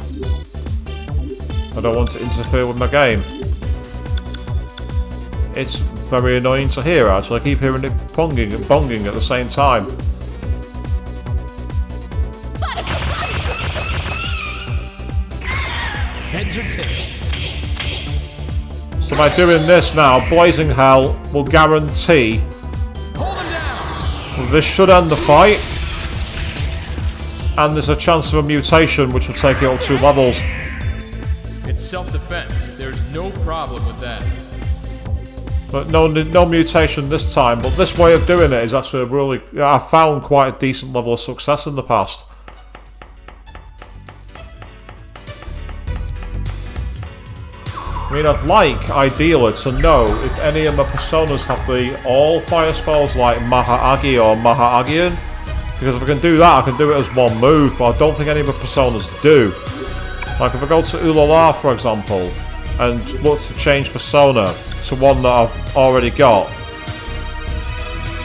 I don't want to interfere with my game. It's very annoying to hear actually, I keep hearing it bonging and bonging at the same time. Heads or tails? So by doing this now, Blazing Hell will guarantee this should end the fight. And there's a chance of a mutation which will take it up 2 levels. It's self-defense. There's no problem with that. But no mutation this time. But this way of doing it is actually really... I found quite a decent level of success in the past. I mean, I'd like, ideally, to know if any of my personas have the all fire spells like Maha-Agi or Maha-Agian. Because if I can do that, I can do it as one move, but I don't think any of my personas do. Like if I go to Ulala, for example, and look to change persona to one that I've already got.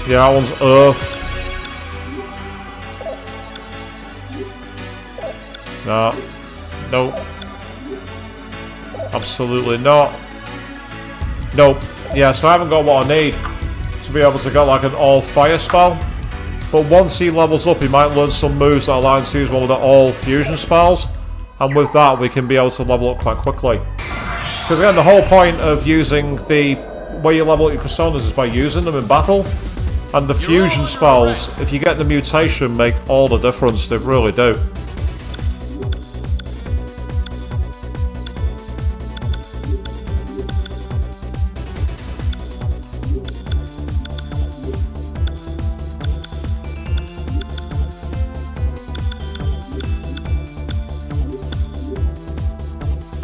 Yeah, that one's Earth. No. Nope. Absolutely not. Nope. Yeah, so I haven't got what I need to be able to get like an all fire spell. But once he levels up, he might learn some moves that allow him to use one of the all fusion spells. And with that, we can be able to level up quite quickly. Because again, the whole point of using the way you level up your personas is by using them in battle. And the fusion spells, if you get the mutation, make all the difference. They really do.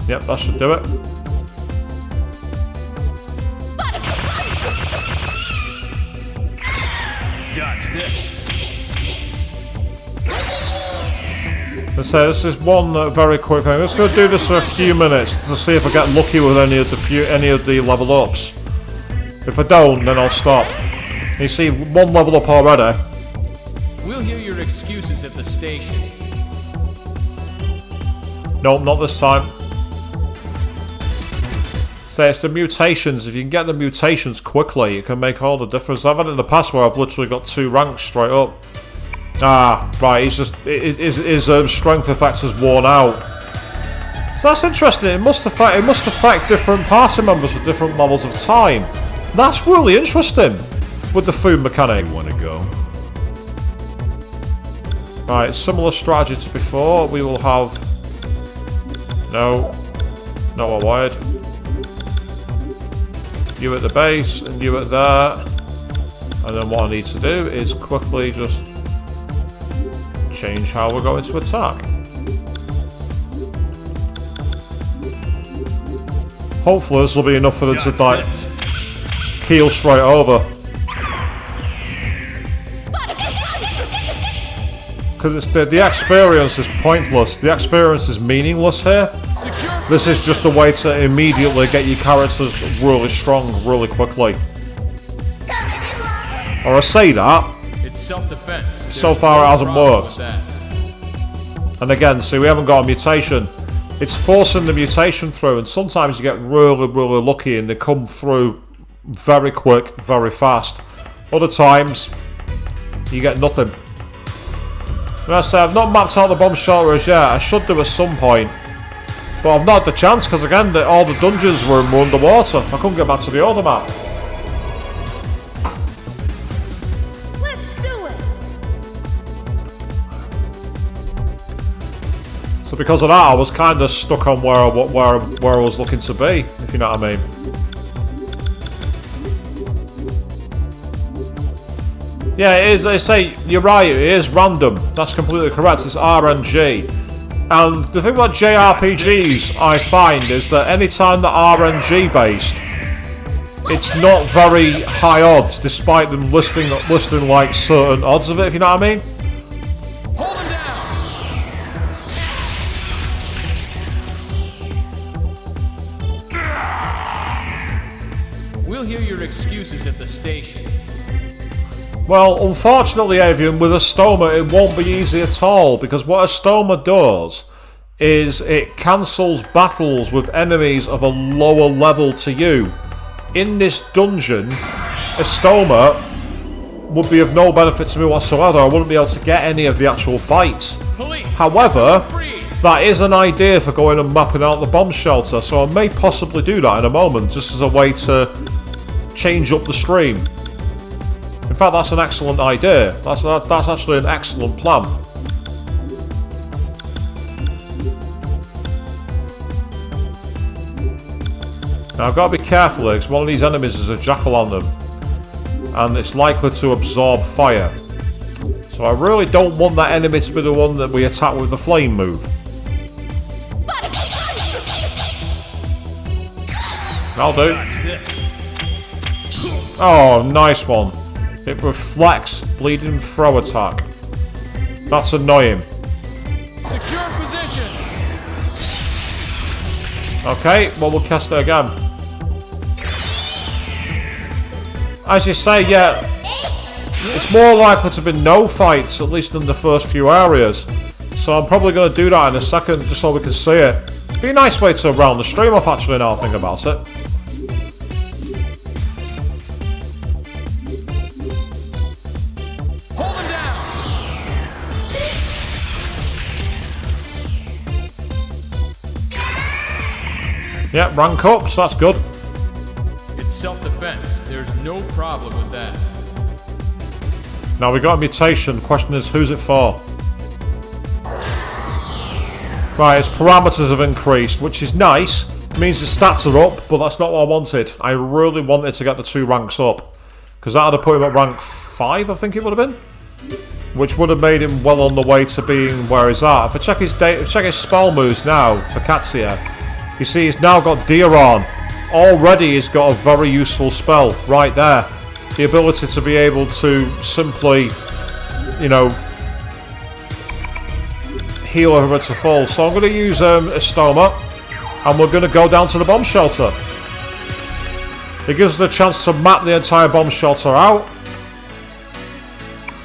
Yep, that should do it. Let's say this is one very quick thing. Let's go do this for a few minutes to see if I get lucky with any of the level ups. If I don't, then I'll stop. You see, one level up already. We'll hear your excuses at the station. Nope, not this time. Say it's the mutations. If you can get the mutations quickly, it can make all the difference. I've had it in the past where I've literally got 2 ranks straight up. Ah, right. He's just his strength effect has worn out. So that's interesting. It must affect different party members with different levels of time. That's really interesting with the food mechanic. You want to go? Right, similar strategy to before. We will have no I wired. You at the base and you at there. And then what I need to do is quickly just change how we're going to attack. Hopefully this will be enough for them to like keel straight over. Because it's the experience is pointless. The experience is meaningless here. This is just a way to immediately get your characters really strong really quickly. Or I say that. It's self-defense. So far it hasn't worked. And again, see, we haven't got a mutation. It's forcing the mutation through, and sometimes you get really, really lucky and they come through very quick, very fast. Other times, you get nothing. And I say, I've not mapped out the bomb shelters yet. I should do at some point. But I've not had the chance, because again, all the dungeons were underwater. I couldn't get back to the other map. So because of that, I was kind of stuck on where I was looking to be, if you know what I mean. Yeah, it is. I say you're right. It is random. That's completely correct. It's RNG, and the thing about JRPGs I find is that anytime they're RNG based, it's not very high odds, despite them listing like certain odds of it. If you know what I mean. Hold him down. We'll hear your excuses at the station. Well, unfortunately, Avian, with a stoma, it won't be easy at all, because what a stoma does is it cancels battles with enemies of a lower level to you. In this dungeon, a stoma would be of no benefit to me whatsoever. I wouldn't be able to get any of the actual fights. However, that is an idea for going and mapping out the bomb shelter, so I may possibly do that in a moment, just as a way to change up the stream. In fact, that's an excellent idea. That's actually an excellent plan. Now I've got to be careful here, because one of these enemies is a jack-o'-lantern, and it's likely to absorb fire. So I really don't want that enemy to be the one that we attack with the flame move. That'll do. Oh, nice one. It reflects bleeding throw attack. That's annoying. Secure position. Okay, well, we'll cast it again. As you say, yeah, it's more likely to be no fights, at least in the first few areas. So I'm probably going to do that in a second, just so we can see it. Be a nice way to round the stream off, actually, now I think about it. Hold him down. Yeah, rank up, so that's good. It's self-defense. There's no problem with that. Now we got a mutation. The question is, who's it for? Right, its parameters have increased, which is nice. It means the stats are up, but that's not what I wanted. I really wanted to get the 2 ranks up, because that would have put him at rank 5, I think it would have been, which would have made him well on the way to being where he's at. If I check his spell moves now for Katsuya, you see he's now got Dioron. Already he's got a very useful spell right there. The ability to be able to simply, you know, heal her to full. So I'm going to use Estoma, and we're going to go down to the bomb shelter. It gives us a chance to map the entire bomb shelter out.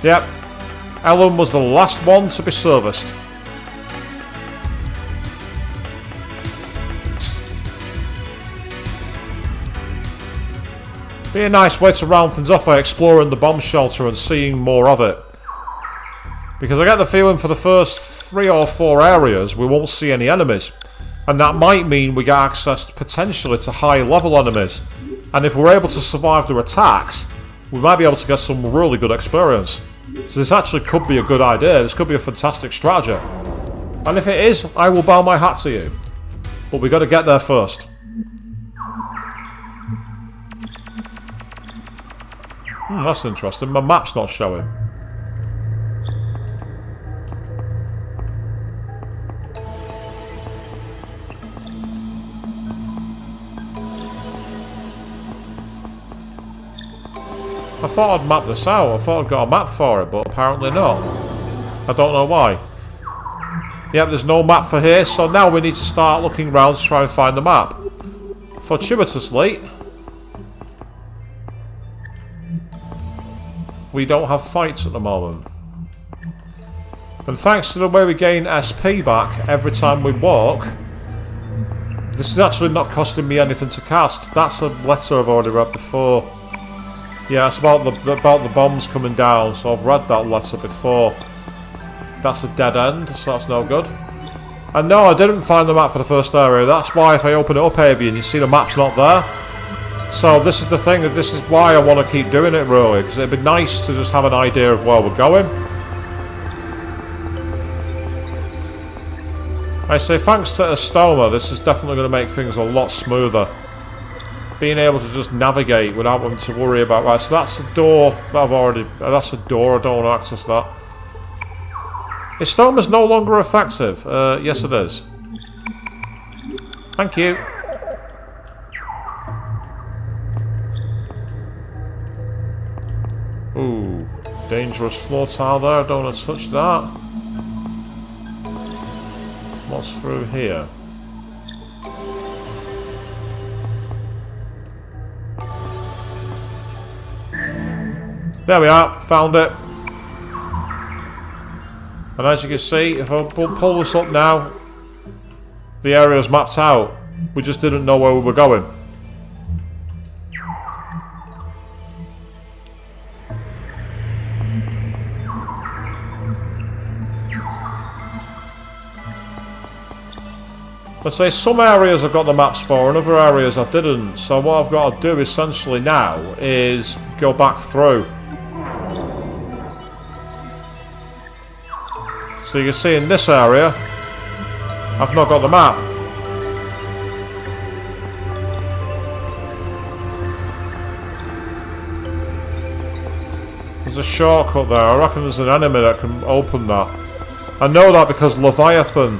Yep, Ellen was the last one to be serviced. Be a nice way to round things up by exploring the bomb shelter and seeing more of it. Because I get the feeling for the first 3 or 4 areas we won't see any enemies. And that might mean we get access potentially to high level enemies. And if we're able to survive their attacks, we might be able to get some really good experience. So this actually could be a good idea. This could be a fantastic strategy. And if it is, I will bow my hat to you. But we got to get there first. That's interesting. My map's not showing. I thought I'd map this out. I thought I'd got a map for it, but apparently not. I don't know why. Yep, there's no map for here, so now we need to start looking around to try and find the map. Fortuitously, we don't have fights at the moment. And thanks to the way we gain SP back every time we walk, this is actually not costing me anything to cast. That's a letter I've already read before. Yeah, it's about the bombs coming down, so I've read that letter before. That's a dead end, so that's no good. And no, I didn't find the map for the first area. That's why if I open it up, Avian, you see the map's not there. So this is the thing, this is why I want to keep doing it really, because it'd be nice to just have an idea of where we're going. I say thanks to Estoma, this is definitely going to make things a lot smoother. Being able to just navigate without having to worry about... Right, so that's a door that I've already... That's a door, I don't want to access that. Estoma's no longer effective. Yes it is. Thank you. Ooh, dangerous floor tile there, I don't want to touch that. What's through here? There we are, found it. And as you can see, if I pull this up now, the area's mapped out. We just didn't know where we were going. Let's say some areas I've got the maps for and other areas I didn't. So what I've got to do essentially now is go back through. So you can see in this area, I've not got the map. There's a shortcut there. I reckon there's an enemy that can open that. I know that because Leviathan,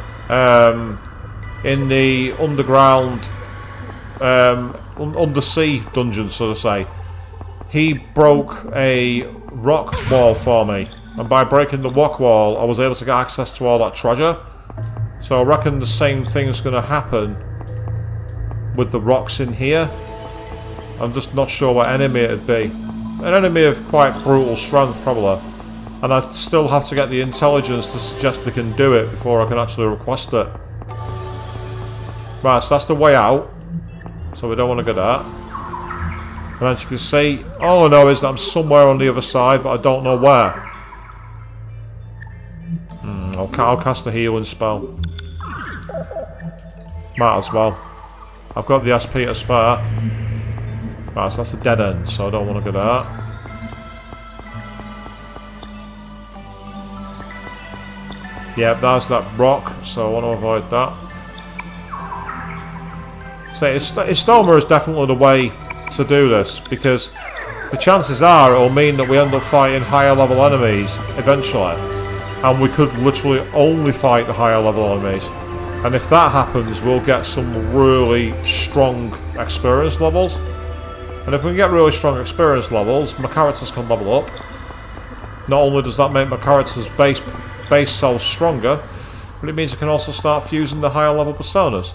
in the underground, undersea dungeon, so to say, he broke a rock wall for me. And by breaking the rock wall, I was able to get access to all that treasure. So I reckon the same thing's going to happen with the rocks in here. I'm just not sure what enemy it'd be. An enemy of quite brutal strength, probably. And I still have to get the intelligence to suggest they can do it before I can actually request it. Right, so that's the way out. So we don't want to go there. And as you can see, all I know is that I'm somewhere on the other side, but I don't know where. I'll cast a healing spell. Might as well. I've got the SP to spare. Right, so that's a dead end, so I don't want to go there. Yeah, there's that rock, so I want to avoid that. So Estoma is definitely the way to do this, because the chances are it'll mean that we end up fighting higher level enemies eventually. And we could literally only fight the higher level enemies. And if that happens, we'll get some really strong experience levels. And if we can get really strong experience levels, my characters can level up. Not only does that make my character's base cells stronger, But it means I can also start fusing the higher level personas.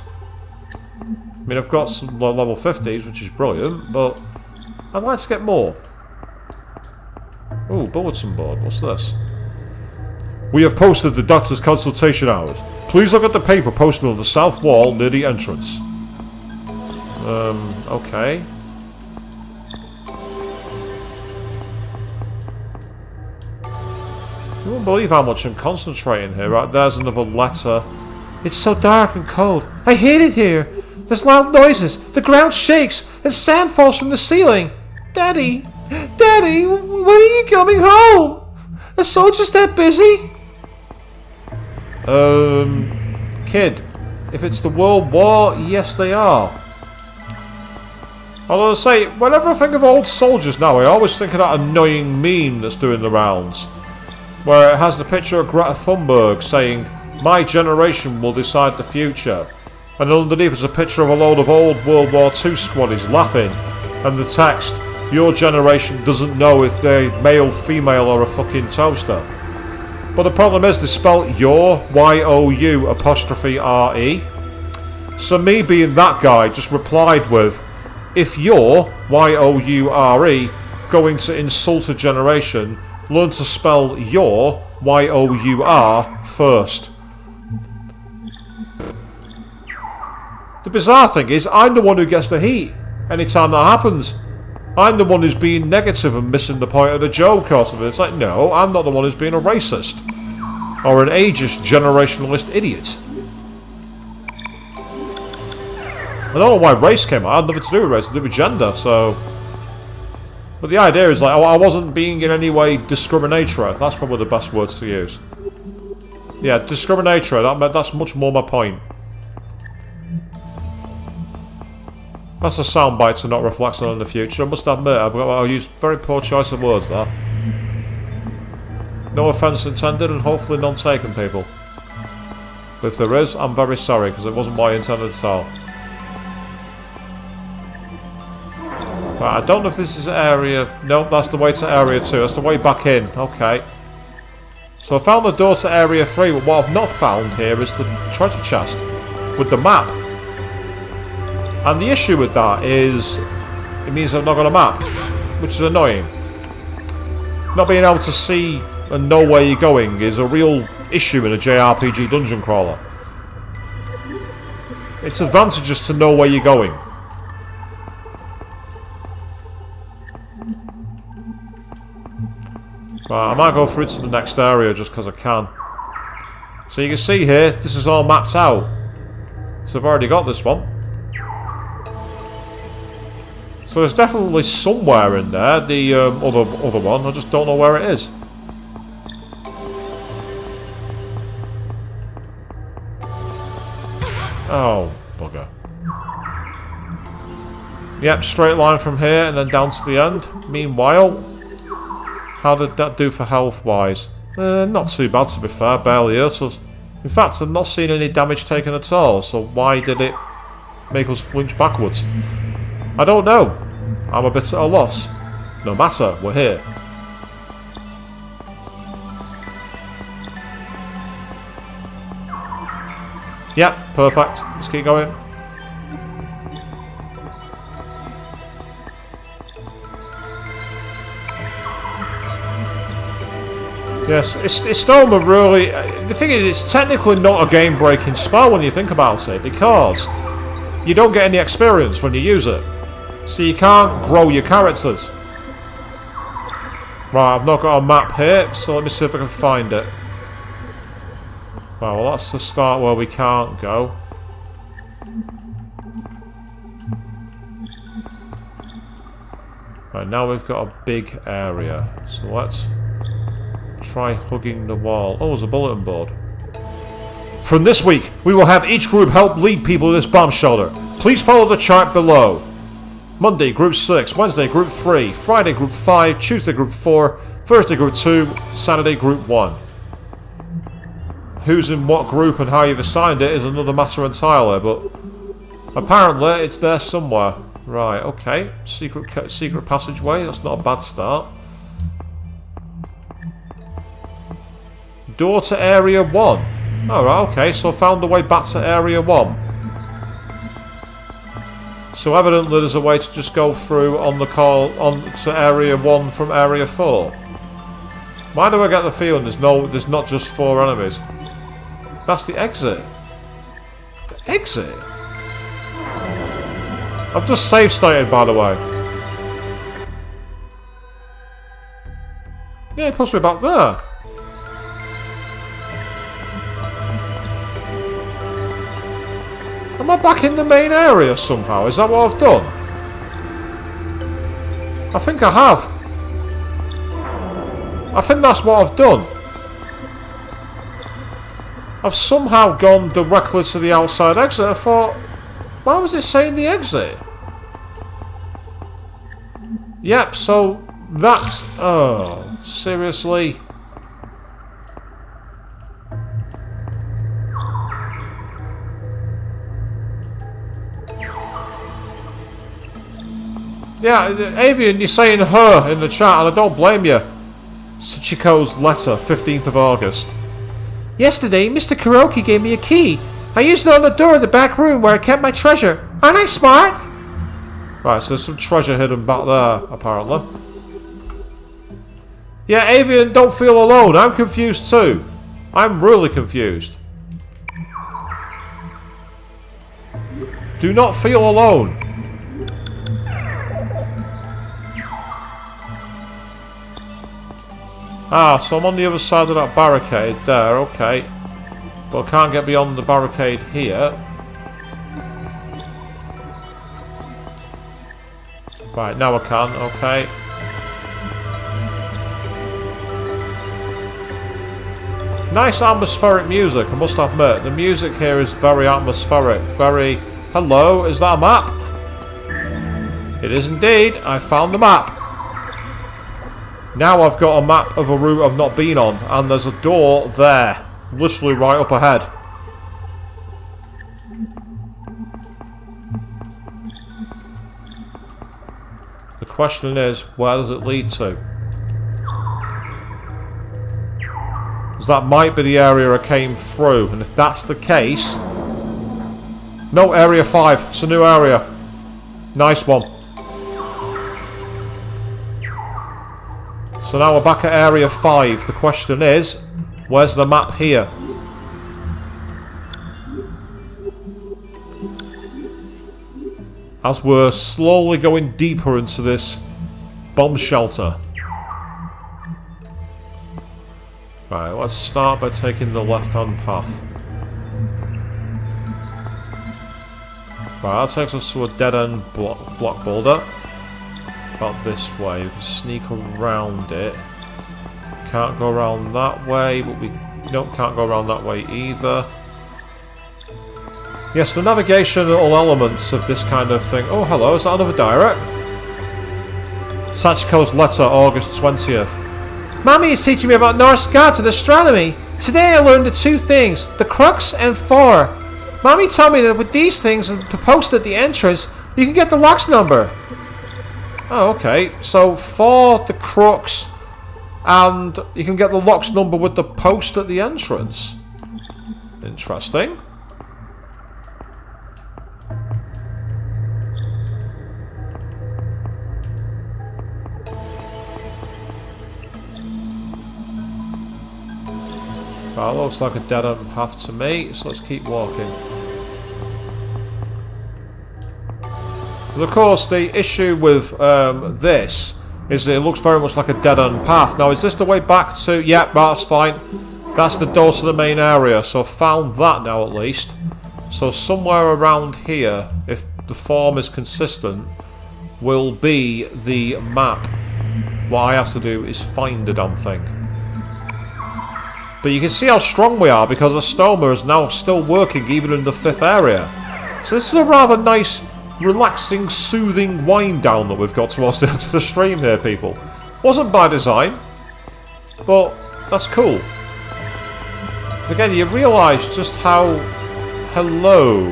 I mean, I've got some level 50s, which is brilliant, but I'd like to get more. Ooh, bulletin board. What's this? We have posted the doctor's consultation hours. Please look at the paper posted on the south wall near the entrance. Okay. You won't believe how much I'm concentrating here. Right, there's another letter. It's so dark and cold. I hate it here. There's loud noises. The ground shakes and sand falls from the ceiling. Daddy, Daddy, when are you coming home? Are soldiers that busy? Kid, if it's the World War, yes they are. Although I say, whenever I think of old soldiers now, I always think of that annoying meme that's doing the rounds. Where it has the picture of Greta Thunberg saying, "My generation will decide the future." And underneath is a picture of a load of old World War II squaddies laughing. And the text, "Your generation doesn't know if they're male, female or a fucking toaster." But the problem is they spell your, Y-O-U apostrophe R-E. So me being that guy just replied with, if you're, Y-O-U-R-E, going to insult a generation, learn to spell your, Y-O-U-R, first. The bizarre thing is, I'm the one who gets the heat anytime that happens. I'm the one who's being negative and missing the point of the joke or something. It's like, no, I'm not the one who's being a racist. Or an ageist, generationalist idiot. I don't know why race came out. I had nothing to do with race, to do with gender, so... But the idea is, like, I wasn't being in any way discriminatory. That's probably the best words to use. Yeah, discriminatory. That's much more my point. That's a soundbite to not reflect on in the future. I must admit, I'll use very poor choice of words there. No offence intended, and hopefully none taken, people. But if there is, I'm very sorry, because it wasn't my intended at all. Right, I don't know if this is area... Nope, that's the way to area 2. That's the way back in. Okay. So I found the door to area 3, but what I've not found here is the treasure chest with the map. And the issue with that is, it means I've not got a map, which is annoying. Not being able to see and know where you're going is a real issue in a JRPG dungeon crawler. It's advantageous to know where you're going. Right, I might go through to the next area just because I can. So you can see here, this is all mapped out. So I've already got this one. So there's definitely somewhere in there, the other one, I just don't know where it is. Oh, bugger. Yep, straight line from here and then down to the end. Meanwhile, how did that do for health-wise? Not too bad, to be fair, barely hurt us. In fact, I've not seen any damage taken at all, so why did it make us flinch backwards? I don't know. I'm a bit at a loss. No matter, we're here. Yep, perfect. Let's keep going. Yes, it's still a really... The thing is, it's technically not a game-breaking spell when you think about it, because you don't get any experience when you use it. So you can't grow your characters. Right, I've not got a map here, so let me see if I can find it. Well, that's the start where we can't go. Right, now we've got a big area. So let's try hugging the wall. Oh, there's a bulletin board. From this week, we will have each group help lead people to this bomb shelter. Please follow the chart below. Monday, Group 6. Wednesday, Group 3. Friday, Group 5. Tuesday, Group 4. Thursday, Group 2. Saturday, Group 1. Who's in what group and how you've assigned it is another matter entirely, but apparently it's there somewhere. Right, okay. Secret passageway. That's not a bad start. Door to Area 1. Alright, okay, so found the way back to Area 1. So evidently there's a way to just go through on the call on to Area 1 from Area 4. Why do I get the feeling there's not just 4 enemies? That's the exit. The exit? I've just save stated, by the way. Yeah, it pushed me back there. Am I back in the main area somehow? Is that what I've done? I think I have. I think that's what I've done. I've somehow gone directly to the outside exit. I thought, why was it saying the exit? Yep, so that's... Oh, seriously? Yeah, Avian, you're saying her in the chat, and I don't blame you. Sachiko's letter, 15th of August. Yesterday, Mr. Kuroki gave me a key. I used it on the door of the back room where I kept my treasure. Aren't I smart? Right, so there's some treasure hidden back there, apparently. Yeah, Avian, don't feel alone. I'm confused too. I'm really confused. Do not feel alone. Ah, so I'm on the other side of that barricade there, okay. But I can't get beyond the barricade here. Right, now I can, okay. Nice atmospheric music, I must admit. The music here is very atmospheric, very... Hello, is that a map? It is indeed, I found the map. Now I've got a map of a route I've not been on, and there's a door there, literally right up ahead. The question is, where does it lead to? Because that might be the area I came through, and if that's the case... No, Area 5, it's a new area. Nice one. So now we're back at Area 5. The question is, where's the map here? As we're slowly going deeper into this bomb shelter. Right, let's start by taking the left-hand path. Right, that takes us to a dead-end block boulder. About this way. We can sneak around it. Can't go around that way, but we can't go around that way either. Yes, the navigational elements of this kind of thing. Oh, hello, is that another direct? Sachiko's letter, August 20th. Mommy is teaching me about Norse gods and astronomy. Today I learned the 2 things, the crux and 4. Mommy told me that with these things to post at the entrance, you can get the lock's number. Oh, okay. So, for the crux, and you can get the lock's number with the post at the entrance. Interesting. That looks like a dead-end path to me, so let's keep walking. But of course, the issue with this is that it looks very much like a dead-end path. Now, is this the way back to... Yep, that's fine. That's the door to the main area, so I've found that now at least. So somewhere around here, if the form is consistent, will be the map. What I have to do is find the damn thing. But you can see how strong we are because the Stoma is now still working even in the 5th area. So this is a rather nice... relaxing, soothing wind down that we've got towards the end of the stream here, people. Wasn't by design, but that's cool. So again, you realise just how... Hello.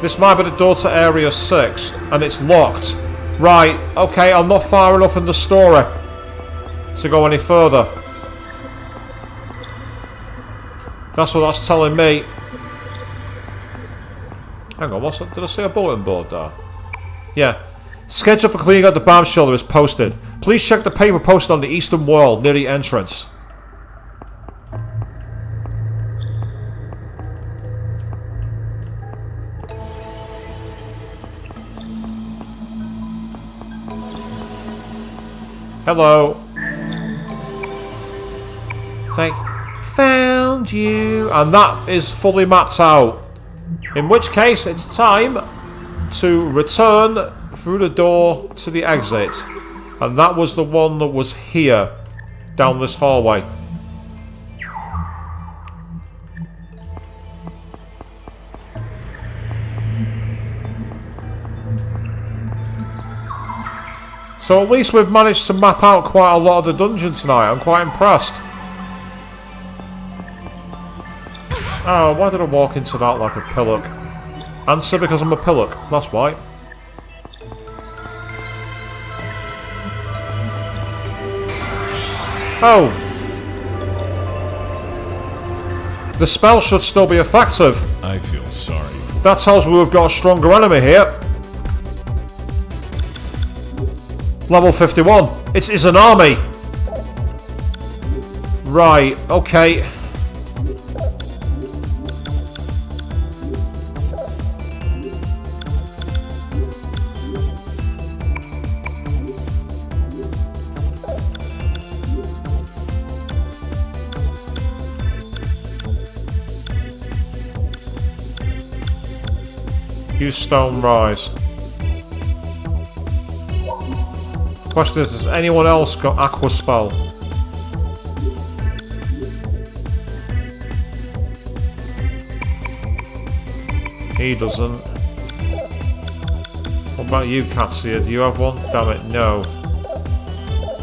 This might be the door to Area 6, and it's locked. Right, okay, I'm not far enough in the story to go any further. That's what that's telling me. Hang on, what's that? Did I see a bulletin board there? Yeah. Schedule for cleaning out the bomb shelter is posted. Please check the paper posted on the eastern wall near the entrance. Hello. Found you. And that is fully mapped out. In which case, it's time to return through the door to the exit. And that was the one that was here, down this hallway. So at least we've managed to map out quite a lot of the dungeon tonight. I'm quite impressed. Oh, why did I walk into that like a pillock? Answer, because I'm a pillock. That's why. Oh. The spell should still be effective. I feel sorry. That tells me we've got a stronger enemy here. Level 51. It's Izanami. Right, okay. Use Stone Rise. Question is, has anyone else got Aqua Spell? He doesn't. What about you, Katsia? Do you have one? Damn it, no.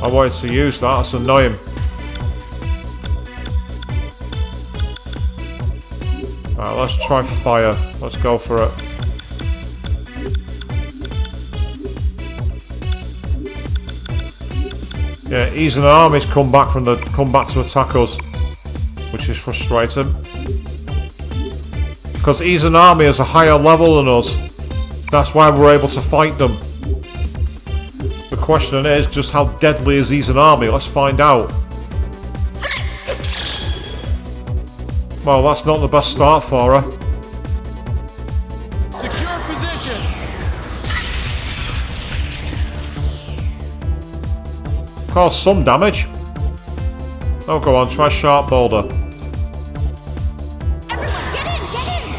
I wanted to use that, that's annoying. Right, let's try fire. Let's go for it. Yeah, Izanami's come back to attack us, which is frustrating. Because Izanami is a higher level than us. That's why we're able to fight them. The question is just how deadly is Izanami? Let's find out. Well, that's not the best start for her. Secure position. Caused some damage. Oh, go on, try Sharp Boulder. Everyone, get in, get in!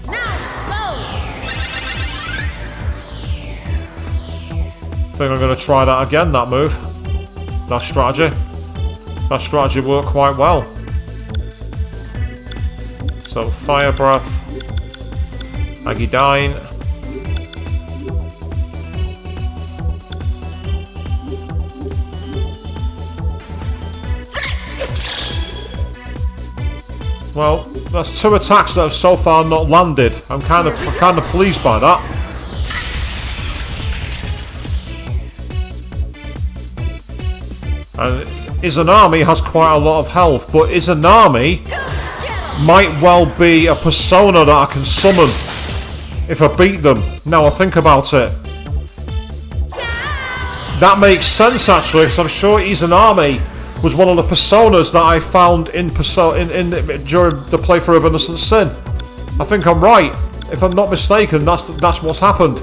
Now, go! I think I'm going to try that again, that move. That strategy. That strategy worked quite well. So, Fire Breath. Agidine. Well, that's 2 attacks that have so far not landed. I'm kind of pleased by that. And Izanami has quite a lot of health, but Izanami might well be a persona that I can summon if I beat them. Now I think about it. That makes sense actually, because I'm sure Izanami was one of the personas that I found during the playthrough of Innocent Sin. I think I'm right. If I'm not mistaken, that's what's happened.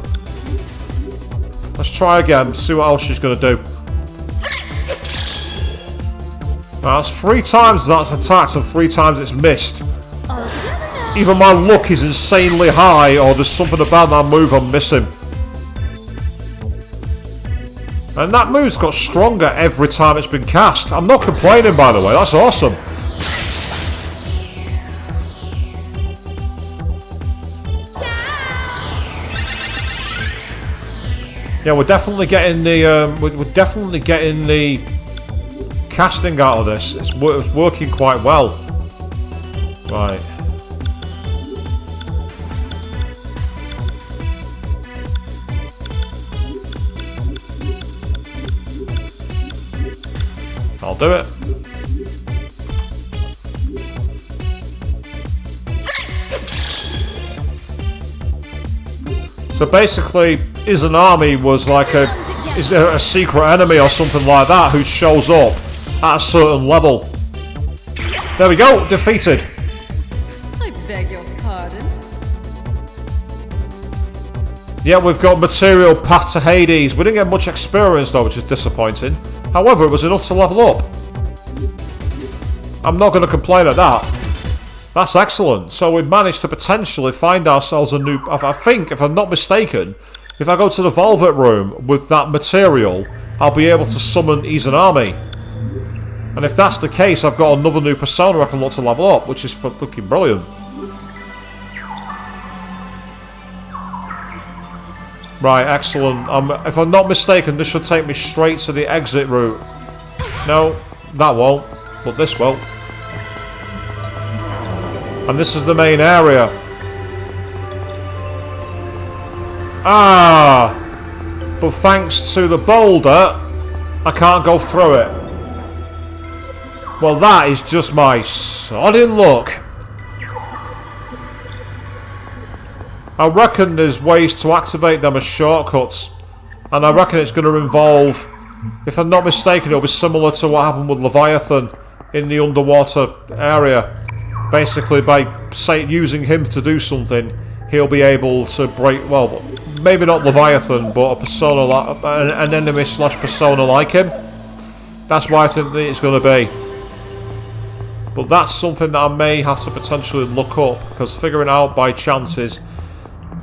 Let's try again, see what else she's going to do. That's 3 times that's attacked and 3 times it's missed. Either my luck is insanely high or there's something about that move I'm missing. And that move's got stronger every time it's been cast. I'm not complaining, by the way, that's awesome. Yeah, we're definitely getting the casting out of this. It's working quite well. Right. I'll do it. So basically, Izanami was like a secret enemy or something like that who shows up at a certain level. There we go, defeated. I beg your pardon. Yeah, we've got material path to Hades. We didn't get much experience though, which is disappointing. However, it was enough to level up. I'm not going to complain at that. That's excellent. So we've managed to potentially find ourselves a new... I think, if I'm not mistaken, if I go to the Velvet Room with that material, I'll be able to summon Izanami. And if that's the case, I've got another new persona I can look to level up, which is looking brilliant. Right, excellent. If I'm not mistaken, this should take me straight to the exit route. No, that won't, but this will. And this is the main area. Ah! But thanks to the boulder, I can't go through it. Well, that is just my sodding luck. I reckon there's ways to activate them as shortcuts. And I reckon it's going to involve, if I'm not mistaken, it'll be similar to what happened with Leviathan in the underwater area. Basically, by using him to do something, he'll be able to break, well, maybe not Leviathan, but a persona like, an enemy slash persona like him. That's why I think that it's going to be. But that's something that I may have to potentially look up, because figuring out by chance is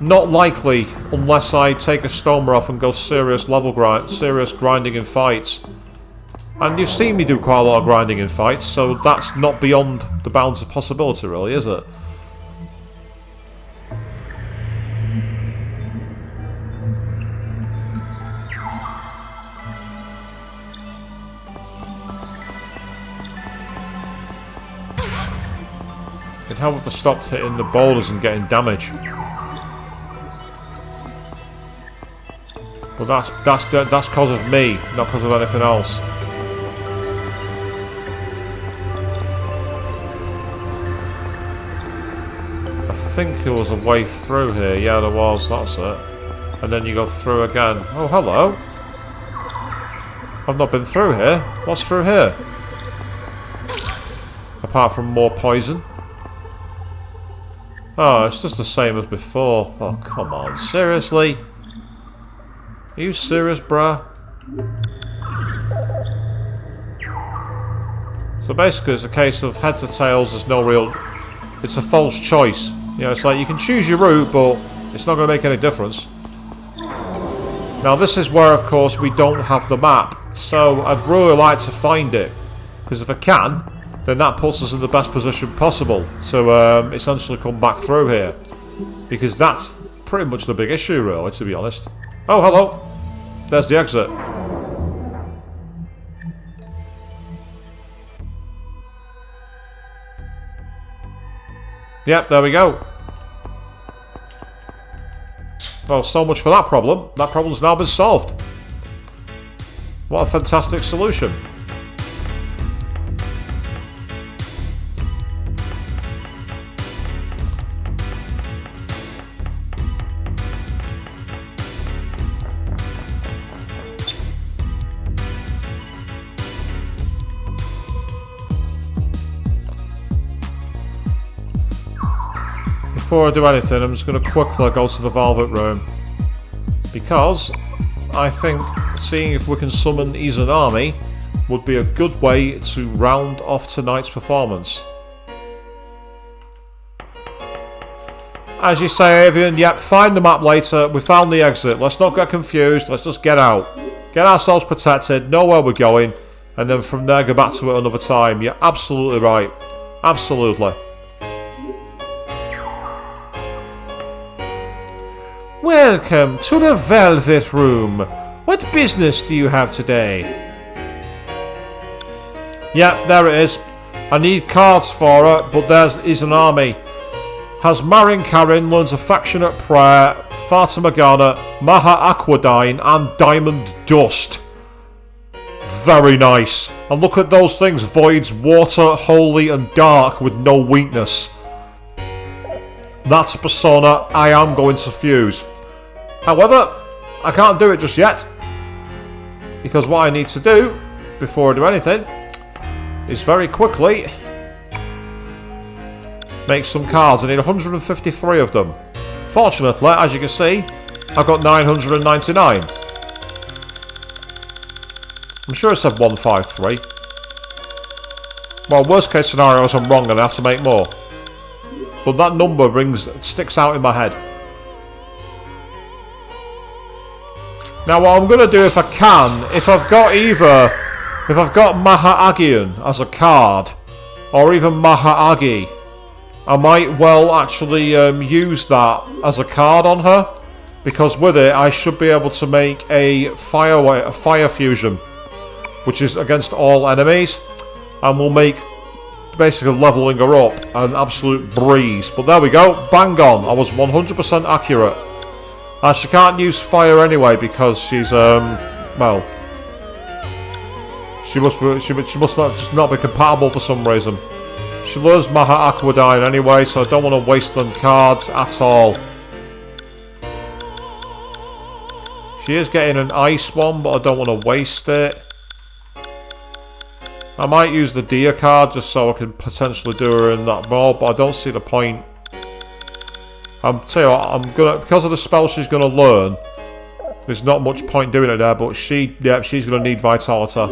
not likely unless I take a Stoner off and go serious grinding in fights. And you've seen me do quite a lot of grinding in fights, so that's not beyond the bounds of possibility, really, is it? It'd help if I stopped hitting the boulders and getting damage. But that's because of me, not because of anything else. I think there was a way through here. Yeah, there was. That's it. And then you go through again. Oh, hello. I've not been through here. What's through here? Apart from more poison. Oh, it's just the same as before. Oh, come on. Seriously? Are you serious, bruh? So basically, it's a case of heads or tails. There's no real... It's a false choice. You know, it's like you can choose your route, but it's not going to make any difference. Now, this is where, of course, we don't have the map. So, I'd really like to find it. Because if I can, then that puts us in the best position possible to essentially come back through here. Because that's pretty much the big issue, really, to be honest. Oh, hello. There's the exit. Yep, there we go. Well, so much for that problem. That problem's now been solved. What a fantastic solution. Before I do anything, I'm just going to quickly go to the Velvet Room. Because I think seeing if we can summon Izanami would be a good way to round off tonight's performance. As you say, Avian, yep, find the map later. We found the exit. Let's not get confused. Let's just get out. Get ourselves protected, know where we're going, and then from there go back to it another time. You're absolutely right. Absolutely. Welcome to the Velvet Room. What business do you have today? Yep, there it is. I need cards for her, but there's Izanami. Has Marin Karin, learns Affectionate Prayer, Fata Morgana, Maha Aquadine, and Diamond Dust. Very nice. And look at those things. Voids, water, holy and dark with no weakness. That's a persona I am going to fuse. However, I can't do it just yet. Because what I need to do, before I do anything, is very quickly make some cards. I need 153 of them. Fortunately, as you can see, I've got 999. I'm sure it said 153. Well, worst case scenario is I'm wrong and I have to make more. But that number sticks out in my head. Now what I'm going to do if I can, if I've got Maha-Agian as a card, or even Maha-Agi, I might well actually use that as a card on her, because with it I should be able to make a fire fusion, which is against all enemies, and will make basically leveling her up an absolute breeze. But there we go, bang on, I was 100% accurate. And she can't use fire anyway because she's well, she must not be compatible for some reason. She learns Maha Aquadine anyway, so I don't want to waste on cards at all. She is getting an ice one, but I don't want to waste it. I might use the Dia card just so I can potentially do her in that mode, but I don't see the point. I'm tell you what, I'm gonna, because of the spell she's gonna learn, there's not much point doing it there, but she's gonna need Vitality,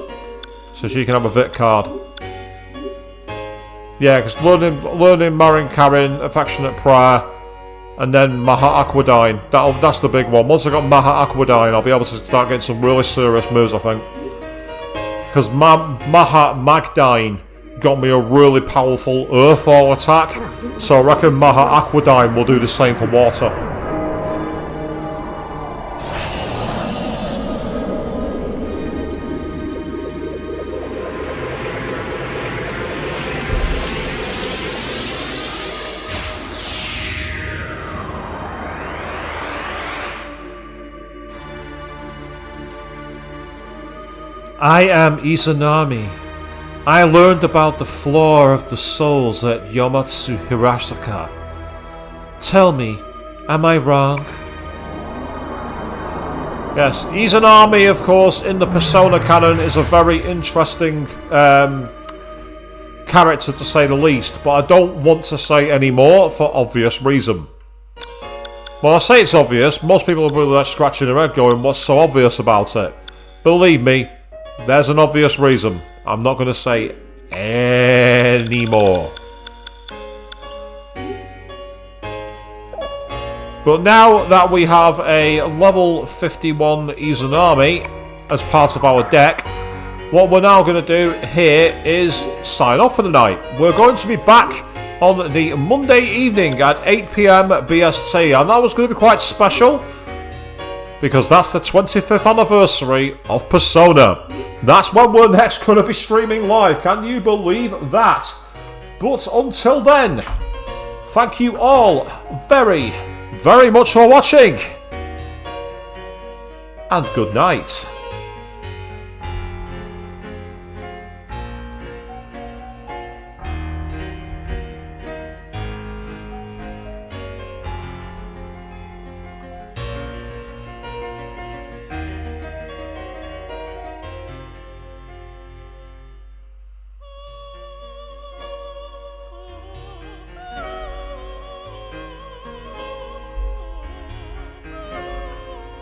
so she can have a Vit card. Yeah, because learning Marin Karin, Affectionate Prayer, and then Maha Aquadine, that's the big one. Once I got Maha Aquadine, I'll be able to start getting some really serious moves, I think. Because Maha Magdine got me a really powerful Earthfall attack, so I reckon Maha Aquadine will do the same for water. I am Izanami. I learned about the floor of the souls at Yomatsu Hirashika. Tell me, am I wrong? Yes, Izanami, of course, in the Persona canon is a very interesting character to say the least, but I don't want to say any more for obvious reason. Well, I say it's obvious, most people will be like scratching their head going, what's so obvious about it? Believe me, there's an obvious reason. I'm not going to say any more. But now that we have a level 51 Izanami as part of our deck, what we're now going to do here is sign off for the night. We're going to be back on the Monday evening at 8 PM BST, and that was going to be quite special because that's the 25th anniversary of Persona. That's when we're next going to be streaming live. Can you believe that? But until then, thank you all very, very much for watching. And good night.